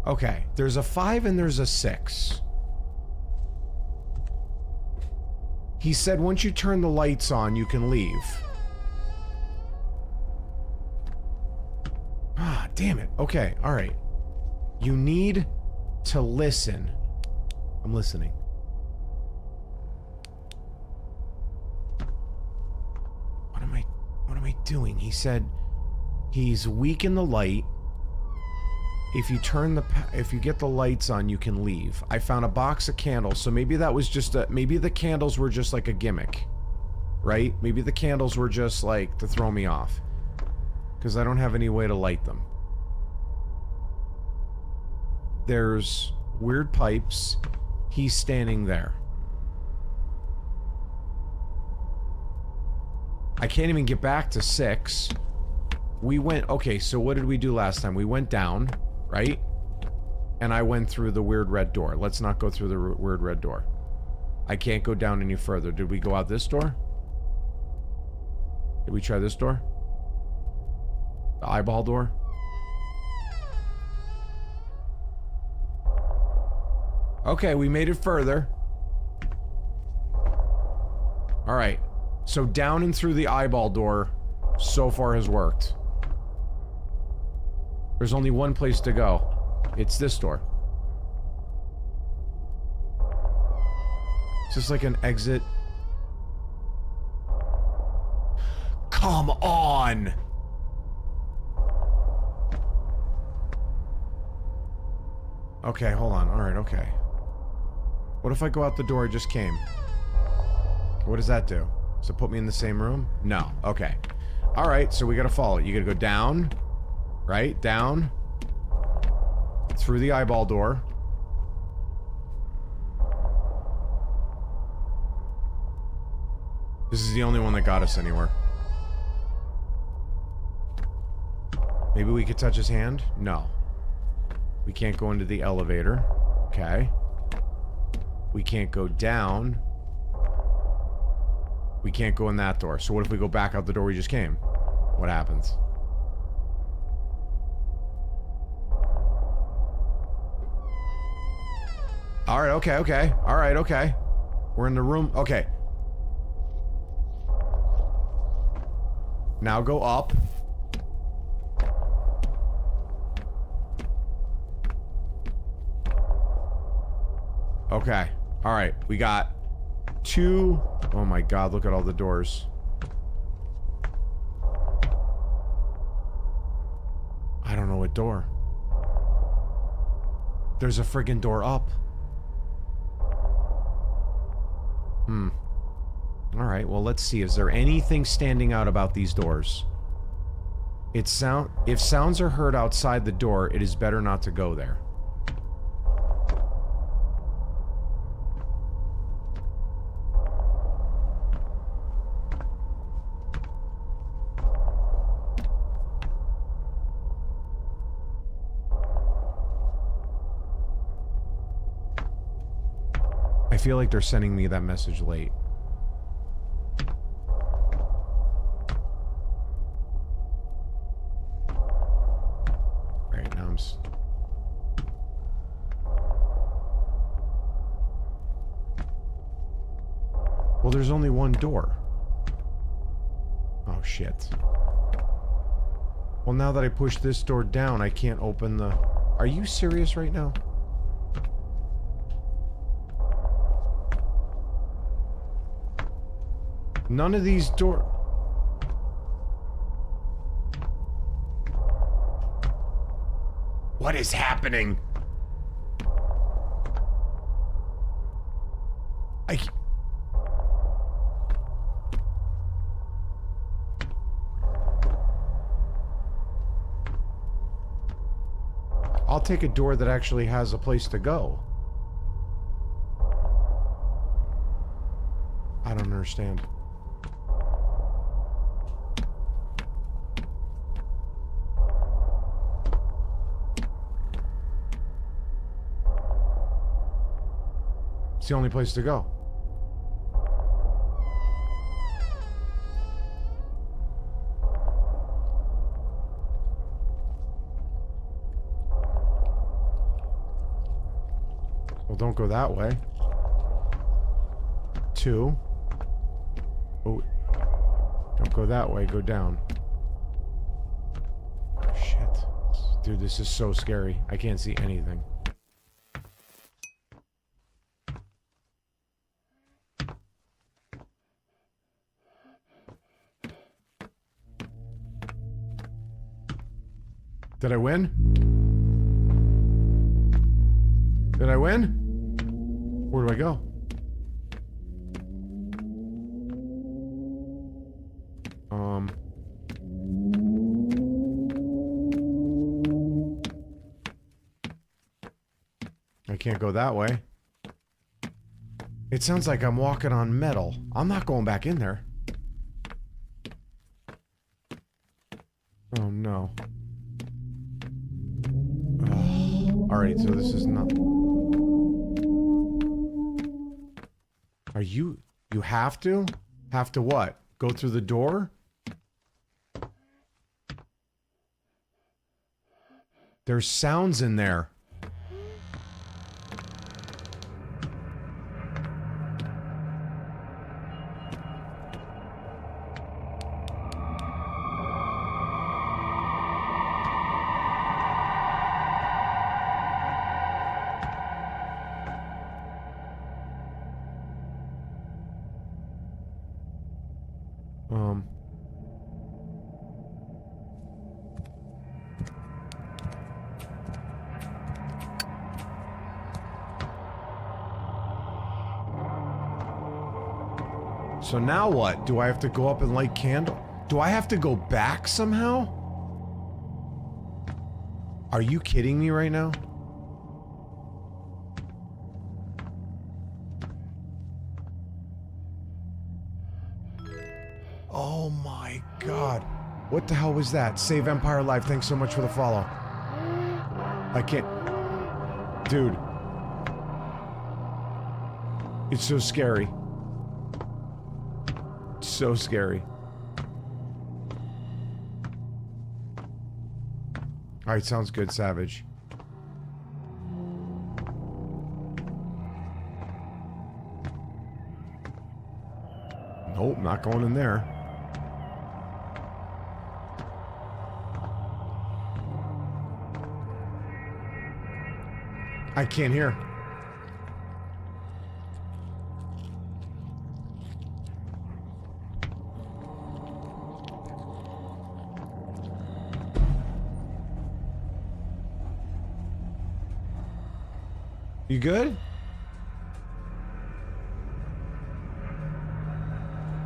Okay, there's a 5 and there's a 6. He said once you turn the lights on, you can leave. Ah, damn it. Okay, alright. You need to listen. I'm listening. What am I doing? He said he's weak in the light. If you get the lights on, you can leave. I found a box of candles, so maybe that was just maybe the candles were just like a gimmick. Right? Maybe the candles were just like to throw me off. Because I don't have any way to light them. There's weird pipes. He's standing there. I can't even get back to 6. We went... Okay, so what did we do last time? We went down, right? And I went through the weird red door. Let's not go through the weird red door. I can't go down any further. Did we go out this door? Did we try this door? The eyeball door? Okay, we made it further. Alright. So down and through the eyeball door so far has worked. There's only one place to go. It's this door. Is this like an exit? Come on! Okay, hold on. Alright, okay. What if I go out the door I just came? What does that do? Does it put me in the same room? No. Okay. Alright, so we gotta follow it. You gotta go down. Right? Down. Through the eyeball door. This is the only one that got us anywhere. Maybe we could touch his hand? No. We can't go into the elevator. Okay. We can't go down. We can't go in that door. So what if we go back out the door we just came? What happens? Alright, okay, okay. Alright, okay. We're in the room. Okay. Now go up. Okay. Alright, we got 2... Oh my god, look at all the doors. I don't know what door. There's a friggin' door up. Alright, well let's see. Is there anything standing out about these doors? If sounds are heard outside the door, it is better not to go there. I feel like they're sending me that message late. Right, now I'm... Well, there's only one door. Oh, shit. Well, now that I push this door down, I can't open the... Are you serious right now? None of these door... What is happening? I'll take a door that actually has a place to go. I don't understand. It's the only place to go. Well, don't go that way. 2. Oh, don't go that way, go down. Shit. Dude, this is so scary. I can't see anything. Did I win? Did I win? Where do I go? I can't go that way. It sounds like I'm walking on metal. I'm not going back in there. Oh no. Alright, so this is not... Are you... You have to? Have to what? Go through the door? There's sounds in there. So now what? Do I have to go up and light candle? Do I have to go back somehow? Are you kidding me right now? Oh my god. What the hell was that? Save Empire Live, thanks so much for the follow. I can't... Dude. It's so scary. So scary. Alright, sounds good, Savage. Nope, not going in there. I can't hear. You good?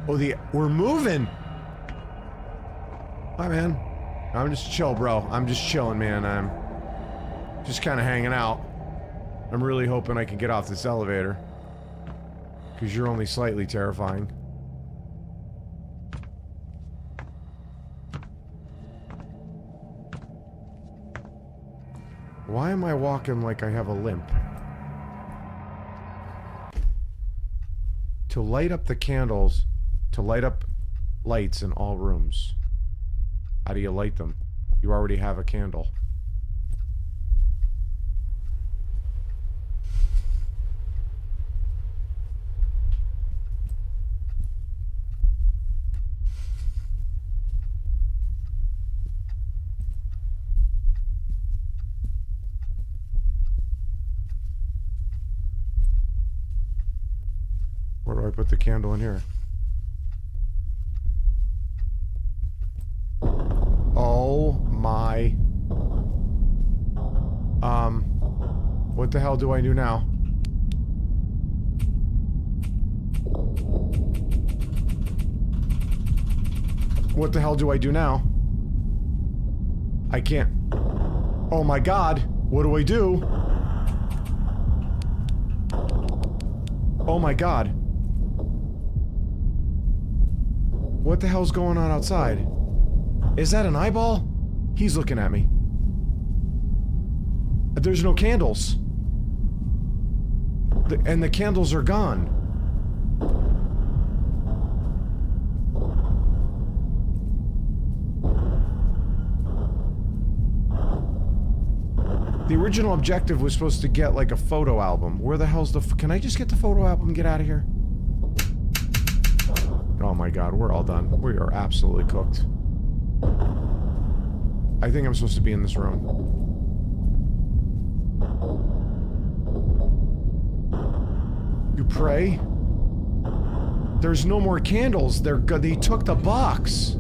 Oh, we're moving. Hi, man. I'm just chill, bro. I'm just chilling, man. I'm just kind of hanging out. I'm really hoping I can get off this elevator. Because you're only slightly terrifying. Why am I walking like I have a limp? To light up the candles, to light up lights in all rooms. How do you light them? You already have a candle. Where do I put the candle in here? Okay. What the hell do I do now? What the hell do I do now? I can't. Oh my god. What do I do? Oh my god. What the hell's going on outside? Is that an eyeball? He's looking at me. There's no candles. And the candles are gone. The original objective was supposed to get like a photo album. Where the hell's the... Can I just get the photo album and get out of here? Oh my god, we're all done. We are absolutely cooked. I think I'm supposed to be in this room. You pray? There's no more candles. They took the box.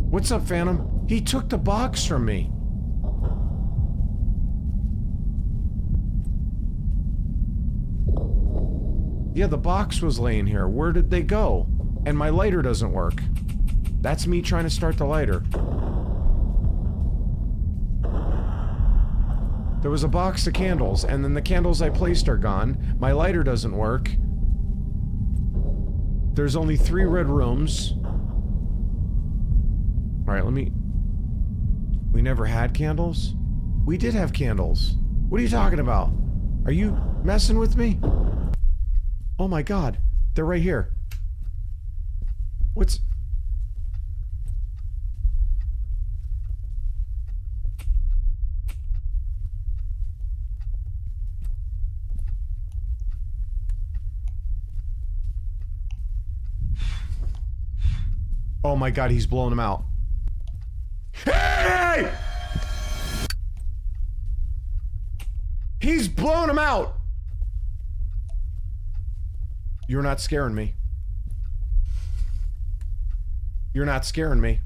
What's up, Phantom? He took the box from me. Yeah, the box was laying here. Where did they go? And my lighter doesn't work. That's me trying to start the lighter. There was a box of candles, and then the candles I placed are gone. My lighter doesn't work. There's only 3 red rooms. Alright, we never had candles? We did have candles. What are you talking about? Are you messing with me? Oh my god. They're right here. What's... Oh my god, he's blowing them out. Hey! He's blowing them out! You're not scaring me. You're not scaring me.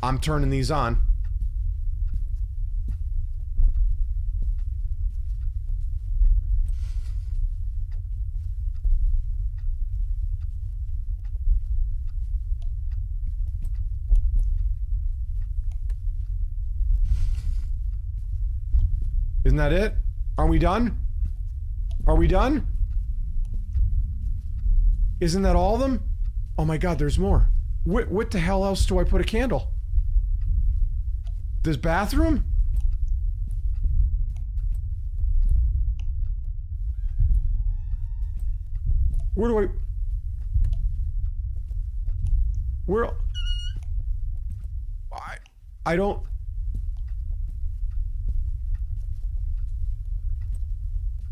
I'm turning these on. Isn't that it? Are we done? Are we done? Isn't that all of them? Oh my god, there's more. What the hell else do I put a candle? This bathroom? Where do I... Where... I don't...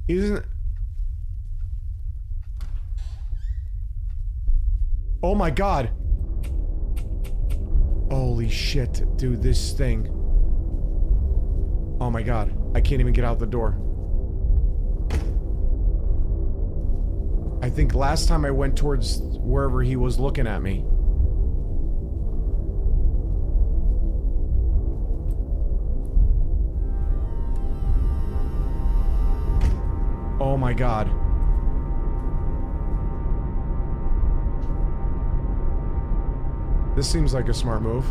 Isn't... Oh my god. Holy shit, dude, this thing. Oh my god. I can't even get out the door. I think last time I went towards wherever he was looking at me. Oh my god. This seems like a smart move.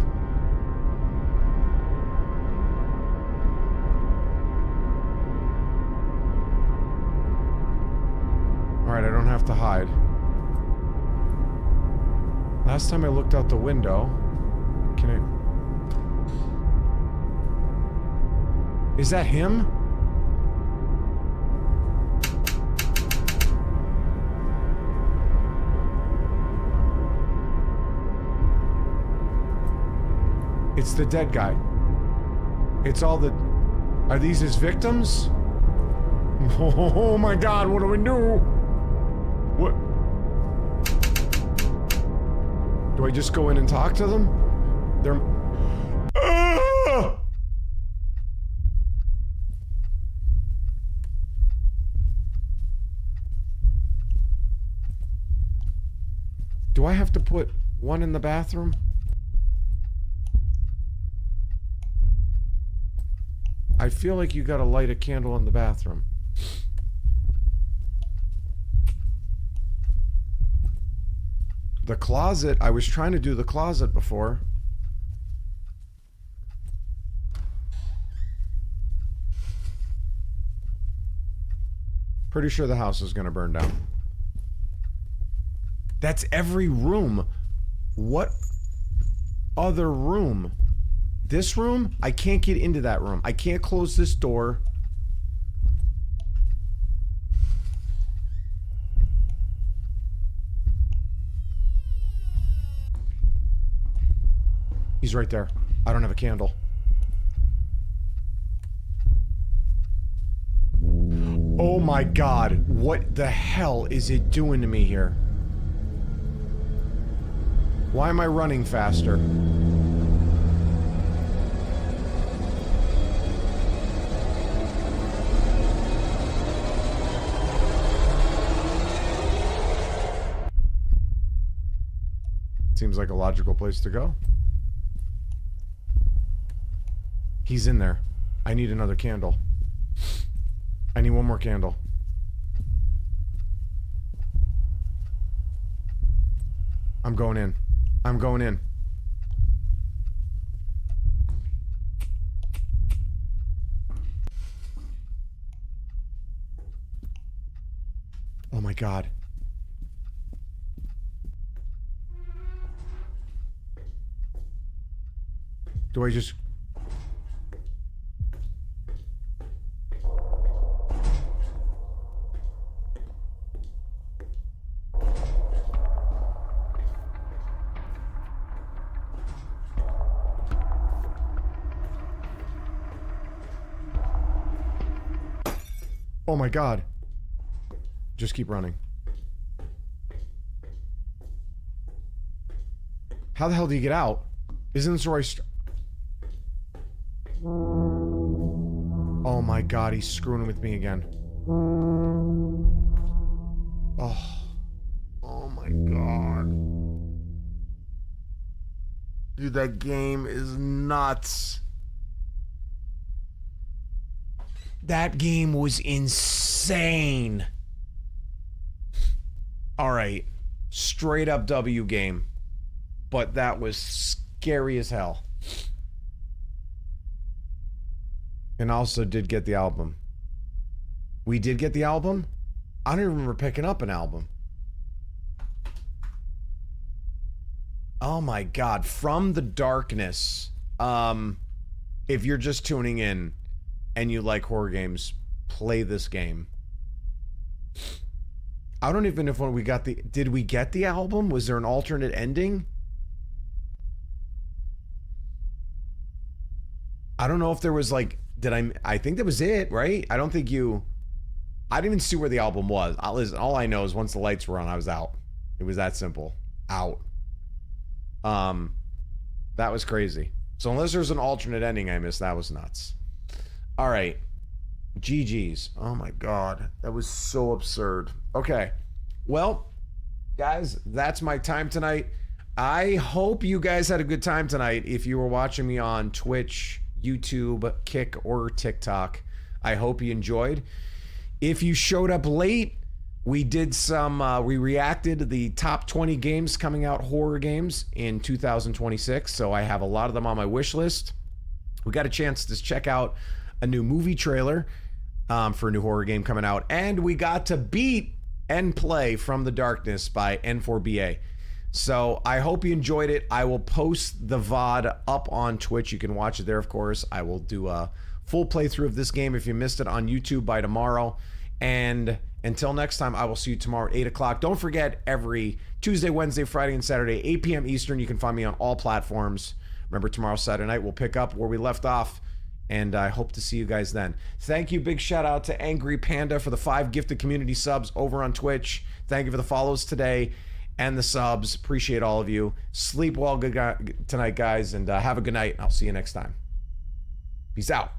Alright, I don't have to hide. Last time I looked out the window... Can I... Is that him? It's the dead guy. It's all the... Are these his victims? Oh my god, what do we do? What? Do I just go in and talk to them? They're... Ah! Do I have to put one in the bathroom? I feel like you gotta light a candle in the bathroom. The closet, I was trying to do the closet before. Pretty sure the house is gonna burn down. That's every room. What other room? This room? I can't get into that room. I can't close this door. He's right there. I don't have a candle. Oh my god. What the hell is it doing to me here? Why am I running faster? Seems like a logical place to go. He's in there. I need another candle. I need one more candle. I'm going in. I'm going in. Oh my god. Do I just... Oh my god. Just keep running. How the hell do you get out? Isn't this where I Oh my god, he's screwing with me again. Oh. Oh my god. Dude, that game is nuts. That game was insane. Alright. Straight up W game. But that was scary as hell. And also did get the album. We did get the album? I don't even remember picking up an album. Oh my god. From the Darkness. If you're just tuning in and you like horror games, play this game. I don't even know if when we got the... Did we get the album? Was there an alternate ending? I don't know if there was like... I think that was it, right? I don't think you... I didn't even see where the album was. All I know is once the lights were on, I was out. It was that simple. Out. That was crazy. So unless there's an alternate ending I missed, that was nuts. All right. GG's. Oh my god. That was so absurd. Okay. Well, guys, that's my time tonight. I hope you guys had a good time tonight. If you were watching me on Twitch, YouTube, Kick, or TikTok, I hope you enjoyed. If you showed up late, we did some, we reacted to the top 20 games coming out, horror games in 2026. So I have a lot of them on my wish list. We got a chance to check out a new movie trailer for a new horror game coming out. And we got to beat and play From the Darkness by N4BA. So I hope you enjoyed it. I will post the VOD up on Twitch. You can watch it there, of course. I will do a full playthrough of this game if you missed it on YouTube by tomorrow. And until next time, I will see you tomorrow at 8 o'clock. Don't forget, every Tuesday, Wednesday, Friday, and Saturday, 8 p.m. Eastern, you can find me on all platforms. Remember, tomorrow, Saturday night, we'll pick up where we left off. And I hope to see you guys then. Thank you. Big shout out to Angry Panda for the 5 gifted community subs over on Twitch. Thank you for the follows today and the subs. Appreciate all of you. Sleep well tonight, guys, and have a good night. I'll see you next time. Peace out.